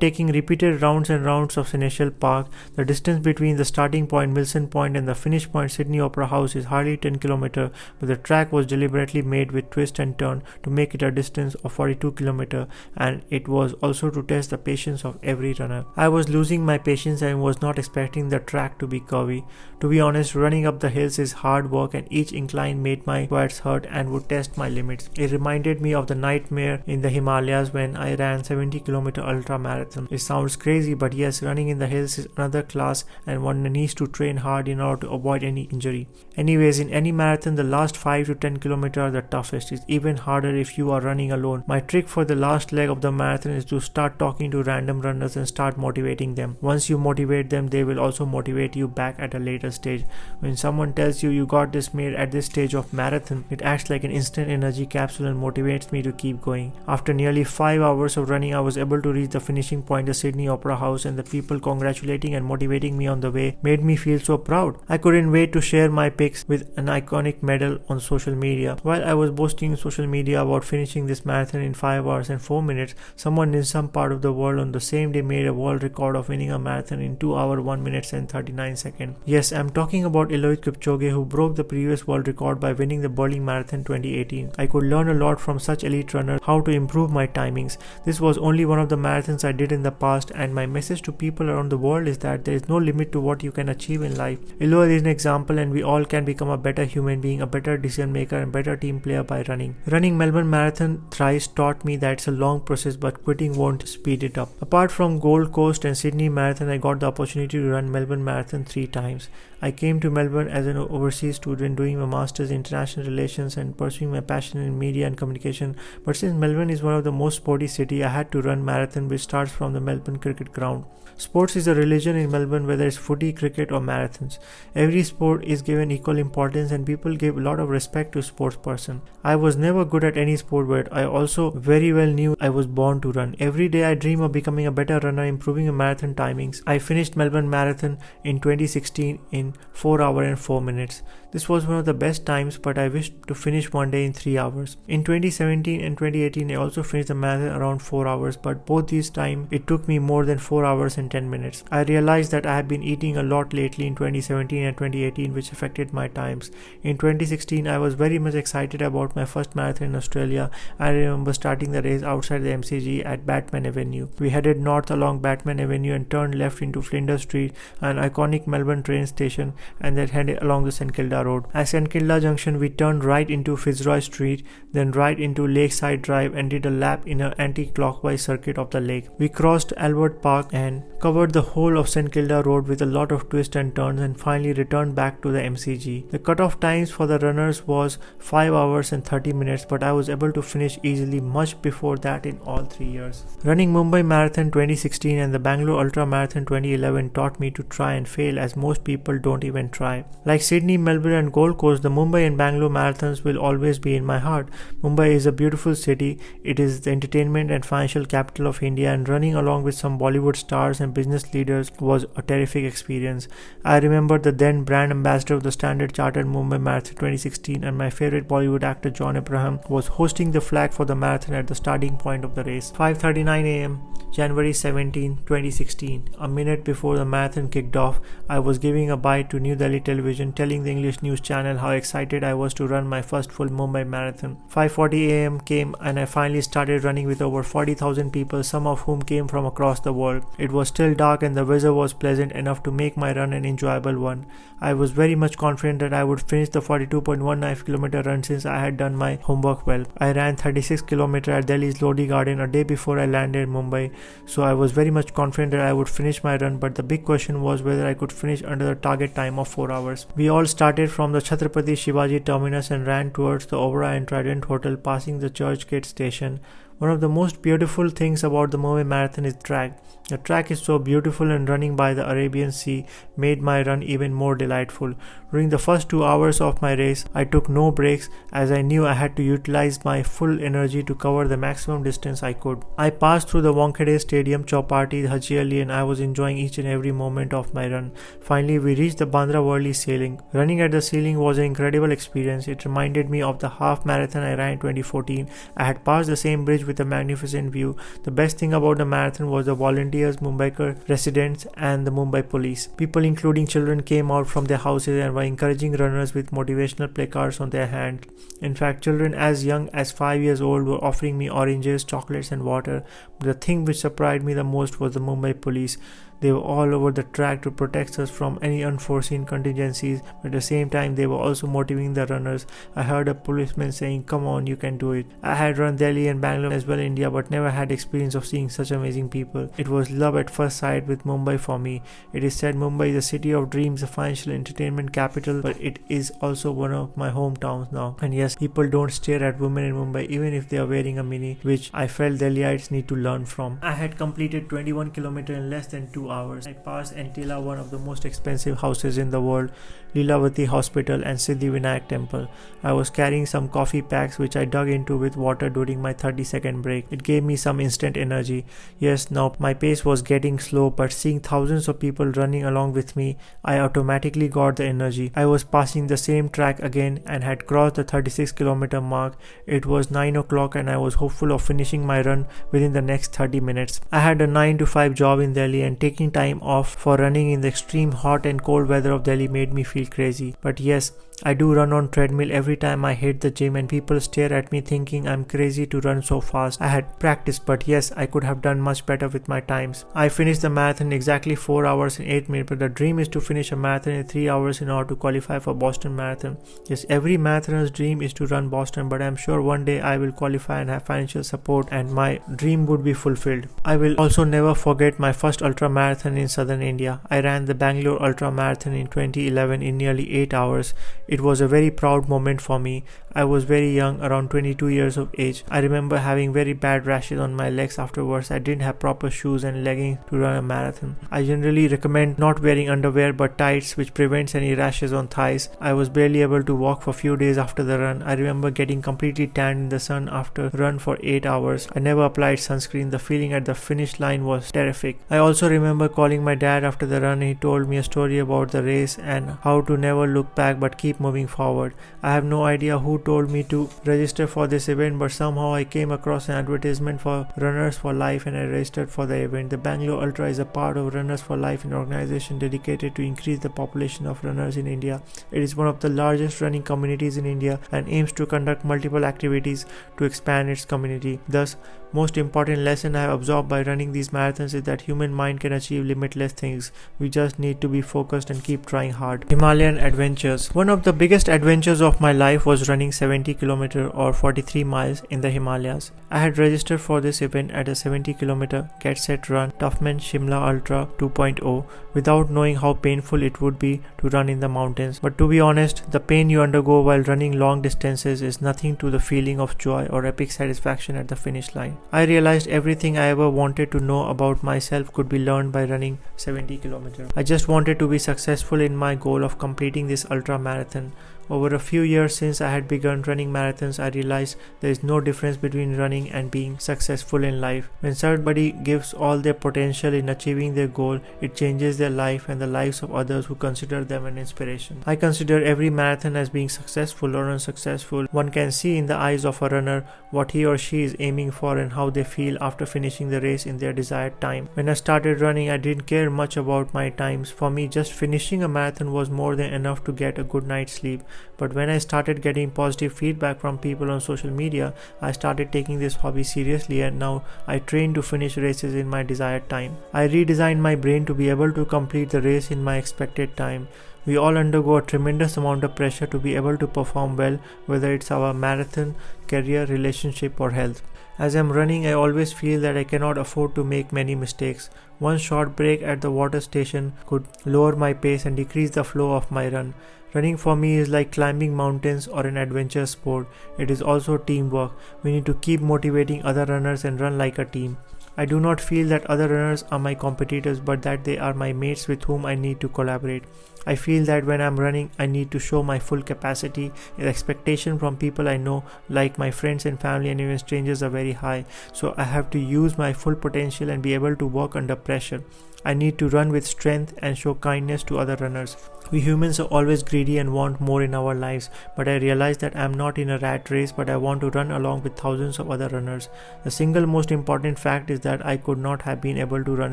taking repeated rounds and rounds of Seneschal Park. The distance between the starting point, Milson Point, and the finish point, Sydney Opera House, is hardly 10 km, but the track was deliberately made with twist and turn to make it a distance of 42 km, and it was also to test the patience of every runner. I was losing my patience and was not expecting the track to be curvy. To be honest, running up the hills is hard work, and each incline made my quads hurt and would test my limits. It reminded me of the nightmare in the Himalayas when I ran 70 km ultra marathon. It sounds crazy, but yes, running in the hills is another class and one needs to train hard in order to avoid any injury. Anyways, in any marathon, the last 5 to 10 km are the toughest. It's even harder if you are running alone. My trick for the last leg of the marathon is to start talking to random runners and start motivating them. Once you motivate them, they will also motivate you back at a later stage. When someone tells you you got this made at this stage of marathon, it acts like an instant energy capsule and motivates me to keep going. After nearly 5 hours of running, I was able to reach the finishing point, the Sydney Opera House, and the people congratulating and motivating me on the way made me feel so proud. I couldn't wait to share my pics with an iconic medal on social media. While I was boasting on social media about finishing this marathon in 5 hours and 4 minutes, someone in some part of the world on the same day made a world record of winning a marathon in 2 hours 1 minute and 39 seconds. Yes, I'm talking about Eliud Kipchoge, who broke the previous world record by winning the Berlin Marathon 2018. I could learn a lot from such elite runners how to improve my timings. This was only one of the marathons I did in the past, and my message to people around the world is that there is no limit to what you can achieve in life. Eliud is an example, and we all can become a better human being, a better decision maker, and better team player by running. Running Melbourne Marathon thrice taught me that it's a long process, but quitting won't speed it up. Apart from Gold Coast and Sydney Marathon, I got the opportunity to run Melbourne Marathon 3 times. I came to Melbourne as an overseas student doing my master's in international relations and pursuing my passion in media and communication, but since Melbourne is one of the most sporty city, I had to run marathon which starts from the Melbourne Cricket Ground. Sports is a religion in Melbourne, whether it's footy, cricket or marathons. Every sport is given equal importance and people give a lot of respect to sports person. I was never good at any sport, but I also very well knew I was born to run. Every day I dream of becoming a better runner, improving a marathon timings. I finished Melbourne Marathon in 2016 in 4 hours and 4 minutes. This was one of the best times, but I wished to finish one day in 3 hours. In 2017 and 2018, I also finished the marathon around 4 hours, but both these times it took me more than 4 hours and 10 minutes. I realized that I have been eating a lot lately in 2017 and 2018, which affected my times. In 2016, I was very much excited about my first marathon in Australia. I remember starting the race outside the MCG at Batman Avenue. We headed north along Batman Avenue and turned left into Flinders Street, an iconic Melbourne train station, and then headed along the St Kilda Road. At St Kilda Junction, we turned right into Fitzroy Street, then right into Lakeside Drive and did a lap in an anti-clockwise circuit of the lake. We crossed Albert Park and covered the whole of St Kilda Road with a lot of twists and turns and finally returned back to the MCG. The cutoff times for the runners was 5 hours and 30 minutes, but I was able to finish easily much before that in all 3 years. Running Mumbai Marathon 2016 and the Bangalore Ultra Marathon 2011 taught me to try and fail, as most people don't even try. Like Sydney, Melbourne and Gold Coast, the Mumbai and Bangalore marathons will always be in my heart. Mumbai is a beautiful city. It is the entertainment and financial capital of India, and running along with some Bollywood stars and business leaders was a terrific experience. I remember the then brand ambassador of the Standard Chartered Mumbai Marathon 2016 and my favorite Bollywood actor John Abraham was hosting the flag for the marathon at the starting point of the race. 5:39 a.m. January 17, 2016. A minute before the marathon kicked off, I was giving a bite to New Delhi television, telling the English news channel how excited I was to run my first full Mumbai marathon. 5:40 a.m. came and I finally started running with over 40,000 people, some of whom came from across the world. It was still dark and the weather was pleasant enough to make my run an enjoyable one. I was very much confident that I would finish the 42.19 km run since I had done my homework well. I ran 36 km at Delhi's Lodi Garden a day before I landed in Mumbai, so I was very much confident that I would finish my run, but the big question was whether I could finish under the target time of 4 hours. We all started from the Chhatrapati Shivaji terminus and ran towards the Oberoi and Trident Hotel, passing the Churchgate station. One of the most beautiful things about the Mumbai Marathon is the track. The track is so beautiful and running by the Arabian Sea made my run even more delightful. During the first 2 hours of my race, I took no breaks as I knew I had to utilize my full energy to cover the maximum distance I could. I passed through the Wankhede Stadium, Chowpatty, Haji Ali, and I was enjoying each and every moment of my run. Finally, we reached the Bandra Worli ceiling. Running at the ceiling was an incredible experience. It reminded me of the half marathon I ran in 2014. I had passed the same bridge with a magnificent view. The best thing about the marathon was the volunteers, Mumbaikar residents, and the Mumbai police. People including children came out from their houses and were encouraging runners with motivational placards on their hands. In fact, children as young as 5 years old were offering me oranges, chocolates and water. But the thing which surprised me the most was the Mumbai police. They were all over the track to protect us from any unforeseen contingencies, but at the same time they were also motivating the runners. I heard a policeman saying, "Come on, you can do it." I had run Delhi and Bangalore as well in India, but never had experience of seeing such amazing people. It was love at first sight with Mumbai for me. It is said Mumbai is a city of dreams, a financial entertainment capital, but it is also one of my hometowns now. And yes, people don't stare at women in Mumbai even if they are wearing a mini, which I felt Delhiites need to learn from. I had completed 21 km in less than 2 hours. I passed Antila, one of the most expensive houses in the world, Lilavati Hospital and Siddhivinayak Temple. I was carrying some coffee packs which I dug into with water during my 30-second break. It gave me some instant energy. Yes, now my pace was getting slow, but seeing thousands of people running along with me, I automatically got the energy. I was passing the same track again and had crossed the 36 km mark. It was 9 o'clock and I was hopeful of finishing my run within the next 30 minutes. I had a 9 to 5 job in Delhi and taking time off for running in the extreme hot and cold weather of Delhi made me feel crazy. But yes, I do run on treadmill every time I hit the gym and people stare at me thinking I'm crazy to run so fast. I had practiced, but yes, I could have done much better with my times. I finished the marathon in exactly 4 hours and 8 minutes, but the dream is to finish a marathon in 3 hours in order to qualify for Boston Marathon. Yes, every marathoner's dream is to run Boston, but I'm sure one day I will qualify and have financial support and my dream would be fulfilled. I will also never forget my first ultra marathon in southern India. I ran the Bangalore Ultra Marathon in 2011 in nearly 8 hours. It was a very proud moment for me. I was very young, around 22 years of age. I remember having very bad rashes on my legs afterwards. I didn't have proper shoes and leggings to run a marathon. I generally recommend not wearing underwear but tights, which prevents any rashes on thighs. I was barely able to walk for a few days after the run. I remember getting completely tanned in the sun after a run for 8 hours. I never applied sunscreen. The feeling at the finish line was terrific. I also remember calling my dad after the run. He told me a story about the race and how to never look back but keep moving forward. I have no idea who told me to register for this event, but somehow I came across an advertisement for Runners for Life and I registered for the event. The Bangalore Ultra is a part of Runners for Life, an organization dedicated to increase the population of runners in India. It is one of the largest running communities in India and aims to conduct multiple activities to expand its community. Thus, most important lesson I have absorbed by running these marathons is that human mind can achieve limitless things. We just need to be focused and keep trying hard. Himalayan adventures. One of the biggest adventures of my life was running 70 km or 43 miles in the Himalayas. I had registered for this event at a 70 km Get Set Run Toughman Shimla Ultra 2.0 without knowing how painful it would be to run in the mountains. But to be honest, the pain you undergo while running long distances is nothing to the feeling of joy or epic satisfaction at the finish line. I realized everything I ever wanted to know about myself could be learned by running 70 km. I just wanted to be successful in my goal of completing this ultra marathon. Over a few years since I had begun running marathons, I realized there is no difference between running and being successful in life. When somebody gives all their potential in achieving their goal, it changes their life and the lives of others who consider them an inspiration. I consider every marathon as being successful or unsuccessful. One can see in the eyes of a runner what he or she is aiming for and how they feel after finishing the race in their desired time. When I started running, I didn't care much about my times. For me, just finishing a marathon was more than enough to get a good night's sleep. But when I started getting positive feedback from people on social media, I started taking this hobby seriously, and now I train to finish races in my desired time. I redesigned my brain to be able to complete the race in my expected time. We all undergo a tremendous amount of pressure to be able to perform well, whether it's our marathon, career, relationship, or health. As I'm running, I always feel that I cannot afford to make many mistakes. One short break at the water station could lower my pace and decrease the flow of my run. Running for me is like climbing mountains or an adventure sport. It is also teamwork. We need to keep motivating other runners and run like a team. I do not feel that other runners are my competitors, but that they are my mates with whom I need to collaborate. I feel that when I'm running, I need to show my full capacity. The expectation from people I know, like my friends and family and even strangers, are very high. So I have to use my full potential and be able to work under pressure. I need to run with strength and show kindness to other runners. We humans are always greedy and want more in our lives, but I realize that I'm not in a rat race, but I want to run along with thousands of other runners. The single most important fact is that I could not have been able to run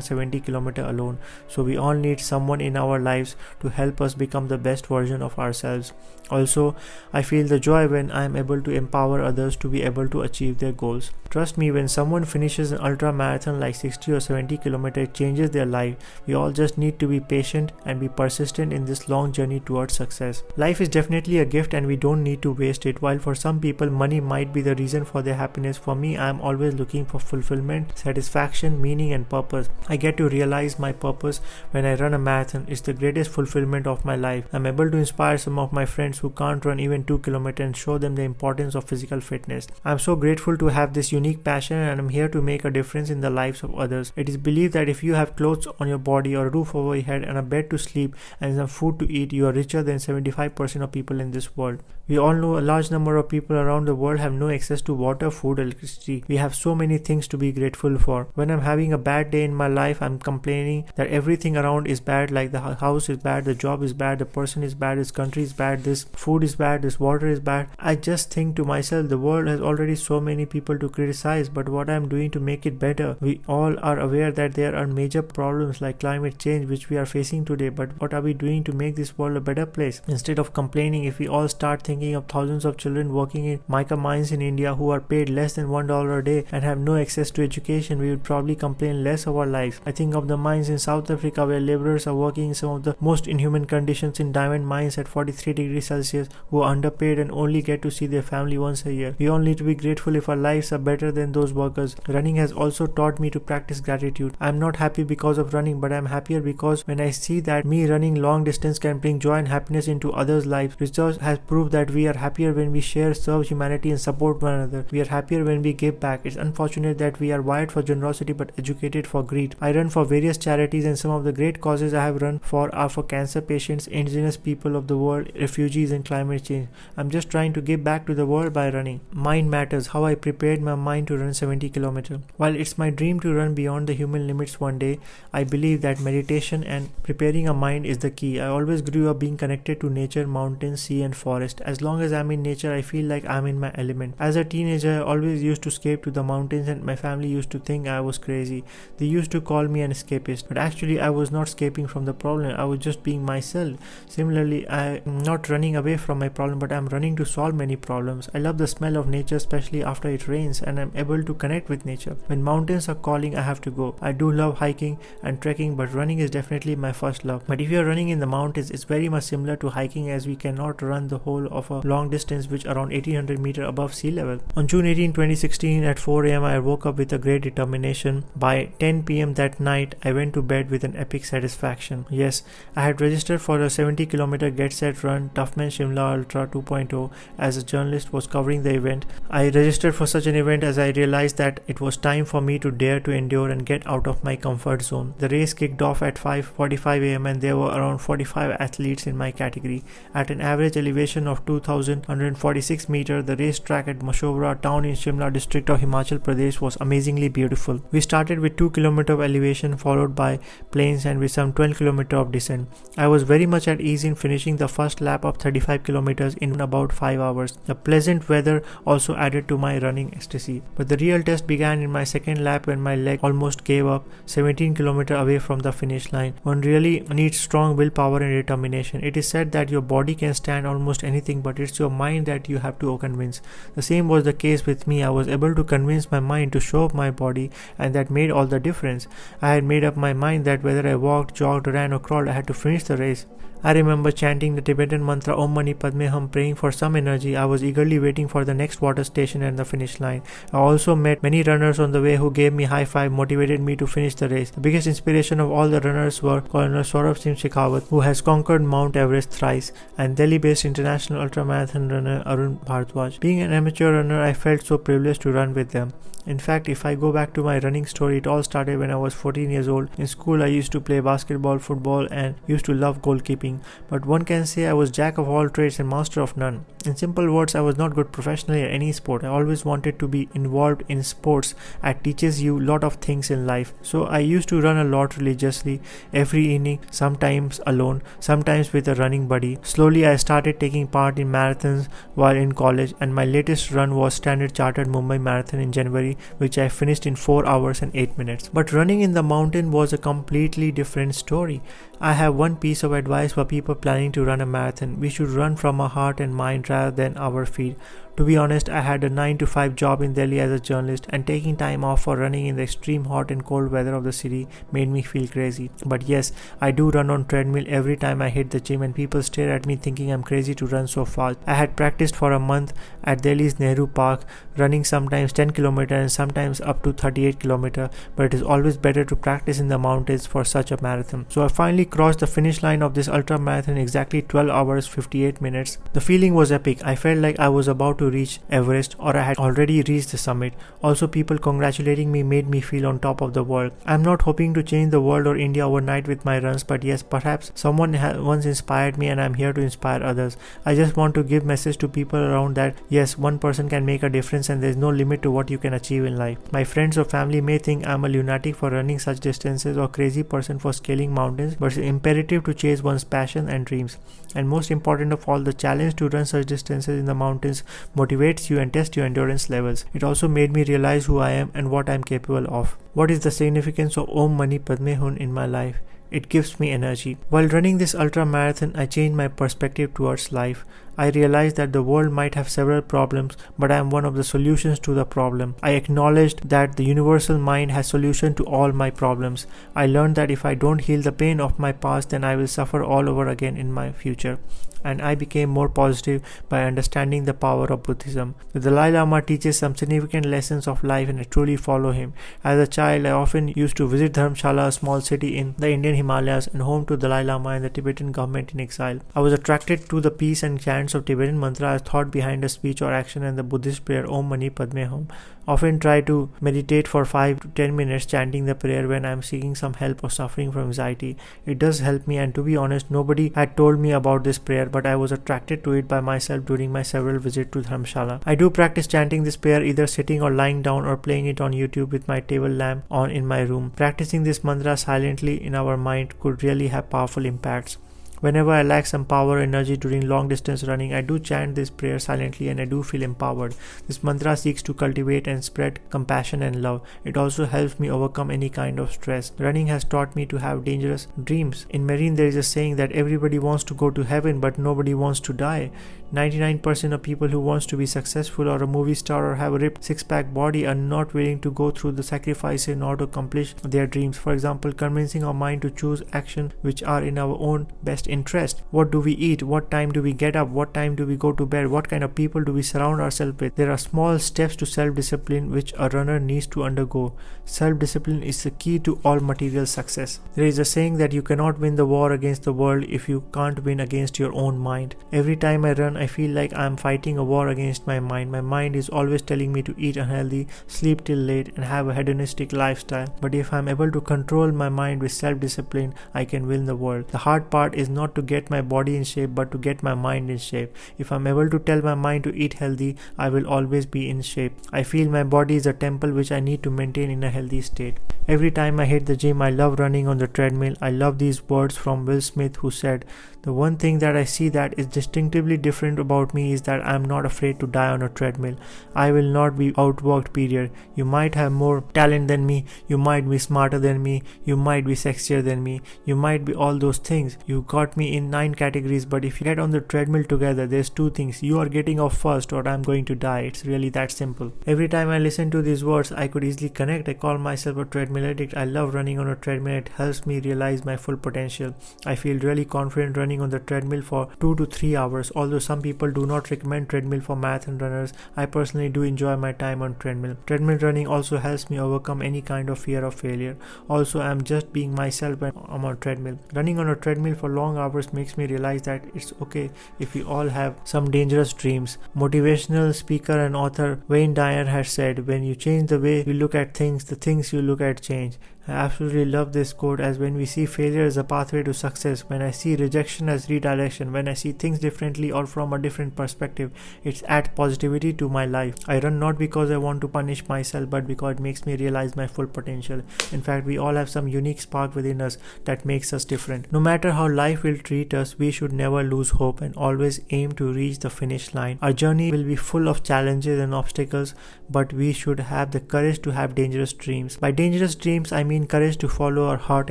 70 km alone, so we all need someone in our lives to help us become the best version of ourselves. Also, I feel the joy when I am able to empower others to be able to achieve their goals. Trust me, when someone finishes an ultra marathon like 60 or 70 km, it changes their life. We all just need to be patient and be persistent in this long journey towards success. Life is definitely a gift and we don't need to waste it. While for some people money might be the reason for their happiness, for me I am always looking for fulfillment, satisfaction, meaning and purpose. I get to realize my purpose when I run a marathon. It's the greatest fulfillment of my life. I'm able to inspire some of my friends who can't run even 2 km and show them the importance of physical fitness. I'm so grateful to have this unique passion and I'm here to make a difference in the lives of others. It is believed that if you have clothes on your body or a roof over your head and a bed to sleep and some food to eat, you are richer than 75% of people in this world. We all know a large number of people around the world have no access to water, food, electricity. We have so many things to be grateful for. When I'm having a bad day in my life, I'm complaining that everything around is bad, like the house is bad, the job is bad, the person is bad, this country is bad, this food is bad, this water is bad. I just think to myself, the world has already so many people to criticize, but what I'm doing to make it better? We all are aware that there are major problems like climate change which we are facing today, but what are we doing to make this world a better place? Instead of complaining, if we all start thinking of thousands of children working in mica mines in India who are paid less than $1 a day and have no access to education, we would probably complain less of our lives. I think of the mines in South Africa where laborers are working in some of the most inhuman conditions in diamond mines at 43 degrees Celsius, who are underpaid and only get to see their family once a year. We all need to be grateful if our lives are better than those workers. Running has also taught me to practice gratitude. I am not happy because of running, but I am happier because when I see that me running long distance can bring joy and happiness into others' lives. Research has proved that we are happier when we share, serve humanity and support one another. We are happier when we give back. It's unfortunate that we are wired for generosity but educated for greed. I run for various charities and some of the great causes I have run for are for cancer patients, indigenous people of the world, refugees and climate change. I'm just trying to give back to the world by running. Mind matters. How I prepared my mind to run 70 km. While it's my dream to run beyond the human limits one day, I believe that meditation and preparing a mind is the key. I always grew up being connected to nature, mountains, sea and forest. As long as I'm in nature, I feel like I'm in my element. As a teenager, I always used to escape to the mountains and my family used to think I was crazy. They used to call me an escapist, but actually I was not escaping from the problem. I was just being myself. Similarly, I'm not running away from my problem, but I'm running to solve many problems. I love the smell of nature, especially after it rains, and I'm able to connect with nature. When mountains are calling, I have to go. I do love hiking and trekking, but running is definitely my first love. But if you're running in the mountains, it's very much similar to hiking, as we cannot run the whole of a long distance which around 1800 meters above sea level. On June 18, 2016 at 4 am, I woke up with a great determination. By 10 pm that night, I went to bed with an epic satisfaction. Yes, I had registered registered for a 70-kilometer Get Set Run Toughman Shimla Ultra 2.0 as a journalist was covering the event. I registered for such an event as I realized that it was time for me to dare to endure and get out of my comfort zone. The race kicked off at 5:45 am and there were around 45 athletes in my category. At an average elevation of 2,146 meters, the racetrack at Mashobra town in Shimla district of Himachal Pradesh was amazingly beautiful. We started with 2 km of elevation followed by plains and with some 12 km of descent. I was very much at ease in finishing the first lap of 35 km in about 5 hours. The pleasant weather also added to my running ecstasy. But the real test began in my second lap when my leg almost gave up 17 km away from the finish line. One really needs strong willpower and determination. It is said that your body can stand almost anything, but it's your mind that you have to convince. The same was the case with me. I was able to convince my mind to show up my body, and that made all the difference. I had made up my mind that whether I walked, jogged, ran or crawled, I had to finish the race. I remember chanting the Tibetan mantra Om Mani Padme Hum, praying for some energy. I was eagerly waiting for the next water station and the finish line. I also met many runners on the way who gave me high five, motivated me to finish the race. The biggest inspiration of all the runners were Colonel Saurabh Singh Shekhawat, who has conquered Mount Everest thrice, and Delhi-based international ultramarathon runner Arun Bhardwaj. Being an amateur runner, I felt so privileged to run with them. In fact, if I go back to my running story, it all started when I was 14 years old. In school, I used to play basketball, football, and used to love goalkeeping. But one can say I was jack of all trades and master of none. In simple words, I was not good professionally at any sport. I always wanted to be involved in sports that teaches you a lot of things in life. So I used to run a lot religiously every evening, sometimes alone, sometimes with a running buddy. Slowly, I started taking part in marathons while in college, and my latest run was Standard Chartered Mumbai Marathon in January, which I finished in 4 hours and 8 minutes. But running in the mountain was a completely different story. I have one piece of advice for people planning to run a marathon. We should run from our heart and mind rather than our feet. To be honest, I had a 9-to-5 job in Delhi as a journalist, and taking time off for running in the extreme hot and cold weather of the city made me feel crazy. But yes, I do run on treadmill every time I hit the gym, and people stare at me thinking I'm crazy to run so fast. I had practiced for a month at Delhi's Nehru Park, running sometimes 10 km and sometimes up to 38 km, but it is always better to practice in the mountains for such a marathon. So I finally crossed the finish line of this ultra marathon in exactly 12 hours 58 minutes. The feeling was epic. I felt like I was about to reach Everest, or I had already reached the summit. Also, people congratulating me made me feel on top of the world. I'm not hoping to change the world or India overnight with my runs, but yes, perhaps someone once inspired me and I'm here to inspire others. I just want to give message to people around that yes, one person can make a difference and there's no limit to what you can achieve in life. My friends or family may think I'm a lunatic for running such distances or crazy person for scaling mountains, but it's imperative to chase one's passion and dreams. And most important of all, the challenge to run such distances in the mountains motivates you and tests your endurance levels. It also made me realize who I am and what I am capable of. What is the significance of Om Mani Padme Hum in my life? It gives me energy. While running this ultra marathon, I changed my perspective towards life. I realized that the world might have several problems, but I am one of the solutions to the problem. I acknowledged that the universal mind has solution to all my problems. I learned that if I don't heal the pain of my past, then I will suffer all over again in my future. And I became more positive by understanding the power of Buddhism. The Dalai Lama teaches some significant lessons of life and I truly follow him. As a child, I often used to visit Dharamshala, a small city in the Indian Himalayas and home to Dalai Lama and the Tibetan government in exile. I was attracted to the peace and chants of Tibetan mantra as thought behind a speech or action and the Buddhist prayer Om Mani Padme Hum. Often try to meditate for 5 to 10 minutes chanting the prayer when I am seeking some help or suffering from anxiety. It does help me, and to be honest, nobody had told me about this prayer, but I was attracted to it by myself during my several visits to Dharamshala. I do practice chanting this prayer either sitting or lying down or playing it on YouTube with my table lamp on in my room. Practicing this mantra silently in our mind could really have powerful impacts. Whenever I lack some power or energy during long distance running, I do chant this prayer silently and I do feel empowered. This mantra seeks to cultivate and spread compassion and love. It also helps me overcome any kind of stress. Running has taught me to have dangerous dreams. In Marine, there is a saying that everybody wants to go to heaven but nobody wants to die. 99% of people who wants to be successful or a movie star or have a ripped six-pack body are not willing to go through the sacrifices in order to accomplish their dreams. For example, convincing our mind to choose action which are in our own best interest. What do we eat? What time do we get up? What time do we go to bed? What kind of people do we surround ourselves with? There are small steps to self-discipline which a runner needs to undergo. Self-discipline is the key to all material success. There is a saying that you cannot win the war against the world if you can't win against your own mind. Every time I run, I feel like I am fighting a war against my mind. My mind is always telling me to eat unhealthy, sleep till late, and have a hedonistic lifestyle. But if I am able to control my mind with self-discipline, I can win the world. The hard part is not to get my body in shape, but to get my mind in shape. If I am able to tell my mind to eat healthy, I will always be in shape. I feel my body is a temple which I need to maintain in a healthy state. Every time I hit the gym, I love running on the treadmill. I love these words from Will Smith, who said, "The one thing that I see that is distinctively different about me is that I am not afraid to die on a treadmill. I will not be outworked, period. You might have more talent than me, you might be smarter than me, you might be sexier than me, you might be all those things. You got me in 9 categories, but if you get on the treadmill together, there's 2 things. You are getting off first or I'm going to die." It's really that simple. Every time I listen to these words, I could easily connect. I call myself a treadmill addict. I love running on a treadmill. It helps me realize my full potential. I feel really confident running on the treadmill for 2 to 3 hours. Although some people do not recommend treadmill for marathon runners, I personally do enjoy my time on treadmill. Treadmill running also helps me overcome any kind of fear of failure. Also, I'm just being myself when I'm on treadmill. Running on a treadmill for long hours makes me realize that it's okay if we all have some dangerous dreams. Motivational speaker and author Wayne Dyer has said, "When you change the way you look at things, the things you look at change." I absolutely love this quote, as when we see failure as a pathway to success, when I see rejection as redirection, when I see things differently or from a different perspective, it adds positivity to my life. I run not because I want to punish myself, but because it makes me realize my full potential. In fact, we all have some unique spark within us that makes us different. No matter how life will treat us, we should never lose hope and always aim to reach the finish line. Our journey will be full of challenges and obstacles, but we should have the courage to have dangerous dreams. By dangerous dreams, I mean courage to follow our heart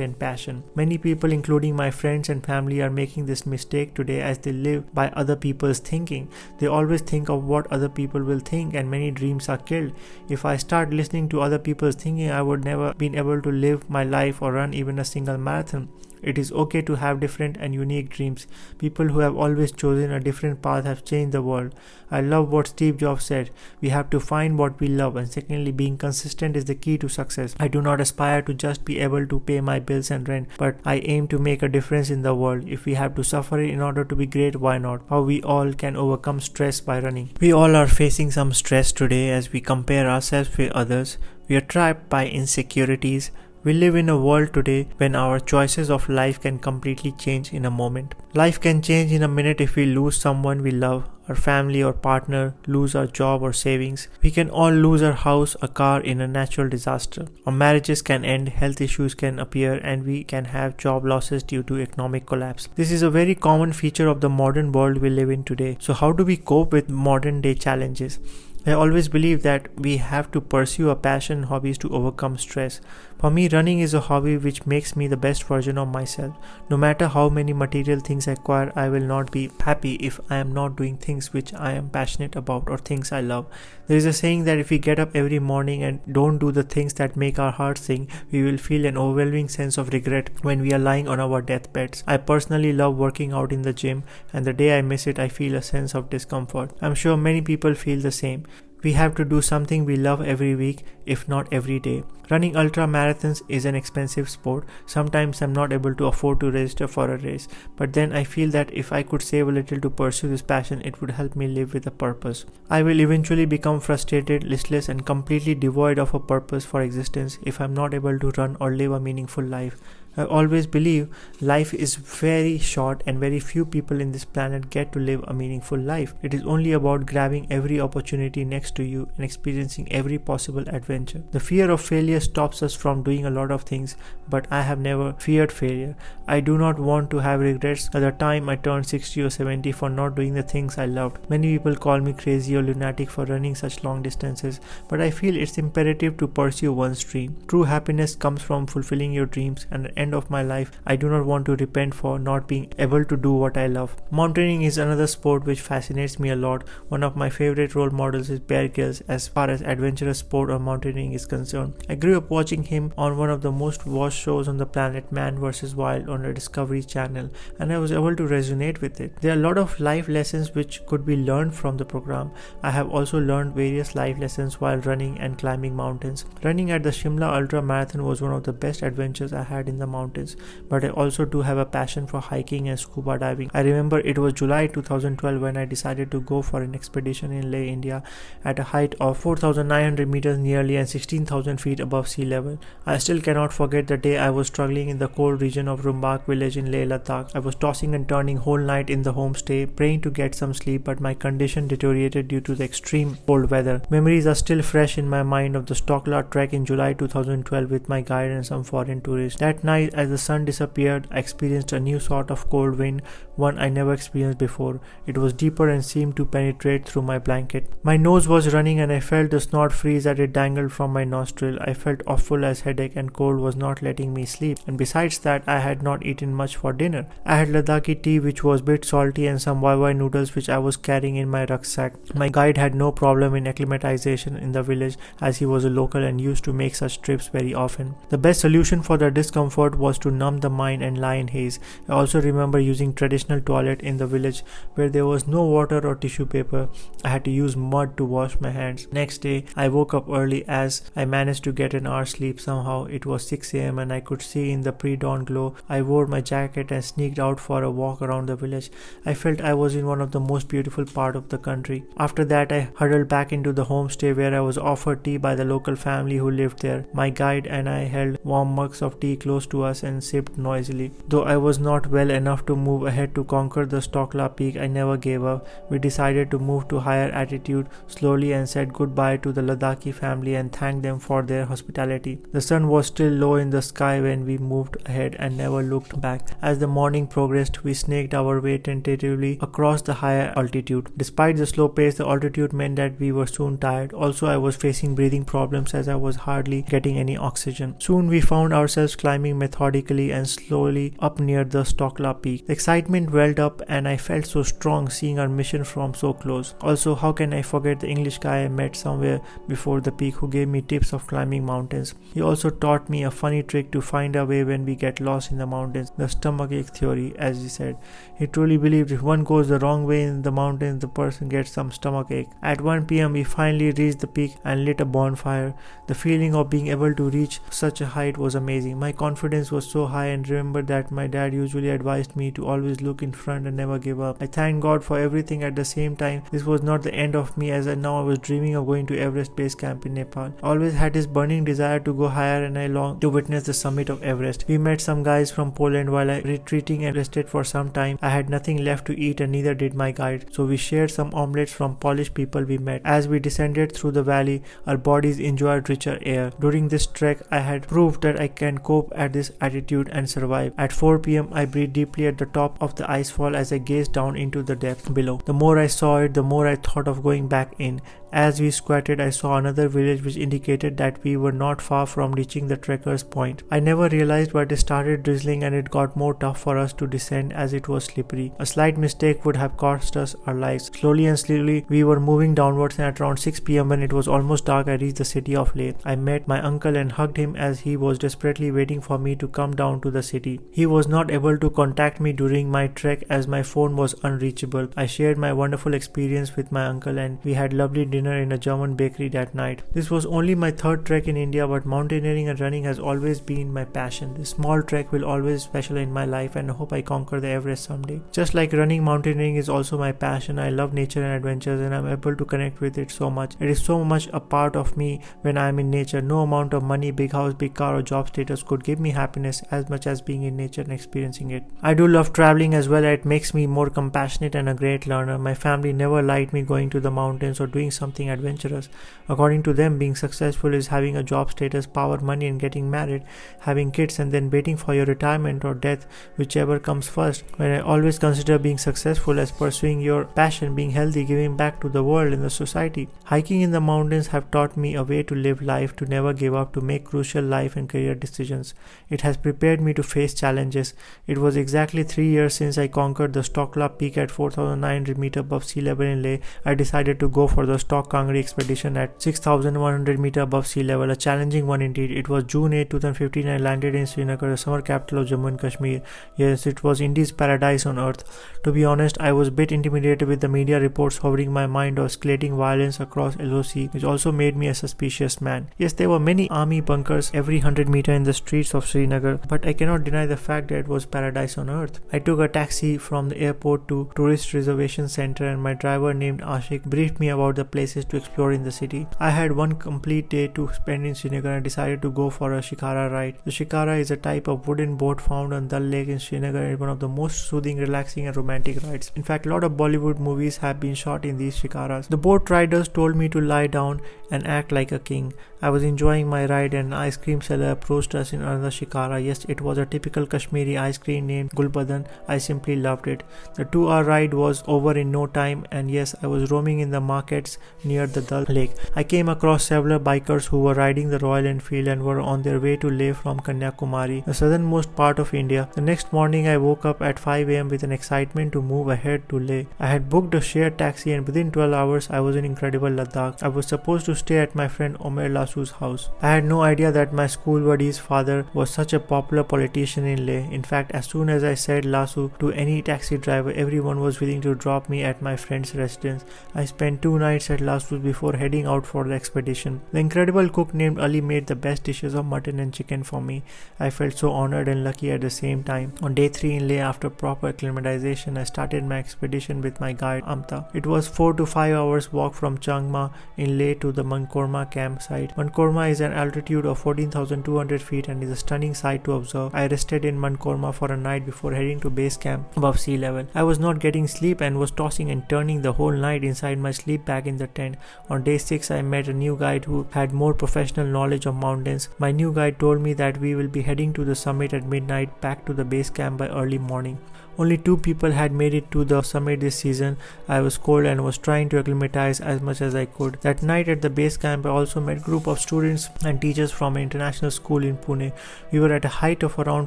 and passion. Many people, including my friends and family, are making this mistake today as they live by other people's thinking. They always think of what other people will think, and many dreams are killed. If I start listening to other people's thinking, I would never been able to live my life or run even a single marathon. It is okay to have different and unique dreams. People who have always chosen a different path have changed the world. I love what Steve Jobs said. We have to find what we love, and secondly, being consistent is the key to success. I do not aspire to just be able to pay my bills and rent, but I aim to make a difference in the world. If we have to suffer in order to be great, why not? How we all can overcome stress by running. We all are facing some stress today as we compare ourselves with others. We are trapped by insecurities. We live in a world today when our choices of life can completely change in a moment. Life can change in a minute if we lose someone we love, our family or partner, lose our job or savings. We can all lose our house, a car in a natural disaster. Our marriages can end, health issues can appear, and we can have job losses due to economic collapse. This is a very common feature of the modern world we live in today. So how do we cope with modern day challenges? I always believe that we have to pursue a passion and hobbies to overcome stress. For me, running is a hobby which makes me the best version of myself. No matter how many material things I acquire, I will not be happy if I am not doing things which I am passionate about or things I love. There is a saying that if we get up every morning and don't do the things that make our hearts sing, we will feel an overwhelming sense of regret when we are lying on our deathbeds. I personally love working out in the gym, and the day I miss it, I feel a sense of discomfort. I'm sure many people feel the same. We have to do something we love every week, if not every day. Running ultra marathons is an expensive sport. Sometimes I'm not able to afford to register for a race, but then I feel that if I could save a little to pursue this passion, it would help me live with a purpose. I will eventually become frustrated, listless, and completely devoid of a purpose for existence if I'm not able to run or live a meaningful life. I always believe life is very short and very few people in this planet get to live a meaningful life. It is only about grabbing every opportunity next to you and experiencing every possible adventure. The fear of failure stops us from doing a lot of things, but I have never feared failure. I do not want to have regrets at the time I turned 60 or 70 for not doing the things I loved. Many people call me crazy or lunatic for running such long distances, but I feel it's imperative to pursue one's dream. True happiness comes from fulfilling your dreams, and at the end of my life, I do not want to repent for not being able to do what I love. Mountaineering is another sport which fascinates me a lot. One of my favorite role models is Bear Grylls as far as adventurous sport or mountaineering is concerned. I grew up watching him on one of the most watched shows on the planet, Man vs. Wild, on the Discovery Channel, and I was able to resonate with it. There are a lot of life lessons which could be learned from the program. I have also learned various life lessons while running and climbing mountains. Running at the Shimla Ultra Marathon was one of the best adventures I had in the mountains, but I also do have a passion for hiking and scuba diving. I remember it was July 2012 when I decided to go for an expedition in Leh, India at a height of 4,900 meters nearly and 16,000 feet above sea level. I still cannot forget the day I was struggling in the cold region of Rumbak village in Leh, Ladakh. I was tossing and turning whole night in the homestay, praying to get some sleep, but my condition deteriorated due to the extreme cold weather. Memories are still fresh in my mind of the Stokla trek in July 2012 with my guide and some foreign tourists. That night, as the sun disappeared, I experienced a new sort of cold wind, one I never experienced before. It was deeper and seemed to penetrate through my blanket. My nose was running and I felt the snot freeze as it dangled from my nostril. I felt awful as headache and cold was not letting me sleep. And besides that, I had not eaten much for dinner. I had Ladakhi tea which was a bit salty and some Wai noodles which I was carrying in my rucksack. My guide had no problem in acclimatization in the village as he was a local and used to make such trips very often. The best solution for the discomfort was to numb the mind and lie in haze. I also remember using traditional toilet in the village where there was no water or tissue paper. I had to use mud to wash my hands. Next day, I woke up early as I managed to get an hour's sleep somehow. It was 6 a.m. and I could see in the pre-dawn glow. I wore my jacket and sneaked out for a walk around the village. I felt I was in one of the most beautiful part of the country. After that, I huddled back into the homestay where I was offered tea by the local family who lived there. My guide and I held warm mugs of tea close to us and sipped noisily. Though I was not well enough to move ahead to conquer the Stokla peak, I never gave up. We decided to move to higher altitude slowly and said goodbye to the Ladakhi family and thanked them for their hospitality. The sun was still low in the sky when we moved ahead and never looked back. As the morning progressed, we snaked our way tentatively across the higher altitude. Despite the slow pace, the altitude meant that we were soon tired. Also, I was facing breathing problems as I was hardly getting any oxygen. Soon we found ourselves climbing methodically and slowly up near the Stokla peak. The excitement welled up and I felt so strong seeing our mission from so close. Also, how can I forget the English guy I met somewhere before the peak who gave me tips of climbing mountains. He also taught me a funny trick to find a way when we get lost in the mountains, the stomachache theory, as he said. He truly believed if one goes the wrong way in the mountains, the person gets some stomachache. At 1 p.m. we finally reached the peak and lit a bonfire. The feeling of being able to reach such a height was amazing. My confidence was so high and remember that my dad usually advised me to always look in front and never give up. I thank God for everything. At the same time, this was not the end of me as now I was dreaming of going to Everest Base Camp in Nepal. I always had this burning desire to go higher and I longed to witness the summit of Everest. We met some guys from Poland while I retreating and rested for some time. I had nothing left to eat and neither did my guide, so we shared some omelets from Polish people we met. As we descended through the valley, our bodies enjoyed richer air. During this trek, I had proved that I can cope at this altitude and survive. At 4 p.m. I breathed deeply at the top of the icefall as I gazed down into the depth below. The more I saw it, the more I thought of going back in. As we squatted, I saw another village which indicated that we were not far from reaching the trekker's point. I never realized, but it started drizzling and it got more tough for us to descend as it was slippery. A slight mistake would have cost us our lives. Slowly and slowly, we were moving downwards and at around 6 p.m. when it was almost dark, I reached the city of Leh. I met my uncle and hugged him as he was desperately waiting for me to come down to the city. He was not able to contact me during my trek as my phone was unreachable. I shared my wonderful experience with my uncle and we had lovely dinner in a German bakery that night. This was only my third trek in India, but mountaineering and running has always been my passion. This small trek will always be special in my life and I hope I conquer the Everest someday. Just like running, mountaineering is also my passion. I love nature and adventures and I'm able to connect with it so much. It is so much a part of me when I am in nature. No amount of money, big house, big car or job status could give me happiness as much as being in nature and experiencing it. I do love traveling as well. It makes me more compassionate and a great learner. My family never liked me going to the mountains or doing something something adventurous. According to them, being successful is having a job status, power, money, and getting married, having kids, and then waiting for your retirement or death, whichever comes first. When I always consider being successful as pursuing your passion, being healthy, giving back to the world and the society. Hiking in the mountains have taught me a way to live life, to never give up, to make crucial life and career decisions. It has prepared me to face challenges. It was exactly 3 years since I conquered the Stokla peak at 4,900 meters above sea level in Leh. I decided to go for the Stok Kangri expedition at 6,100 meters above sea level, a challenging one indeed. It was June 8, 2015. I landed in Srinagar, the summer capital of Jammu and Kashmir. Yes, it was India's paradise on earth. To be honest, I was a bit intimidated with the media reports hovering my mind of escalating violence across LOC, which also made me a suspicious man. Yes, there were many army bunkers every 100 meters in the streets of Srinagar, but I cannot deny the fact that it was paradise on earth. I took a taxi from the airport to tourist reservation center, and my driver named Ashik briefed me about the places to explore in the city. I had one complete day to spend in Srinagar and decided to go for a shikara ride. The shikara is a type of wooden boat found on Dal Lake in Srinagar and one of the most soothing, relaxing and romantic rides. In fact, a lot of Bollywood movies have been shot in these shikaras. The boat riders told me to lie down and act like a king. I was enjoying my ride and an ice cream seller approached us in another shikara. Yes, it was a typical Kashmiri ice cream named Gulbadan. I simply loved it. The 2-hour ride was over in no time, and yes, I was roaming in the markets near the Dal Lake. I came across several bikers who were riding the Royal Enfield and were on their way to Leh from Kanyakumari, the southernmost part of India. The next morning I woke up at 5 am with an excitement to move ahead to Leh. I had booked a shared taxi and within 12 hours I was in incredible Ladakh. I was supposed to stay at my friend Omer Lasu's house. I had no idea that my school buddy's father was such a popular politician in Leh. In fact, as soon as I said Lasu to any taxi driver, everyone was willing to drop me at my friend's residence. I spent 2 nights at Lasu's before heading out for the expedition. The incredible cook named Ali made the best dishes of mutton and chicken for me. I felt so honored and lucky at the same time. On day 3 in Leh, after proper acclimatization, I started my expedition with my guide Amta. It was 4 to 5 hours walk from Changma in Leh to the Mankorma campsite. Mankorma is an altitude of 14,200 feet and is a stunning sight to observe. I rested in Mankorma for a night before heading to base camp above sea level. I was not getting sleep and was tossing and turning the whole night inside my sleep bag in the tent. On day 6, I met a new guide who had more professional knowledge of mountains. My new guide told me that we will be heading to the summit at midnight, back to the base camp by early morning. Only 2 people had made it to the summit this season. I was cold and was trying to acclimatize as much as I could. That night at the base camp, I also met a group of students and teachers from an international school in Pune. We were at a height of around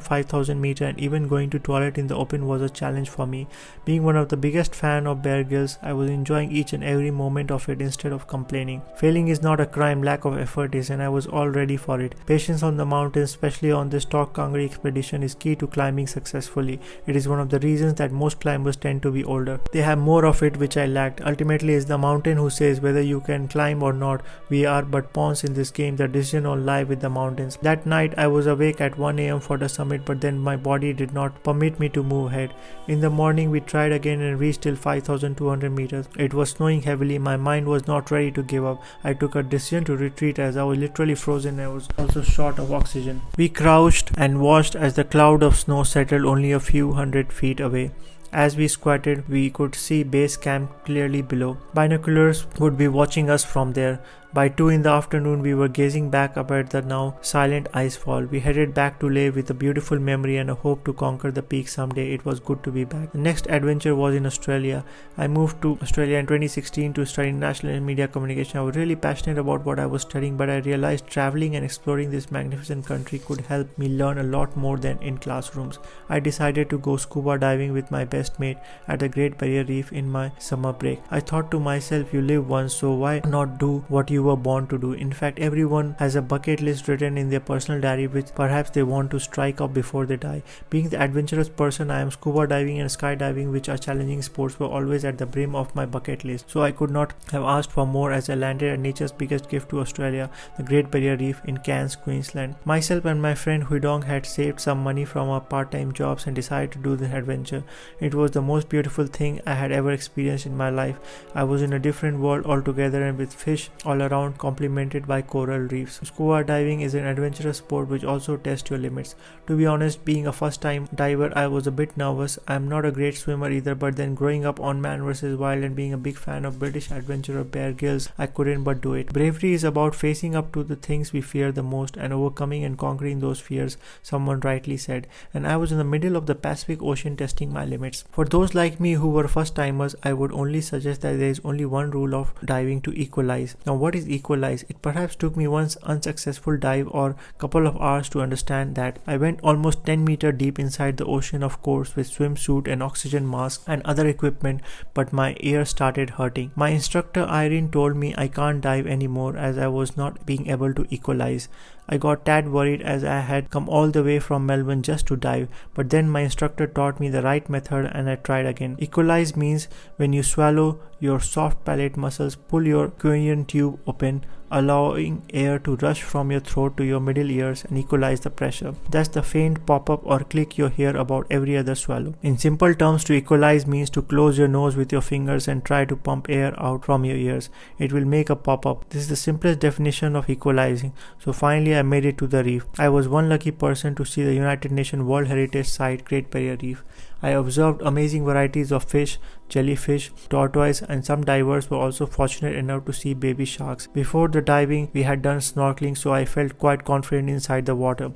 5,000 meters and even going to toilet in the open was a challenge for me. Being one of the biggest fan of Bear Grylls, I was enjoying each and every moment of it instead of complaining. Failing is not a crime, lack of effort is, and I was all ready for it. Patience on the mountains, especially on this Stok Kangri expedition, is key to climbing successfully. It is one of the reasons that most climbers tend to be older. They have more of it, which I lacked. Ultimately, it's the mountain who says whether you can climb or not. We are but pawns in this game. The decision all lie with the mountains. That night, I was awake at 1 am for the summit, but then my body did not permit me to move ahead. In the morning, we tried again and reached till 5,200 meters. It was snowing heavily. My mind was not ready to give up. I took a decision to retreat as I was literally frozen. I was also short of oxygen. We crouched and watched as the cloud of snow settled only a few hundred feet away. As we squatted, we could see base camp clearly below. Binoculars would be watching us from there. By 2 in the afternoon, we were gazing back up at the now silent icefall. We headed back to Leh with a beautiful memory and a hope to conquer the peak someday. It was good to be back. The next adventure was in Australia. I moved to Australia in 2016 to study national media communication. I was really passionate about what I was studying, but I realized traveling and exploring this magnificent country could help me learn a lot more than in classrooms. I decided to go scuba diving with my best mate at the Great Barrier Reef in my summer break. I thought to myself, you live once, so why not do what you were born to do? In fact, everyone has a bucket list written in their personal diary which perhaps they want to strike off before they die. Being the adventurous person I am, scuba diving and skydiving, which are challenging sports, were always at the brim of my bucket list, so I could not have asked for more as I landed at nature's biggest gift to Australia, the Great Barrier Reef in Cairns, Queensland. Myself and my friend Huidong had saved some money from our part-time jobs and decided to do this adventure. It was the most beautiful thing I had ever experienced in my life. I was in a different world altogether, and with fish all around complemented by coral reefs. Scuba diving is an adventurous sport which also tests your limits. To be honest, being a first time diver, I was a bit nervous. I am not a great swimmer either, but then growing up on Man vs. Wild and being a big fan of British adventurer Bear Grylls, I couldn't but do it. Bravery is about facing up to the things we fear the most and overcoming and conquering those fears, someone rightly said, and I was in the middle of the Pacific Ocean testing my limits. For those like me who were first timers, I would only suggest that there is only one rule of diving: to equalize. Now what is equalize? It perhaps took me one unsuccessful dive or couple of hours to understand that. I went almost 10 meters deep inside the ocean, of course, with swimsuit and oxygen mask and other equipment, but my ear started hurting. My instructor Irene told me I can't dive anymore as I was not being able to equalize. I got tad worried as I had come all the way from Melbourne just to dive, but then my instructor taught me the right method and I tried again. Equalize means when you swallow, your soft palate muscles pull your cranial tube open, allowing air to rush from your throat to your middle ears and equalize the pressure. That's the faint pop-up or click you hear about every other swallow. In simple terms, to equalize means to close your nose with your fingers and try to pump air out from your ears. It will make a pop-up. This is the simplest definition of equalizing. So finally I made it to the reef. I was one lucky person to see the United Nations World Heritage Site, Great Barrier Reef. I observed amazing varieties of fish, jellyfish, tortoise, and some divers were also fortunate enough to see baby sharks. Before the diving, we had done snorkeling, so I felt quite confident inside the water.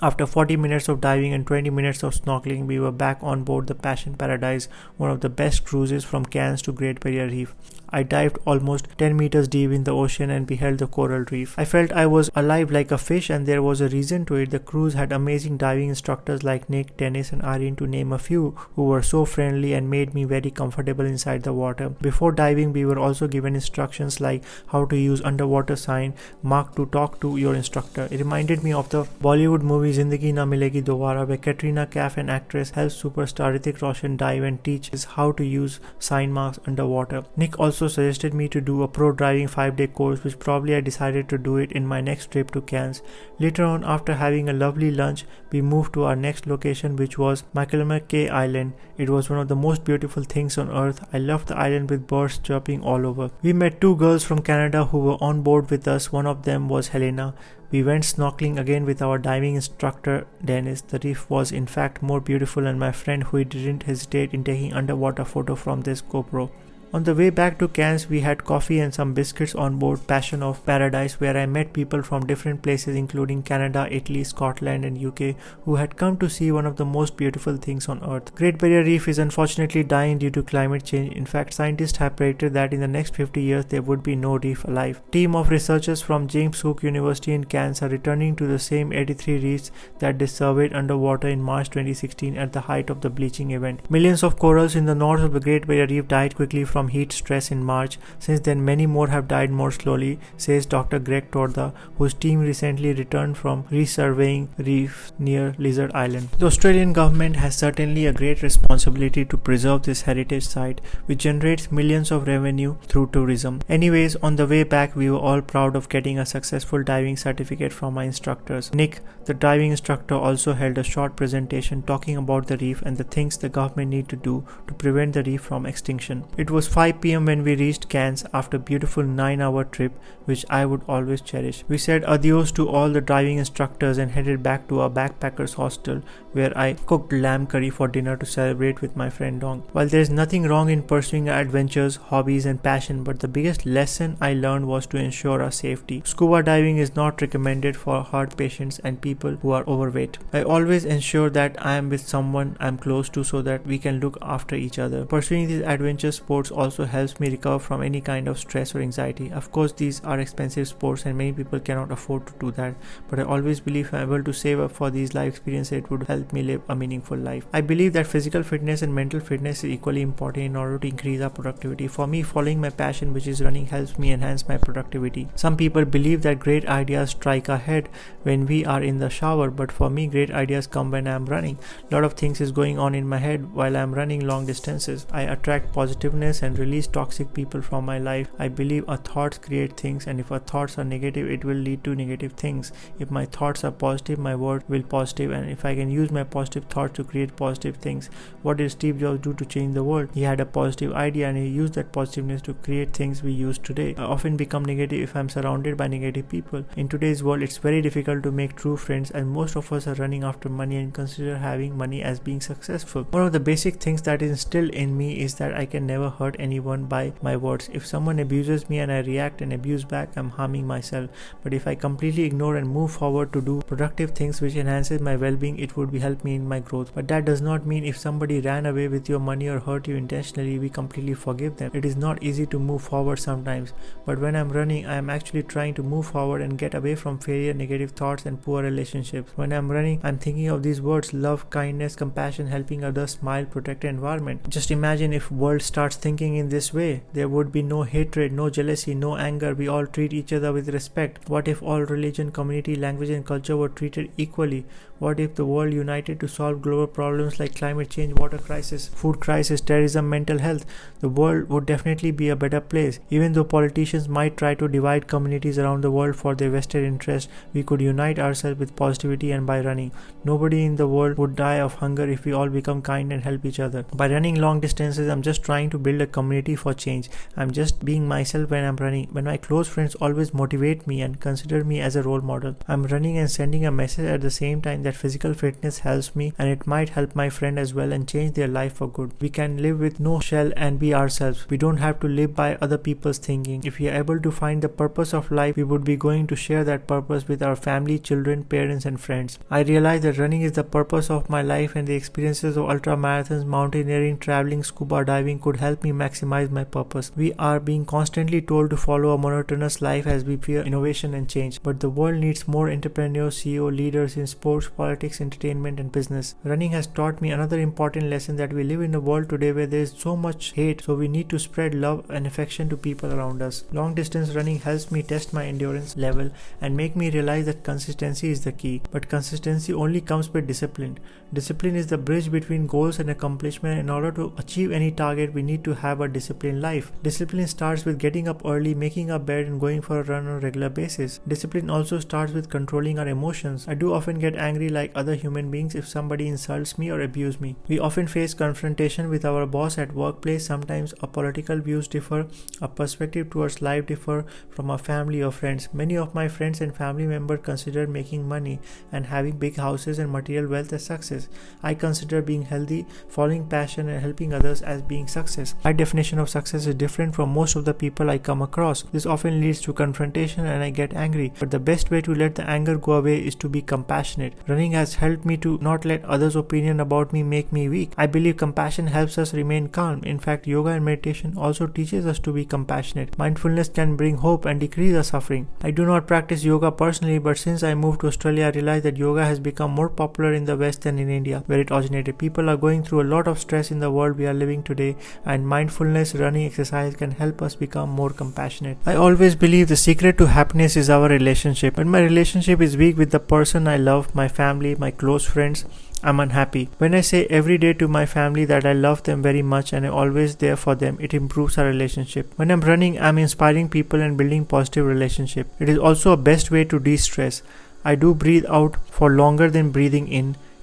After 40 minutes of diving and 20 minutes of snorkeling, we were back on board the Passion Paradise, one of the best cruises from Cairns to Great Barrier Reef. I dived almost 10 meters deep in the ocean and beheld the coral reef. I felt I was alive like a fish, and there was a reason to it. The cruise had amazing diving instructors like Nick, Dennis and Irene, to name a few, who were so friendly and made me very comfortable inside the water. Before diving, we were also given instructions like how to use underwater sign mark to talk to your instructor. It reminded me of the Bollywood movie Zindagi Na Milegi Dobara, where Katrina Kaif, an actress, helps superstar Hrithik Roshan dive and teaches how to use sign marks underwater. Nick also suggested me to do a pro driving 5-day course, which probably I decided to do it in my next trip to Cairns. Later on, after having a lovely lunch, we moved to our next location, which was Macklemore Island. It was one of the most beautiful things on earth. I loved the island with birds chirping all over. We met two girls from Canada who were on board with us. One of them was Helena. We went snorkeling again with our diving instructor Dennis. The reef was in fact more beautiful, and my friend who didn't hesitate in taking underwater photo from this GoPro. On the way back to Cairns, we had coffee and some biscuits on board Passion of Paradise, where I met people from different places including Canada, Italy, Scotland and UK who had come to see one of the most beautiful things on earth. Great Barrier Reef is unfortunately dying due to climate change. In fact, scientists have predicted that in the next 50 years there would be no reef alive. A team of researchers from James Cook University in Cairns are returning to the same 83 reefs that they surveyed underwater in March 2016 at the height of the bleaching event. Millions of corals in the north of the Great Barrier Reef died quickly from heat stress in March. Since then, many more have died more slowly, says Dr. Greg Torda, whose team recently returned from resurveying reefs near Lizard Island. The Australian government has certainly a great responsibility to preserve this heritage site, which generates millions of revenue through tourism. Anyways, on the way back, we were all proud of getting a successful diving certificate from our instructors. Nick, the diving instructor, also held a short presentation talking about the reef and the things the government need to do to prevent the reef from extinction. It was 5 p.m. when we reached Cairns after a beautiful 9-hour trip, which I would always cherish. We said adios to all the diving instructors and headed back to our backpackers hostel, where I cooked lamb curry for dinner to celebrate with my friend Dong. While there is nothing wrong in pursuing our adventures, hobbies and passion, but the biggest lesson I learned was to ensure our safety. Scuba diving is not recommended for heart patients and people who are overweight. I always ensure that I am with someone I am close to so that we can look after each other. Pursuing these adventure sports also helps me recover from any kind of stress or anxiety. Of course, these are expensive sports and many people cannot afford to do that, but I always believe if I am able to save up for these life experiences, it would help me live a meaningful life. I believe that physical fitness and mental fitness is equally important in order to increase our productivity. For me, following my passion, which is running, helps me enhance my productivity. Some people believe that great ideas strike our head when we are in the shower, but for me, great ideas come when I am running. A lot of things is going on in my head while I am running long distances. I attract positiveness and release toxic people from my life. I believe our thoughts create things, and if our thoughts are negative, it will lead to negative things. If my thoughts are positive, my word will positive, and if I can use my positive thoughts to create positive things. What did Steve Jobs do to change the world? He had a positive idea and he used that positiveness to create things we use today. I often become negative if I'm surrounded by negative people. In today's world, it's very difficult to make true friends, and most of us are running after money and consider having money as being successful. One of the basic things that is instilled in me is that I can never hurt anyone by my words. If someone abuses me and I react and abuse back, I'm harming myself. But if I completely ignore and move forward to do productive things which enhances my well-being, it would help me in my growth. But that does not mean if somebody ran away with your money or hurt you intentionally, we completely forgive them. It is not easy to move forward sometimes, but when I'm running, I am actually trying to move forward and get away from failure, negative thoughts, and poor relationships. When I'm running, I'm thinking of these words: love, kindness, compassion, helping others, smile, protect the environment. Just imagine if world starts thinking in this way. There would be no hatred, no jealousy, no anger. We all treat each other with respect. What if all religion, community, language, and culture were treated equally? What if the world united to solve global problems like climate change, water crisis, food crisis, terrorism, mental health? The world would definitely be a better place. Even though politicians might try to divide communities around the world for their vested interest, we could unite ourselves with positivity and by running. Nobody in the world would die of hunger if we all become kind and help each other. By running long distances, I'm just trying to build a community for change. I'm just being myself when I'm running. When my close friends always motivate me and consider me as a role model, I'm running and sending a message at the same time that physical fitness helps me, and it might help my friend as well and change their life for good. We can live with no shell and be ourselves. We don't have to live by other people's thinking. If we are able to find the purpose of life, we would be going to share that purpose with our family, children, parents, and friends. I realize that running is the purpose of my life, and the experiences of ultra marathons, mountaineering, traveling, scuba diving could help me maximize my purpose. We are being constantly told to follow a monotonous life as we fear innovation and change, but the world needs more entrepreneurs, CEO, leaders in sports, politics, entertainment, and business. Running has taught me another important lesson: that we live in a world today where there is so much hate, so we need to spread love and affection to people around us. Long distance running helps me test my endurance level and make me realize that consistency is the key, but consistency only comes with discipline. Discipline is the bridge between goals and accomplishment. In order to achieve any target, we need to have a disciplined life. Discipline starts with getting up early, making a bed, and going for a run on a regular basis. Discipline also starts with controlling our emotions. I do often get angry like other human beings if somebody insults me or abuses me. We often face confrontation with our boss at workplace. Sometimes our political views differ, our perspective towards life differ from our family or friends. Many of my friends and family members consider making money and having big houses and material wealth as success. I consider being healthy, following passion, and helping others as being success. My definition of success is different from most of the people I come across. This often leads to confrontation and I get angry, but the best way to let the anger go away is to be compassionate. Running has helped me to not let others' opinion about me make me weak. I believe compassion helps us remain calm. In fact, yoga and meditation also teaches us to be compassionate. Mindfulness can bring hope and decrease our suffering. I do not practice yoga personally, but since I moved to Australia, I realized that yoga has become more popular in the West than in India, where it originated. People are going through a lot of stress in the world we are living today, and mindfulness, running, exercise can help us become more compassionate. I always believe the secret to happiness is our relationship. When my relationship is weak with the person I love, my family, my close friends, I'm unhappy. When I say every day to my family that I love them very much and I'm always there for them, it improves our relationship. When I'm running, I'm inspiring people and building positive relationship. It is also a best way to de-stress. I do breathe out for longer than breathing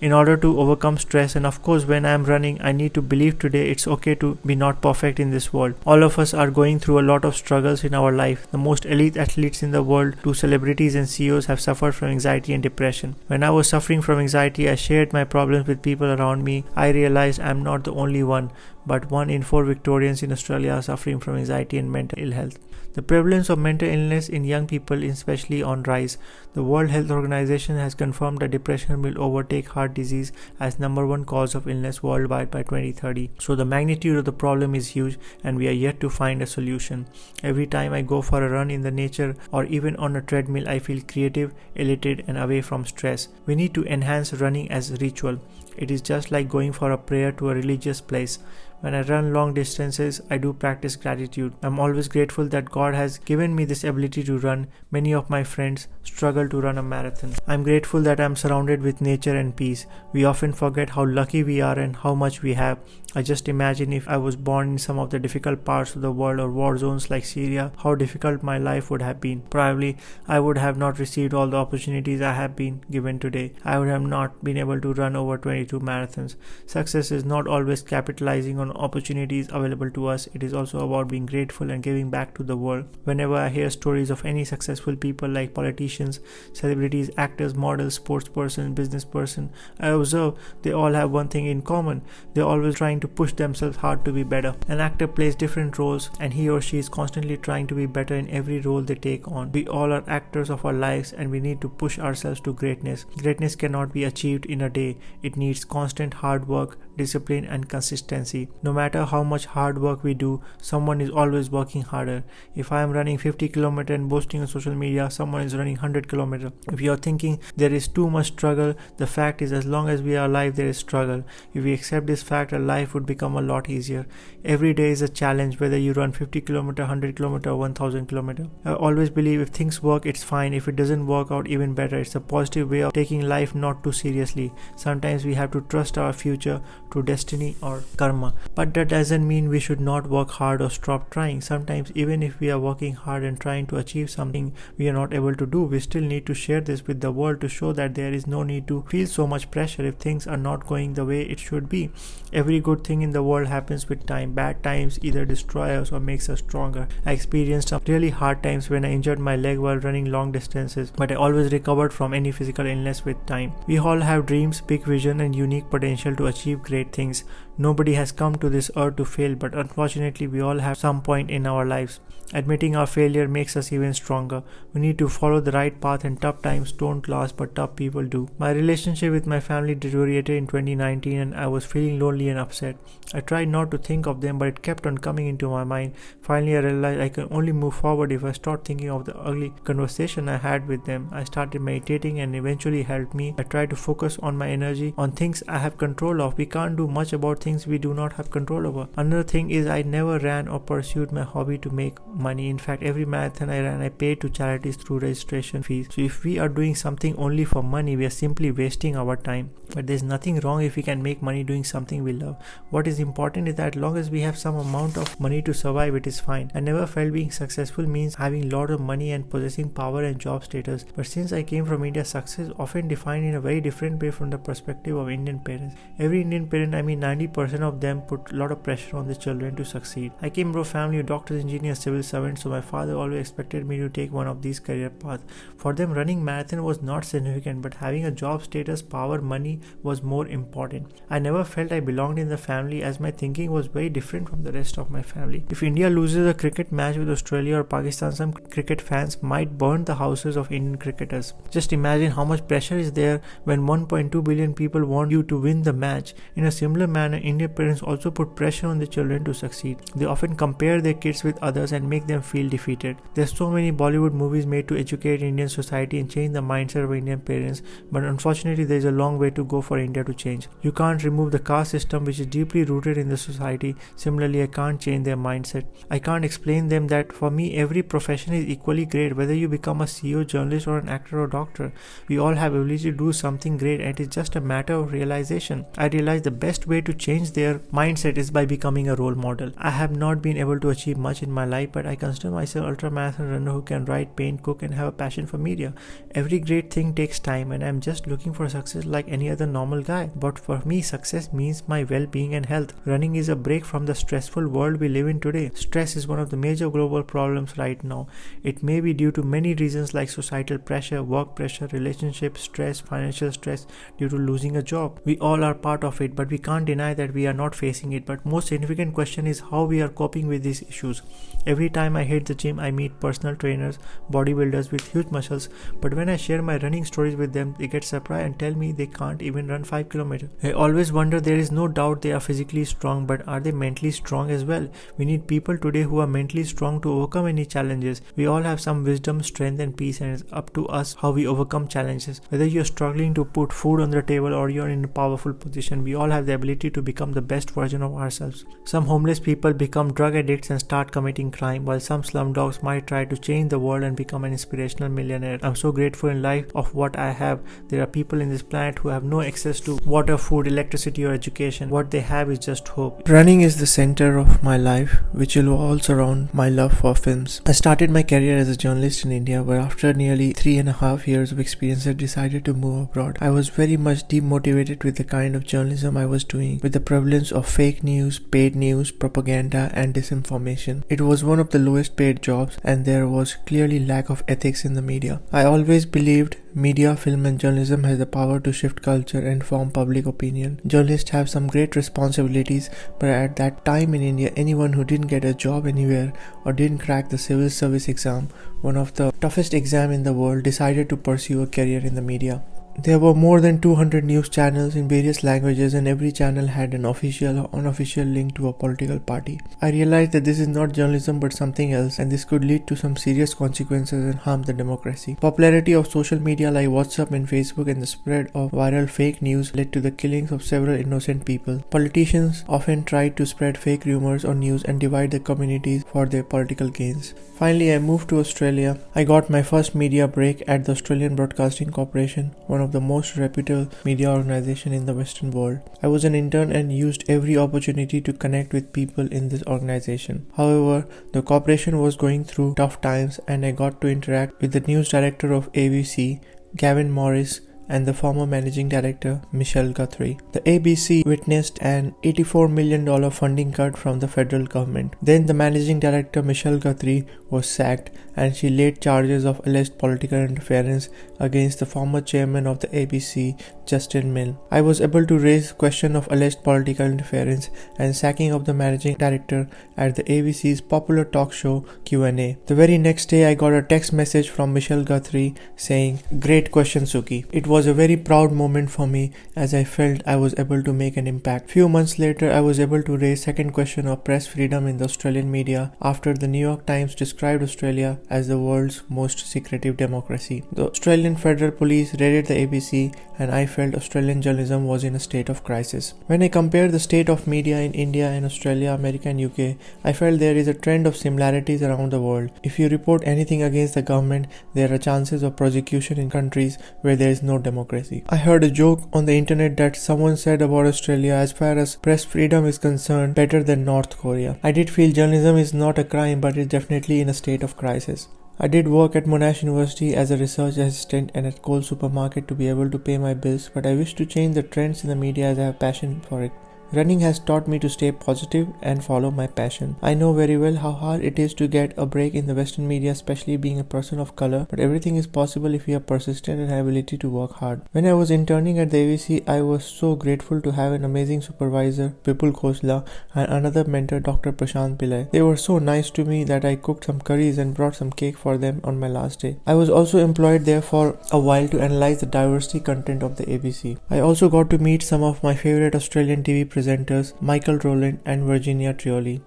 in order to overcome stress, and of course when I am running, I need to believe today it's okay to be not perfect in this world. All of us are going through a lot of struggles in our life. The most elite athletes in the world, to celebrities and CEOs, have suffered from anxiety and depression. When I was suffering from anxiety, I shared my problems with people around me. I realized I'm not the only one, but 1 in 4 Victorians in Australia are suffering from anxiety and mental ill health. The prevalence of mental illness in young people is especially on rise. The World Health Organization has confirmed that depression will overtake heart disease as #1 cause of illness worldwide by 2030. So the magnitude of the problem is huge, and we are yet to find a solution. Every time I go for a run in the nature or even on a treadmill, I feel creative, elated, and away from stress. We need to enhance running as ritual. It is just like going for a prayer to a religious place. When I run long distances, I do practice gratitude. I'm always grateful that God has given me this ability to run. Many of my friends struggle to run a marathon. I'm grateful that I'm surrounded with nature and peace. We often forget how lucky we are and how much we have. I just imagine if I was born in some of the difficult parts of the world or war zones like Syria, how difficult my life would have been. Probably I would have not received all the opportunities I have been given today. I would have not been able to run over 22 marathons. Success is not always capitalizing on opportunities available to us. It is also about being grateful and giving back to the world. Whenever I hear stories of any successful people like politicians, celebrities, actors, models, sports person, business person, I observe they all have one thing in common. They're always trying to push themselves hard to be better. An actor plays different roles and he or she is constantly trying to be better in every role they take on. We all are actors of our lives and we need to push ourselves to greatness. Greatness cannot be achieved in a day. It needs constant hard work, discipline and consistency. No matter how much hard work we do, someone is always working harder. If I am running 50 km and posting on social media, someone is running 100 km. If you are thinking there is too much struggle, the fact is as long as we are alive there is struggle. If we accept this fact, our life would become a lot easier. Every day is a challenge, whether you run 50 km, 100 km or 1000 km. I always believe if things work, it's fine. If it doesn't work out, even better. It's a positive way of taking life not too seriously. Sometimes we have to trust our future to destiny or karma. But that doesn't mean we should not work hard or stop trying. Sometimes even if we are working hard and trying to achieve something we are not able to do, we still need to share this with the world to show that there is no need to feel so much pressure if things are not going the way it should be. Every good thing in the world happens with time. Bad times either destroy us or makes us stronger. I experienced some really hard times when I injured my leg while running long distances, but I always recovered from any physical illness with time. We all have dreams, big vision and unique potential to achieve great things. Nobody has come to this earth to fail, but unfortunately we all have some point in our lives. Admitting our failure makes us even stronger. We need to follow the right path and tough times don't last, but tough people do. My relationship with my family deteriorated in 2019 and I was feeling lonely and upset. I tried not to think of them, but it kept on coming into my mind. Finally I realized I can only move forward if I start thinking of the ugly conversation I had with them. I started meditating and eventually helped me. I tried to focus on my energy on things I have control of. We can't do much about things we do not have control over. Another thing is I never ran or pursued my hobby to make money. In fact, every marathon I ran, I paid to charities through registration fees. So if we are doing something only for money, we are simply wasting our time. But there's nothing wrong if we can make money doing something we love. What is important is that as long as we have some amount of money to survive, it is fine. I never felt being successful means having a lot of money and possessing power and job status. But since I came from India, success is often defined in a very different way from the perspective of Indian parents. Every Indian parent, 90% of them put a lot of pressure on their children to succeed. I came from a family of doctors, engineers, civil servants, so my father always expected me to take one of these career paths. For them, running marathon was not significant, but having a job status, power, money was more important. I never felt I belonged in the family as my thinking was very different from the rest of my family. If India loses a cricket match with Australia or Pakistan, some cricket fans might burn the houses of Indian cricketers. Just imagine how much pressure is there when 1.2 billion people want you to win the match. In a similar manner, Indian parents also put pressure on their children to succeed. They often compare their kids with others and make them feel defeated. There's so many Bollywood movies made to educate Indian society and change the mindset of Indian parents, but unfortunately there's a long way to go for India to change. You can't remove the caste system which is deeply rooted in the society. Similarly, I can't change their mindset. I can't explain them that for me every profession is equally great, whether you become a CEO, journalist or an actor or doctor. We all have ability to do something great and it is just a matter of realization. I realized the best way to change their mindset is by becoming a role model. I have not been able to achieve much in my life, but I consider myself an ultramarathon runner who can write, paint, cook and have a passion for media. Every great thing takes time and I'm just looking for success like any other normal guy. But for me, success means my well-being and health. Running is a break from the stressful world we live in today. Stress is one of the major global problems right now. It may be due to many reasons like societal pressure, work pressure, relationship stress, financial stress due to losing a job. We all are part of it, but we can't deny that we are not facing it. But most significant question is how we are coping with these issues. Every time I hit the gym, I meet personal trainers, bodybuilders with huge muscles, but when I share my running stories with them, they get surprised and tell me they can't even run 5 kilometers. I always wonder, there is no doubt they are physically strong, but are they mentally strong as well? We need people today who are mentally strong to overcome any challenges. We all have some wisdom, strength and peace, and it's up to us how we overcome challenges. Whether you're struggling to put food on the table or you're in a powerful position, we all have the ability to become the best version of ourselves. Some homeless people become drug addicts and start committing crime, while some slum dogs might try to change the world and become an inspirational millionaire. I'm so grateful in life of what I have. There are people in this planet who have no access to water, food, electricity or education. What they have is just hope. Running is the center of my life, which revolves around my love for films. I started my career as a journalist in India, but after nearly 3.5 years of experience I decided to move abroad. I was very much demotivated with the kind of journalism I was doing, with the prevalence of fake news, paid news, propaganda and disinformation. It was one of the lowest paid jobs and there was clearly lack of ethics in the media. I always believed media, film and journalism has the power to shift culture and form public opinion. Journalists have some great responsibilities, but at that time in India, anyone who didn't get a job anywhere or didn't crack the civil service exam, one of the toughest exams in the world, decided to pursue a career in the media. There were more than 200 news channels in various languages and every channel had an official or unofficial link to a political party. I realized that this is not journalism but something else, and this could lead to some serious consequences and harm the democracy. Popularity of social media like WhatsApp and Facebook and the spread of viral fake news led to the killings of several innocent people. Politicians often tried to spread fake rumors or news and divide the communities for their political gains. Finally, I moved to Australia. I got my first media break at the Australian Broadcasting Corporation, one of the most reputable media organization in the Western world. I was an intern and used every opportunity to connect with people in this organization. However, the corporation was going through tough times and I got to interact with the news director of ABC, Gavin Morris, and the former managing director, Michelle Guthrie. The ABC witnessed an $84 million funding cut from the federal government. Then the managing director, Michelle Guthrie, was sacked and she laid charges of alleged political interference against the former chairman of the ABC, Justin Milne. I was able to raise question of alleged political interference and sacking of the managing director at the ABC's popular talk show Q&A. The very next day, I got a text message from Michelle Guthrie saying, "Great question, Suki." It was a very proud moment for me as I felt I was able to make an impact. Few months later, I was able to raise second question of press freedom in the Australian media after the New York Times described Australia as the world's most secretive democracy. The Australian Federal Police raided the ABC and I felt Australian journalism was in a state of crisis. When I compare the state of media in India and Australia, America and UK, I felt there is a trend of similarities around the world. If you report anything against the government, there are chances of prosecution in countries where there is no democracy. I heard a joke on the internet that someone said about Australia, as far as press freedom is concerned, better than North Korea. I did feel journalism is not a crime, but it's definitely in a state of crisis. I did work at Monash University as a research assistant and at Coles Supermarket to be able to pay my bills, but I wish to change the trends in the media as I have passion for it. Running has taught me to stay positive and follow my passion. I know very well how hard it is to get a break in the Western media, especially being a person of color, but everything is possible if you are persistent and have ability to work hard. When I was interning at the ABC, I was so grateful to have an amazing supervisor, Vipul Khosla, and another mentor, Dr. Prashant Pillai. They were so nice to me that I cooked some curries and brought some cake for them on my last day. I was also employed there for a while to analyze the diversity content of the ABC. I also got to meet some of my favorite Australian TV presenters, Michael Rowland and Virginia Trioli.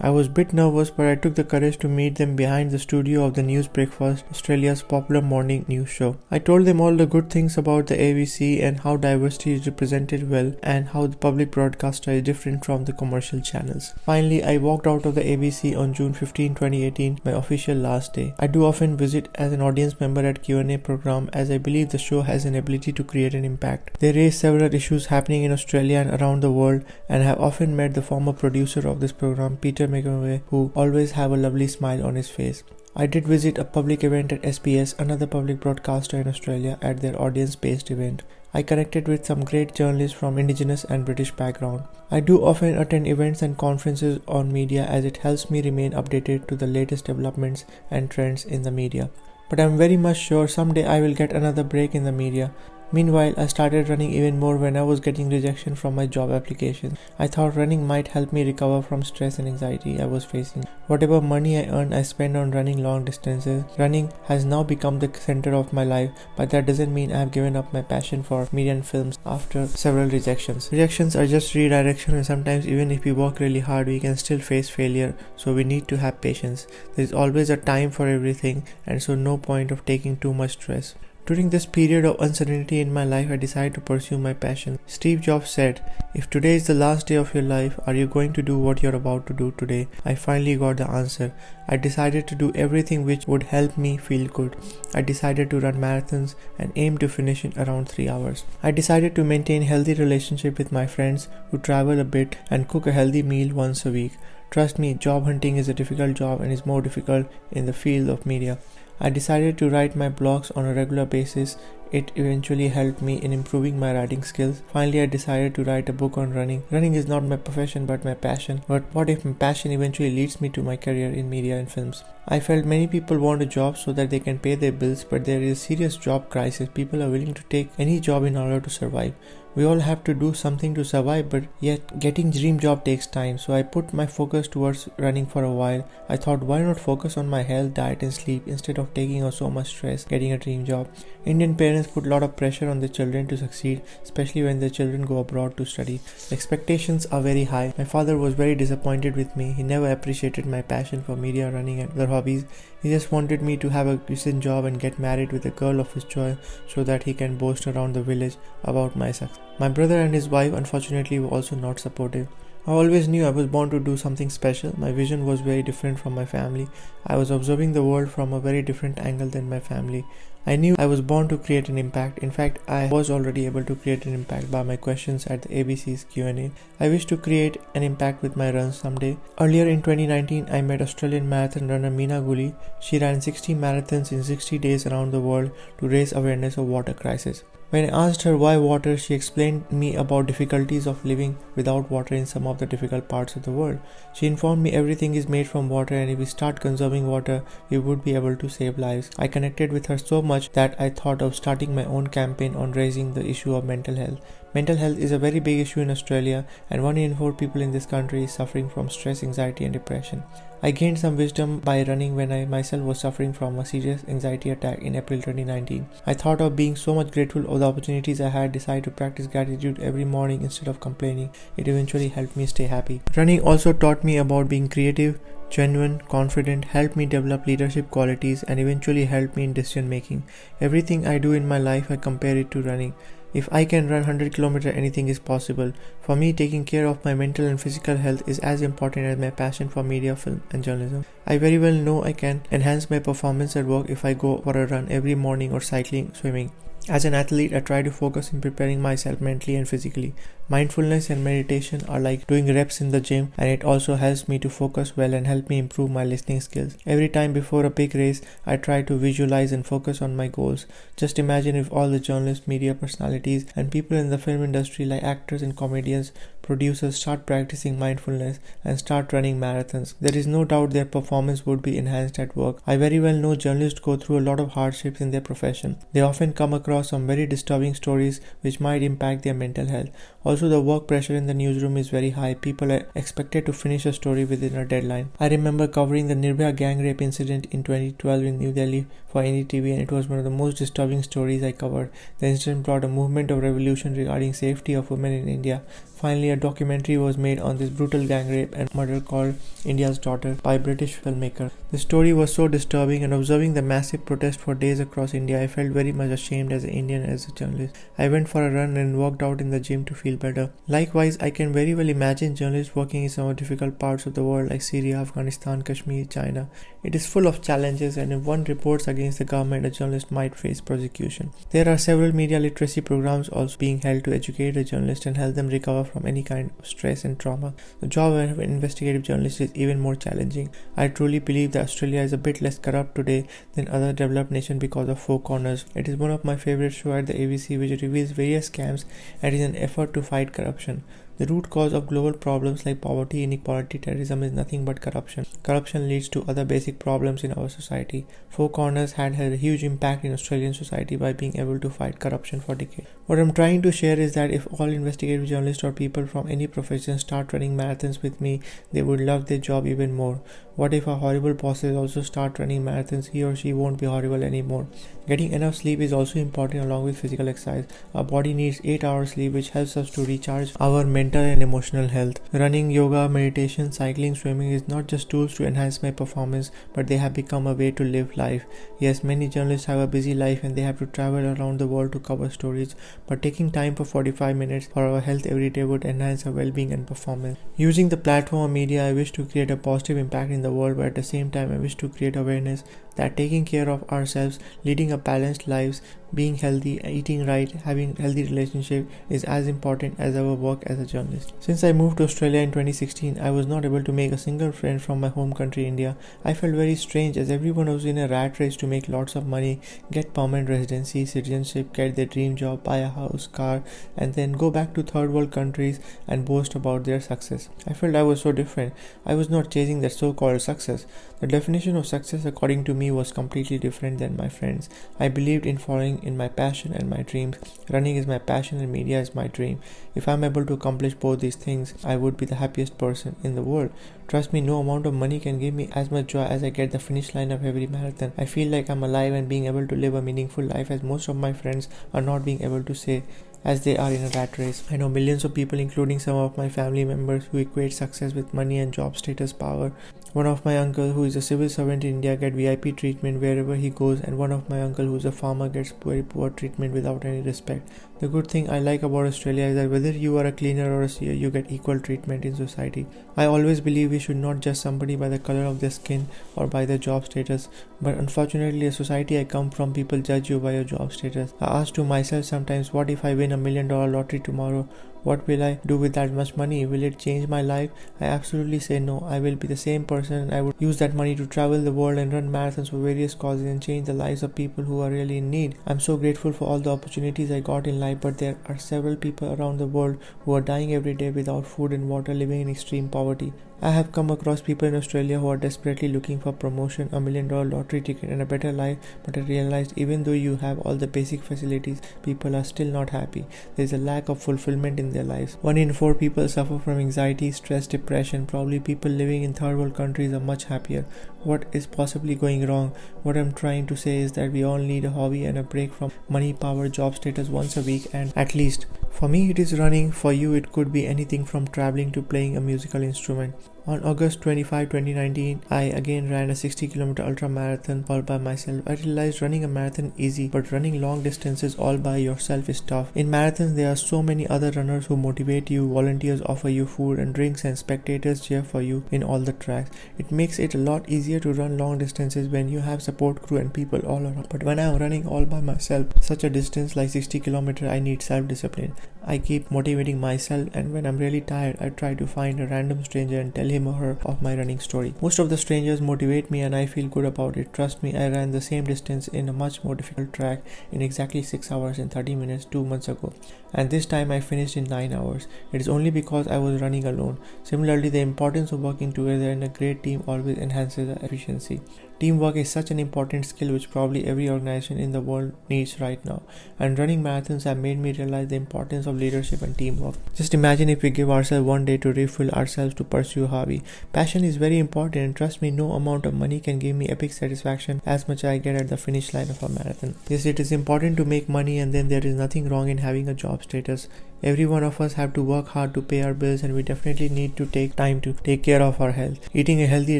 I was a bit nervous, but I took the courage to meet them behind the studio of the News Breakfast, Australia's popular morning news show. I told them all the good things about the ABC and how diversity is represented well and how the public broadcaster is different from the commercial channels. Finally, I walked out of the ABC on June 15, 2018, my official last day. I do often visit as an audience member at Q&A program as I believe the show has an ability to create an impact. They raise several issues happening in Australia and around the world, and I have often met the former producer of this program, Peter McAway, who always have a lovely smile on his face. I did visit a public event at SBS, another public broadcaster in Australia, at their audience-based event. I connected with some great journalists from Indigenous and British background. I do often attend events and conferences on media as it helps me remain updated to the latest developments and trends in the media. But I'm very much sure someday I will get another break in the media. Meanwhile, I started running even more when I was getting rejection from my job applications. I thought running might help me recover from stress and anxiety I was facing. Whatever money I earned, I spent on running long distances. Running has now become the center of my life, but that doesn't mean I have given up my passion for media and films after several rejections. Rejections are just redirection, and sometimes even if we work really hard, we can still face failure, so we need to have patience. There is always a time for everything, and so no point of taking too much stress. During this period of uncertainty in my life, I decided to pursue my passion. Steve Jobs said, "If today is the last day of your life, are you going to do what you're about to do today?" I finally got the answer. I decided to do everything which would help me feel good. I decided to run marathons and aim to finish in around 3 hours. I decided to maintain healthy relationship with my friends, who travel a bit, and cook a healthy meal once a week. Trust me, job hunting is a difficult job and is more difficult in the field of media. I decided to write my blogs on a regular basis. It eventually helped me in improving my writing skills. Finally, I decided to write a book on running. Running is not my profession but my passion. But what if my passion eventually leads me to my career in media and films? I felt many people want a job so that they can pay their bills, but there is a serious job crisis. People are willing to take any job in order to survive. We all have to do something to survive, but yet getting dream job takes time. So I put my focus towards running for a while. I thought, why not focus on my health, diet and sleep instead of taking on so much stress getting a dream job. Indian parents put a lot of pressure on their children to succeed, especially when their children go abroad to study. The expectations are very high. My father was very disappointed with me. He never appreciated my passion for media, running and other hobbies. He just wanted me to have a decent job and get married with a girl of his choice so that he can boast around the village about my success. My brother and his wife unfortunately were also not supportive. I always knew I was born to do something special. My vision was very different from my family. I was observing the world from a very different angle than my family. I knew I was born to create an impact. In fact, I was already able to create an impact by my questions at the ABC's Q&A. I wish to create an impact with my runs someday. Earlier in 2019, I met Australian marathon runner Meena Guli. She ran 60 marathons in 60 days around the world to raise awareness of water crisis. When I asked her why water, she explained me about difficulties of living without water in some of the difficult parts of the world. She informed me everything is made from water, and if we start conserving water, we would be able to save lives. I connected with her so much that I thought of starting my own campaign on raising the issue of mental health. Mental health is a very big issue in Australia, and 1 in 4 people in this country is suffering from stress, anxiety and depression. I gained some wisdom by running when I myself was suffering from a serious anxiety attack in April 2019. I thought of being so much grateful of the opportunities I had, decided to practice gratitude every morning instead of complaining. It eventually helped me stay happy. Running also taught me about being creative, genuine, confident, helped me develop leadership qualities, and eventually helped me in decision making. Everything I do in my life, I compare it to running. If I can run 100 km, anything is possible. For me, taking care of my mental and physical health is as important as my passion for media, film and journalism. I very well know I can enhance my performance at work if I go for a run every morning or cycling, swimming. As an athlete, I try to focus in preparing myself mentally and physically. Mindfulness and meditation are like doing reps in the gym, and it also helps me to focus well and help me improve my listening skills. Every time before a big race, I try to visualize and focus on my goals. Just imagine if all the journalists, media personalities, and people in the film industry like actors and comedians, producers start practicing mindfulness and start running marathons. There is no doubt their performance would be enhanced at work. I very well know journalists go through a lot of hardships in their profession. They often come across some very disturbing stories which might impact their mental health. Also, the work pressure in the newsroom is very high. People are expected to finish a story within a deadline. I remember covering the Nirbhaya gang rape incident in 2012 in New Delhi for NDTV, and it was one of the most disturbing stories I covered. The incident brought a movement of revolution regarding safety of women in India. Finally, a documentary was made on this brutal gang rape and murder called India's Daughter by a British filmmaker. The story was so disturbing, and observing the massive protest for days across India, I felt very much ashamed as an Indian and as a journalist. I went for a run and worked out in the gym to feel better. Likewise, I can very well imagine journalists working in some difficult parts of the world like Syria, Afghanistan, Kashmir, China. It is full of challenges, and if one reports against the government, a journalist might face prosecution. There are several media literacy programs also being held to educate the journalists and help them recover from any kind of stress and trauma. The job of an investigative journalist is even more challenging. I truly believe that Australia is a bit less corrupt today than other developed nations because of Four Corners. It is one of my favorite shows at the ABC, which reveals various scams and is an effort to fight corruption. The root cause of global problems like poverty, inequality, terrorism is nothing but corruption. Corruption leads to other basic problems in our society. Four Corners had a huge impact in Australian society by being able to fight corruption for decades. What I'm trying to share is that if all investigative journalists or people from any profession start running marathons with me, they would love their job even more. What if a horrible boss also start running marathons? He or she won't be horrible anymore. Getting enough sleep is also important along with physical exercise. Our body needs 8 hours sleep, which helps us to recharge our mental and emotional health. Running, yoga, meditation, cycling, swimming is not just tools to enhance my performance, but they have become a way to live life. Yes, many journalists have a busy life and they have to travel around the world to cover stories, but taking time for 45 minutes for our health every day would enhance our well-being and performance. Using the platform of media, I wish to create a positive impact in the world, but at the same time I wish to create awareness that taking care of ourselves, leading a balanced lives, being healthy, eating right, having healthy relationship is as important as our work as a journalist. Since I moved to Australia in 2016, I was not able to make a single friend from my home country India. I felt very strange as everyone was in a rat race to make lots of money, get permanent residency, citizenship, get their dream job, buy a house, car, and then go back to third world countries and boast about their success. I felt I was so different. I was not chasing that so-called success. The definition of success according to me was completely different than my friends. I believed in following in my passion and my dreams. Running is my passion and media is my dream. If I'm able to accomplish both these things, I would be the happiest person in the world. Trust me, no amount of money can give me as much joy as I get the finish line of every marathon. I feel like I'm alive and being able to live a meaningful life as most of my friends are not being able to say, as they are in a rat race. I know millions of people, including some of my family members, who equate success with money and job status, power. One of my uncle who is a civil servant in India gets VIP treatment wherever he goes, and one of my uncle who is a farmer gets very poor treatment without any respect. The good thing I like about Australia is that whether you are a cleaner or a seer, you get equal treatment in society. I always believe we should not judge somebody by the color of their skin or by their job status, but unfortunately, a society I come from, people judge you by your job status. I ask to myself sometimes, what if I win $1 million lottery tomorrow? What will I do with that much money? Will it change my life? I absolutely say no. I will be the same person and I would use that money to travel the world and run marathons for various causes and change the lives of people who are really in need. I'm so grateful for all the opportunities I got in life, but there are several people around the world who are dying every day without food and water, living in extreme poverty. I have come across people in Australia who are desperately looking for promotion, $1 million lottery ticket and a better life, but I realized even though you have all the basic facilities, people are still not happy. There is a lack of fulfillment in their lives. 1 in 4 people suffer from anxiety, stress, depression. Probably people living in third world countries are much happier. What is possibly going wrong? What I'm trying to say is that we all need a hobby and a break from money, power, job status once a week, and at least. For me it is running, for you it could be anything from traveling to playing a musical instrument. On August 25, 2019, I again ran a 60km ultra marathon all by myself. I realized running a marathon is easy, but running long distances all by yourself is tough. In marathons, there are so many other runners who motivate you, volunteers offer you food and drinks, and spectators cheer for you in all the tracks. It makes it a lot easier to run long distances when you have support crew and people all around. But when I'm running all by myself, such a distance like 60km, I need self-discipline. I keep motivating myself, and when I'm really tired, I try to find a random stranger and tell him or her of my running story. Most of the strangers motivate me and I feel good about it. Trust me, I ran the same distance in a much more difficult track in exactly 6 hours and 30 minutes 2 months ago, and this time I finished in 9 hours. It is only because I was running alone. Similarly, the importance of working together in a great team always enhances the efficiency. Teamwork is such an important skill which probably every organization in the world needs right now, and running marathons have made me realize the importance of leadership and teamwork. Just imagine if we give ourselves one day to refill ourselves to pursue a hobby. Passion is very important, and trust me, no amount of money can give me epic satisfaction as much as I get at the finish line of a marathon. Yes, it is important to make money, and then there is nothing wrong in having a job status. Every one of us have to work hard to pay our bills, and we definitely need to take time to take care of our health. Eating a healthy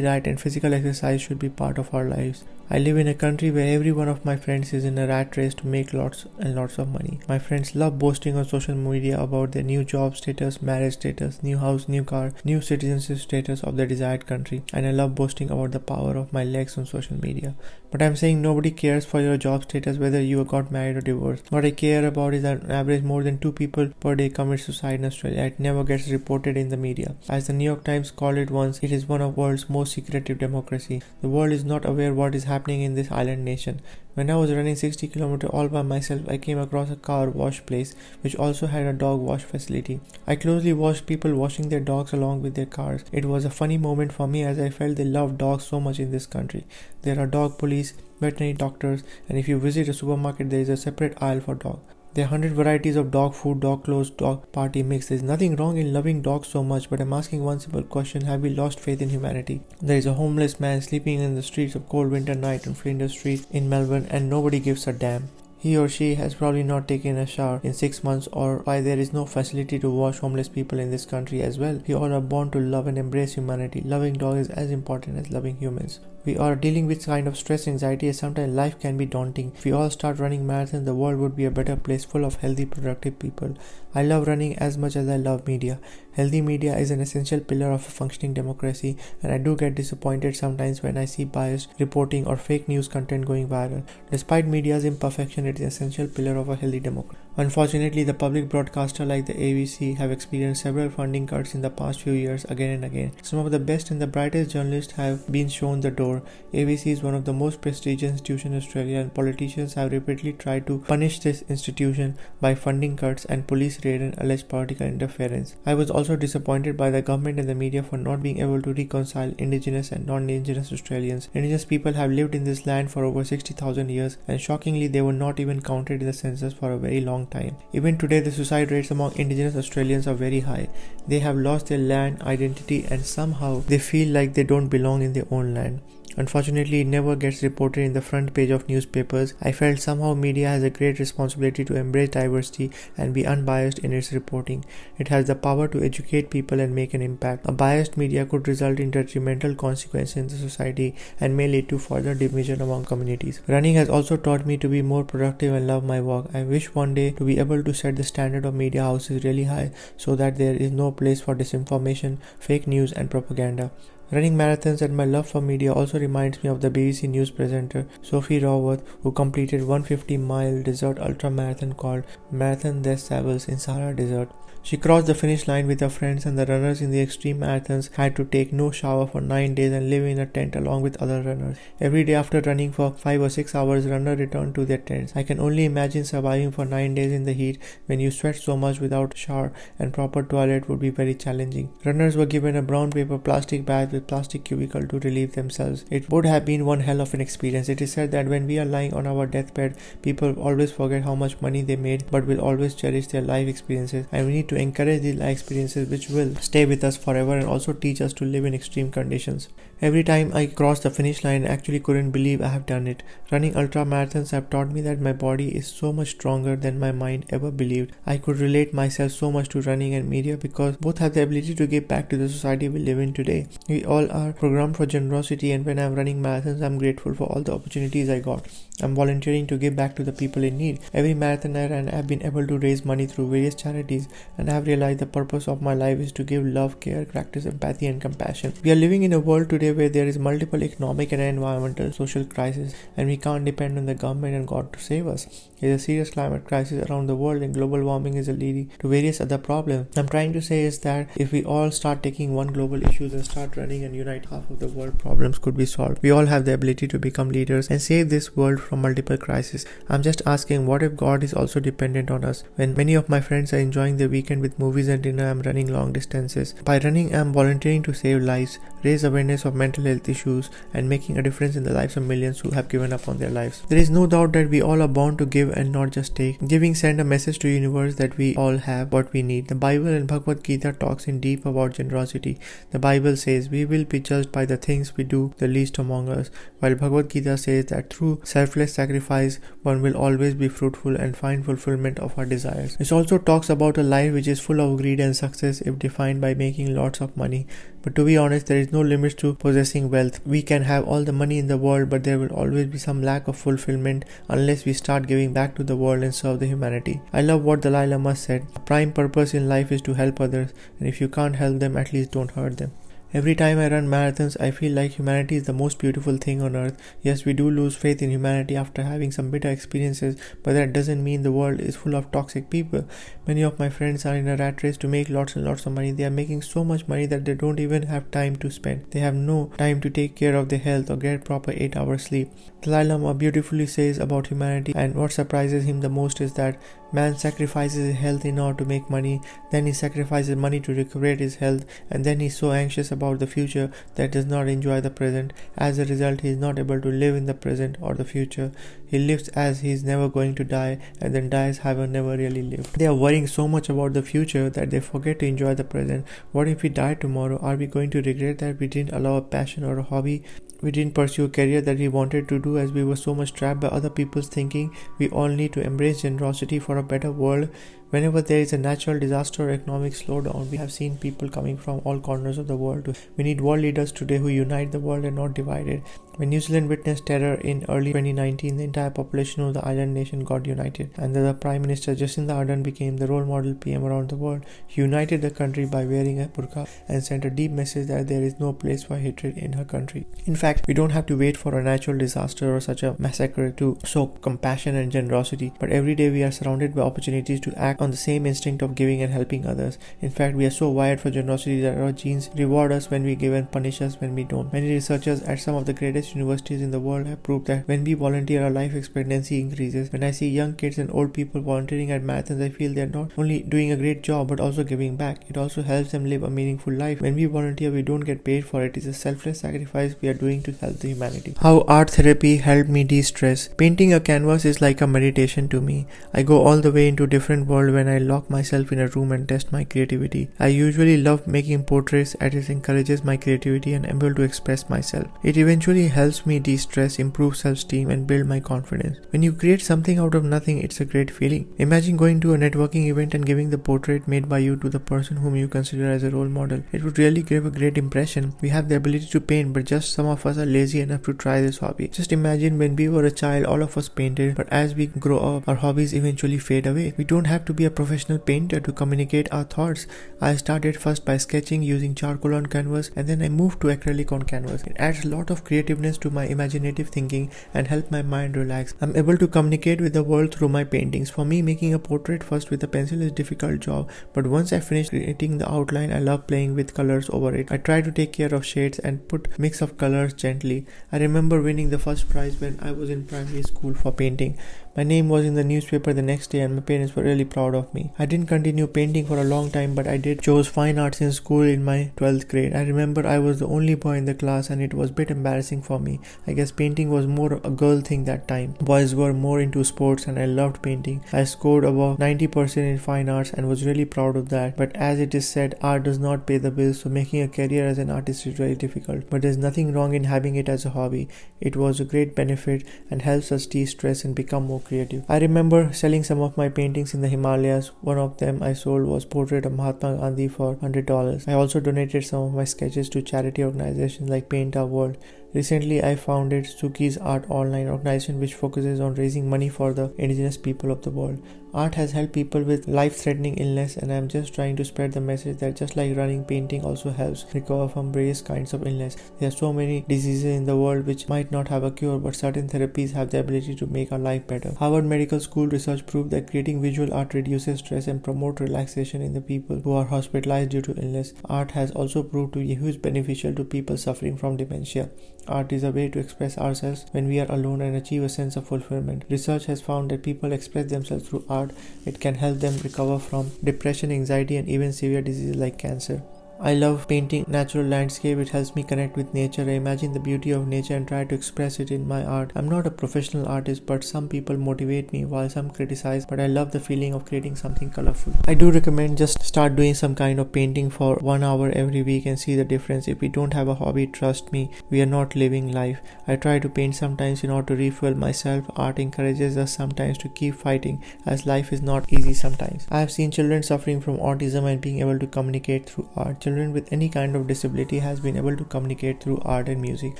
diet and physical exercise should be part of our lives. I live in a country where every one of my friends is in a rat race to make lots and lots of money. My friends love boasting on social media about their new job status, marriage status, new house, new car, new citizenship status of their desired country, and I love boasting about the power of my legs on social media. But I'm saying nobody cares for your job status whether you got married or divorced. What I care about is that on average more than 2 people per day commit suicide in Australia. It never gets reported in the media. As the New York Times called it once, it is one of the world's most secretive democracy. The world is not aware what is happening happening in this island nation. When I was running 60 km all by myself, I came across a car wash place which also had a dog wash facility. I closely watched people washing their dogs along with their cars. It was a funny moment for me as I felt they love dogs so much in this country. There are dog police, veterinary doctors, and if you visit a supermarket, there is a separate aisle for dogs. There are 100 varieties of dog food, dog clothes, dog party mix. There is nothing wrong in loving dogs so much, but I'm asking one simple question: have we lost faith in humanity? There is a homeless man sleeping in the streets of cold winter night on Flinders Street in Melbourne, and nobody gives a damn. He or she has probably not taken a shower in 6 months, or why there is no facility to wash homeless people in this country as well. We all are born to love and embrace humanity. Loving dogs is as important as loving humans. We are dealing with kind of stress, anxiety, and sometimes life can be daunting. If we all start running marathons, the world would be a better place full of healthy, productive people. I love running as much as I love media. Healthy media is an essential pillar of a functioning democracy, and I do get disappointed sometimes when I see biased reporting or fake news content going viral. Despite media's imperfection, it is an essential pillar of a healthy democracy. Unfortunately, the public broadcaster like the ABC have experienced several funding cuts in the past few years again and again. Some of the best and the brightest journalists have been shown the door. ABC is one of the most prestigious institutions in Australia, and politicians have repeatedly tried to punish this institution by funding cuts and police raid and alleged political interference. I was also disappointed by the government and the media for not being able to reconcile Indigenous and non-Indigenous Australians. Indigenous people have lived in this land for over 60,000 years, and shockingly they were not even counted in the census for a very long time. Even today, the suicide rates among Indigenous Australians are very high. They have lost their land identity, and somehow they feel like they don't belong in their own land. Unfortunately, it never gets reported in the front page of newspapers. I felt somehow media has a great responsibility to embrace diversity and be unbiased in its reporting. It has the power to educate people and make an impact. A biased media could result in detrimental consequences in the society and may lead to further division among communities. Running has also taught me to be more productive and love my work. I wish one day to be able to set the standard of media houses really high so that there is no place for disinformation, fake news and propaganda. Running marathons and my love for media also reminds me of the BBC News presenter Sophie Raworth, who completed 150-mile desert ultra marathon called Marathon des Sables in Sahara Desert. She crossed the finish line with her friends, and the runners in the extreme marathons had to take no shower for 9 days and live in a tent along with other runners. Every day after running for 5 or 6 hours, runners returned to their tents. I can only imagine surviving for 9 days in the heat when you sweat so much without shower and proper toilet would be very challenging. Runners were given a brown paper plastic bag with plastic cubicle to relieve themselves. It would have been one hell of an experience. It is said that when we are lying on our deathbed, people always forget how much money they made but will always cherish their life experiences, and we need to encourage these life experiences which will stay with us forever and also teach us to live in extreme conditions. Every time I crossed the finish line, I actually couldn't believe I have done it. Running ultra marathons have taught me that my body is so much stronger than my mind ever believed. I could relate myself so much to running and media because both have the ability to give back to the society we live in today. We all are programmed for generosity, and when I'm running marathons, I'm grateful for all the opportunities I got. I'm volunteering to give back to the people in need. Every marathon I ran, I've been able to raise money through various charities, and I've realized the purpose of my life is to give love, care, practice empathy and compassion. We are living in a world today where there is multiple economic and environmental social crises, and we can't depend on the government and God to save us. There's a serious climate crisis around the world, and global warming is leading to various other problems. I'm trying to say is that if we all start taking one global issue and start running and unite, half of the world problems could be solved. We all have the ability to become leaders and save this world from multiple crises. I'm just asking, what if God is also dependent on us? When many of my friends are enjoying their weekend with movies and dinner, I'm running long distances. By running, I'm volunteering to save lives, raise awareness of mental health issues, and making a difference in the lives of millions who have given up on their lives. There is no doubt that we all are born to give and not just take. Giving sends a message to the universe that we all have what we need. The Bible and Bhagavad Gita talks in deep about generosity. The Bible says we will be judged by the things we do the least among us, while Bhagavad Gita says that through selfless sacrifice one will always be fruitful and find fulfillment of our desires. It also talks about a life which is full of greed and success if defined by making lots of money. But to be honest, there is no limits to possessing wealth. We can have all the money in the world, but there will always be some lack of fulfillment unless we start giving back to the world and serve the humanity. I love what the Dalai Lama said. The prime purpose in life is to help others, and if you can't help them, at least don't hurt them. Every time I run marathons, I feel like humanity is the most beautiful thing on earth. Yes, we do lose faith in humanity after having some bitter experiences, but that doesn't mean the world is full of toxic people. Many of my friends are in a rat race to make lots and lots of money. They are making so much money that they don't even have time to spend. They have no time to take care of their health or get proper 8 hours sleep. Dalai Lama beautifully says about humanity, and what surprises him the most is that man sacrifices his health in order to make money, then he sacrifices money to recuperate his health, and then he's so anxious about the future that does not enjoy the present. As a result, he is not able to live in the present or the future. He lives as he is never going to die, and then dies having never really lived. They are worrying so much about the future that they forget to enjoy the present. What if we die tomorrow? Are we going to regret that we didn't allow a passion or a hobby? We didn't pursue a career that we wanted to do as we were so much trapped by other people's thinking. We all need to embrace generosity for a better world. Whenever there is a natural disaster or economic slowdown, we have seen people coming from all corners of the world. We need world leaders today who unite the world and not divide it. When New Zealand witnessed terror in early 2019, the entire population of the island nation got united, and the Prime Minister Jacinda Ardern became the role model PM around the world. He united the country by wearing a burqa and sent a deep message that there is no place for hatred in her country. In fact, we don't have to wait for a natural disaster or such a massacre to show compassion and generosity, but every day we are surrounded by opportunities to act on the same instinct of giving and helping others. In fact, we are so wired for generosity that our genes reward us when we give and punish us when we don't. Many researchers at some of the greatest universities in the world have proved that when we volunteer, our life expectancy increases. When I see young kids and old people volunteering at marathons, I feel they are not only doing a great job but also giving back. It also helps them live a meaningful life. When we volunteer, we don't get paid for it. It's a selfless sacrifice we are doing to help the humanity. How art therapy helped me de-stress. Painting a canvas is like a meditation to me. I go all the way into a different world when I lock myself in a room and test my creativity. I usually love making portraits as it encourages my creativity and I'm able to express myself. It eventually helps me de-stress, improve self-esteem and build my confidence. When you create something out of nothing, it's a great feeling. Imagine going to a networking event and giving the portrait made by you to the person whom you consider as a role model. It would really give a great impression. We have the ability to paint, but just some of us are lazy enough to try this hobby. Just imagine when we were a child, all of us painted, but as we grow up, our hobbies eventually fade away. We don't have to be a professional painter to communicate our thoughts. I started first by sketching using charcoal on canvas, and then I moved to acrylic on canvas. It adds a lot of creativeness to my imaginative thinking and help my mind relax. I'm able to communicate with the world through my paintings. For me, making a portrait first with a pencil is a difficult job, but once I finish creating the outline, I love playing with colors over it. I try to take care of shades and put mix of colors gently. I remember winning the first prize when I was in primary school for painting. My name was in the newspaper the next day and my parents were really proud of me. I didn't continue painting for a long time, but I did chose fine arts in school in my 12th grade. I remember I was the only boy in the class and it was a bit embarrassing for me. I guess painting was more a girl thing that time. Boys were more into sports and I loved painting. I scored above 90% in fine arts and was really proud of that. But as it is said, art does not pay the bills, so making a career as an artist is very difficult. But there's nothing wrong in having it as a hobby. It was a great benefit and helps us de-stress and become more creative. I remember selling some of my paintings in the Himalayas. One of them I sold was portrait of Mahatma Gandhi for $100. I also donated some of my sketches to charity organizations like Paint Our World. Recently, I founded Suki's Art Online organization which focuses on raising money for the indigenous people of the world. Art has helped people with life-threatening illness and I'm just trying to spread the message that just like running, painting also helps recover from various kinds of illness. There are so many diseases in the world which might not have a cure, but certain therapies have the ability to make our life better. Harvard Medical School research proved that creating visual art reduces stress and promotes relaxation in the people who are hospitalized due to illness. Art has also proved to be hugely beneficial to people suffering from dementia. Art is a way to express ourselves when we are alone and achieve a sense of fulfillment. Research has found that people express themselves through art. It can help them recover from depression, anxiety, and even severe diseases like cancer. I love painting natural landscape. It helps me connect with nature. I imagine the beauty of nature and try to express it in my art. I'm not a professional artist, but some people motivate me while some criticize, but I love the feeling of creating something colorful. I do recommend just start doing some kind of painting for 1 hour every week and see the difference. If we don't have a hobby, trust me, we are not living life. I try to paint sometimes in order to refuel myself. Art encourages us sometimes to keep fighting as life is not easy sometimes. I have seen children suffering from autism and being able to communicate through art. children with any kind of disability has been able to communicate through art and music.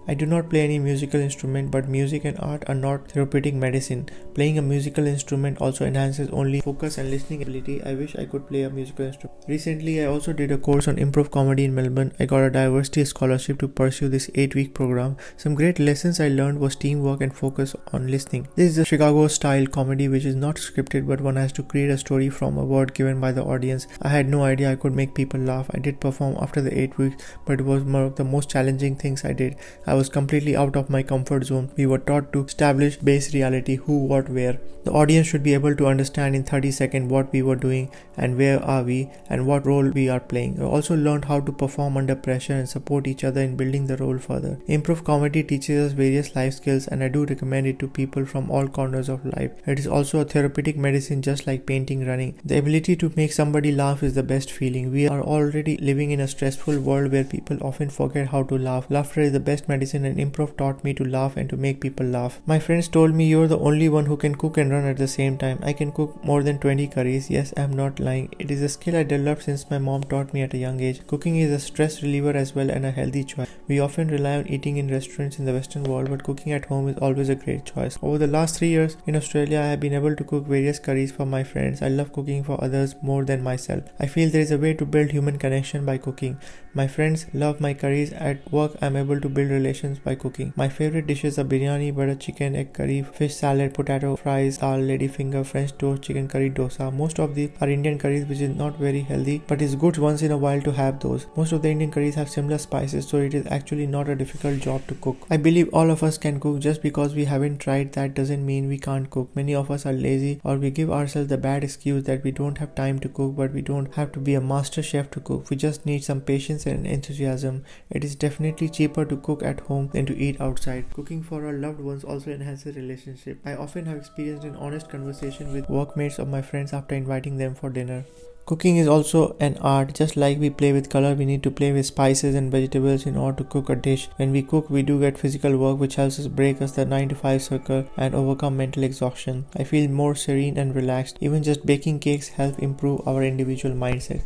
I do not play any musical instrument, but music and art are not therapeutic medicine. Playing a musical instrument also enhances only focus and listening ability. I wish I could play a musical instrument. Recently, I also did a course on improv comedy in Melbourne. I got a diversity scholarship to pursue this 8-week program. Some great lessons I learned was teamwork and focus on listening. This is a Chicago style comedy which is not scripted, but one has to create a story from a word given by the audience. I had no idea I could make people laugh. I did perform after the 8 weeks, but it was one of the most challenging things I did. I was completely out of my comfort zone. We were taught to establish base reality, who, what, where. The audience should be able to understand in 30 seconds what we were doing and where are we and what role we are playing. I also learned how to perform under pressure and support each other in building the role further. Improv comedy teaches us various life skills, and I do recommend it to people from all corners of life. It is also a therapeutic medicine, just like painting, running. The ability to make somebody laugh is the best feeling. We are already living in a stressful world where people often forget how to laugh. Laughter is the best medicine, and improv taught me to laugh and to make people laugh. My friends told me, "You're the only one who can cook and run at the same time." I can cook more than 20 curries. Yes, I'm not lying. It is a skill I developed since my mom taught me at a young age. Cooking is a stress reliever as well and a healthy choice. We often rely on eating in restaurants in the Western world, but cooking at home is always a great choice. Over the last 3 years in Australia, I have been able to cook various curries for my friends. I love cooking for others more than myself. I feel there is a way to build human connection by cooking. My friends love my curries. At work, I'm able to build relations by cooking. My favorite dishes are biryani, butter chicken, egg curry, fish salad, potato fries, dal, ladyfinger, French toast, chicken curry, dosa. Most of these are Indian curries, which is not very healthy, but it's good once in a while to have those. Most of the Indian curries have similar spices, so it is actually not a difficult job to cook. I believe all of us can cook. Just because we haven't tried, that doesn't mean we can't cook. Many of us are lazy, or we give ourselves the bad excuse that we don't have time to cook, but we don't have to be a master chef to cook. We just need some patience and enthusiasm. It is definitely cheaper to cook at home than to eat outside. Cooking for our loved ones also enhances relationship. I often have experienced an honest conversation with workmates of my friends after inviting them for dinner. Cooking is also an art. Just like we play with color, we need to play with spices and vegetables in order to cook a dish. When we cook, we do get physical work, which helps us break us the 9 to 5 circle and overcome mental exhaustion. I feel more serene and relaxed. Even just baking cakes help improve our individual mindset.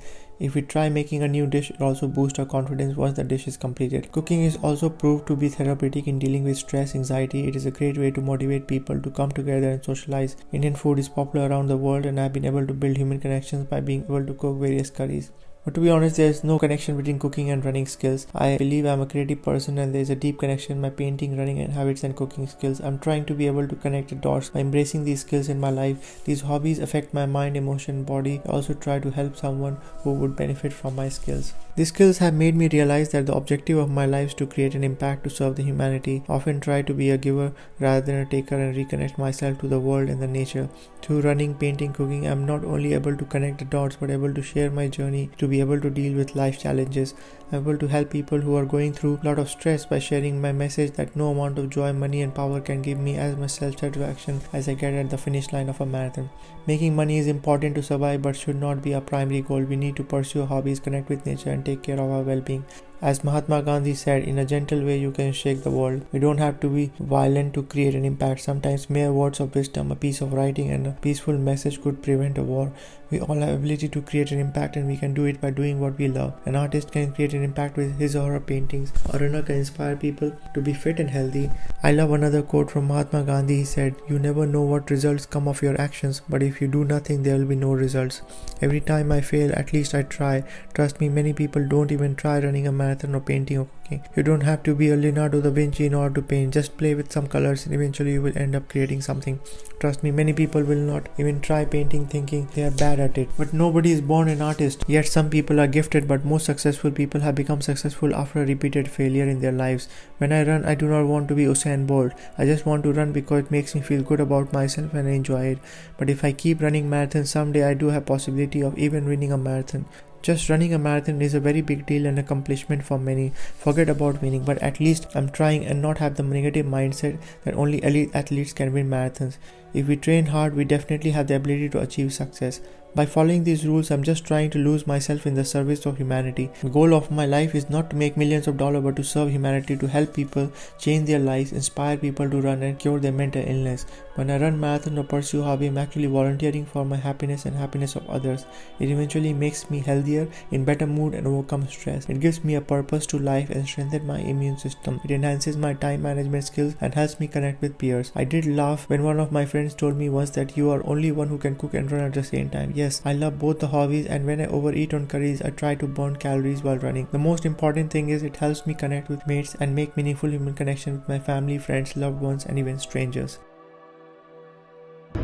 If we try making a new dish, it also boosts our confidence once the dish is completed. Cooking is also proved to be therapeutic in dealing with stress, anxiety. It is a great way to motivate people to come together and socialize. Indian food is popular around the world, and I have been able to build human connections by being able to cook various curries. But to be honest, there is no connection between cooking and running skills. I believe I am a creative person, and there is a deep connection by painting, running and habits and cooking skills. I am trying to be able to connect the dots by embracing these skills in my life. These hobbies affect my mind, emotion, body. I also try to help someone who would benefit from my skills. These skills have made me realize that the objective of my life is to create an impact to serve the humanity. I often try to be a giver rather than a taker and reconnect myself to the world and the nature. Through running, painting, cooking, I am not only able to connect the dots but able to share my journey, to be able to deal with life challenges. I'm able to help people who are going through a lot of stress by sharing my message that no amount of joy, money and power can give me as much self-satisfaction as I get at the finish line of a marathon. Making money is important to survive but should not be our primary goal. We need to pursue hobbies, connect with nature and take care of our well-being. As Mahatma Gandhi said, in a gentle way you can shake the world. We don't have to be violent to create an impact. Sometimes mere words of wisdom, a piece of writing and a peaceful message could prevent a war. We all have ability to create an impact, and we can do it by doing what we love. An artist can create an impact with his or her paintings. A runner can inspire people to be fit and healthy. I love another quote from Mahatma Gandhi. He said, "You never know what results come of your actions, but if you do nothing, there will be no results." Every time I fail, at least I try. Trust me, many people don't even try running a marathon or painting or cooking. You don't have to be a Leonardo da Vinci in order to paint. Just play with some colors and eventually you will end up creating something. Trust me, many people will not even try painting thinking they are bad at it. But nobody is born an artist. Yet some people are gifted, but most successful people have become successful after a repeated failure in their lives. When I run, I do not want to be Usain Bolt. I just want to run because it makes me feel good about myself and I enjoy it. But if I keep running marathons, someday I do have possibility of even winning a marathon. Just running a marathon is a very big deal and accomplishment for many. Forget about winning, but at least I'm trying and not have the negative mindset that only elite athletes can win marathons. If we train hard, we definitely have the ability to achieve success. By following these rules, I'm just trying to lose myself in the service of humanity. The goal of my life is not to make millions of dollars, but to serve humanity, to help people change their lives, inspire people to run and cure their mental illness. When I run marathon or pursue hobby, I'm actually volunteering for my happiness and happiness of others. It eventually makes me healthier, in better mood and overcome stress. It gives me a purpose to life and strengthens my immune system. It enhances my time management skills and helps me connect with peers. I did laugh when one of my friends told me once that you are only one who can cook and run at the same time. Yes, I love both the hobbies, and when I overeat on curries, I try to burn calories while running. The most important thing is it helps me connect with mates and make meaningful human connection with my family, friends, loved ones, and even strangers.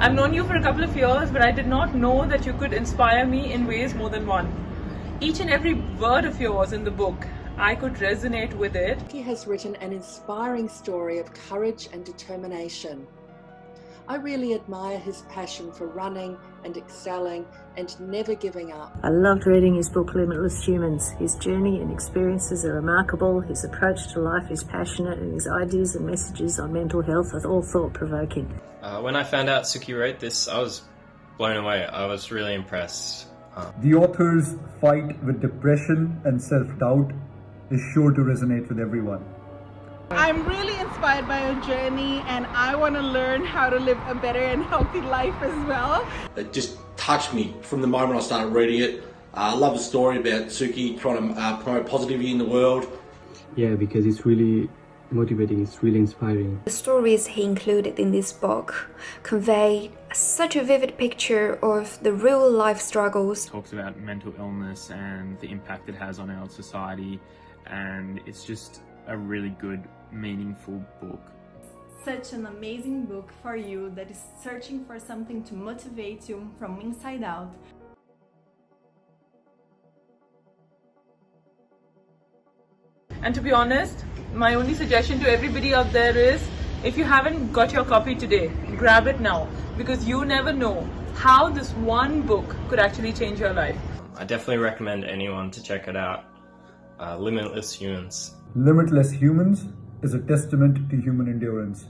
I've known you for a couple of years, but I did not know that you could inspire me in ways more than one. Each and every word of yours in the book, I could resonate with it. He has written an inspiring story of courage and determination. I really admire his passion for running and excelling and never giving up. I loved reading his book Limitless Humans. His journey and experiences are remarkable, his approach to life is passionate, and his ideas and messages on mental health are all thought-provoking. When I found out Suki wrote this, I was blown away. I was really impressed. The author's fight with depression and self-doubt is sure to resonate with everyone. I'm really inspired by your journey, and I want to learn how to live a better and healthy life as well. It just touched me from the moment I started reading it. I love the story about Suki trying to promote positivity in the world. Yeah, because it's really motivating, it's really inspiring. The stories he included in this book convey such a vivid picture of the real life struggles. It talks about mental illness and the impact it has on our society, and it's just a really good, meaningful book. Such an amazing book for you that is searching for something to motivate you from inside out. And to be honest, my only suggestion to everybody out there is, if you haven't got your copy today, grab it now, because you never know how this one book could actually change your life. I definitely recommend anyone to check it out. Limitless Humans. Limitless Humans is a testament to human endurance.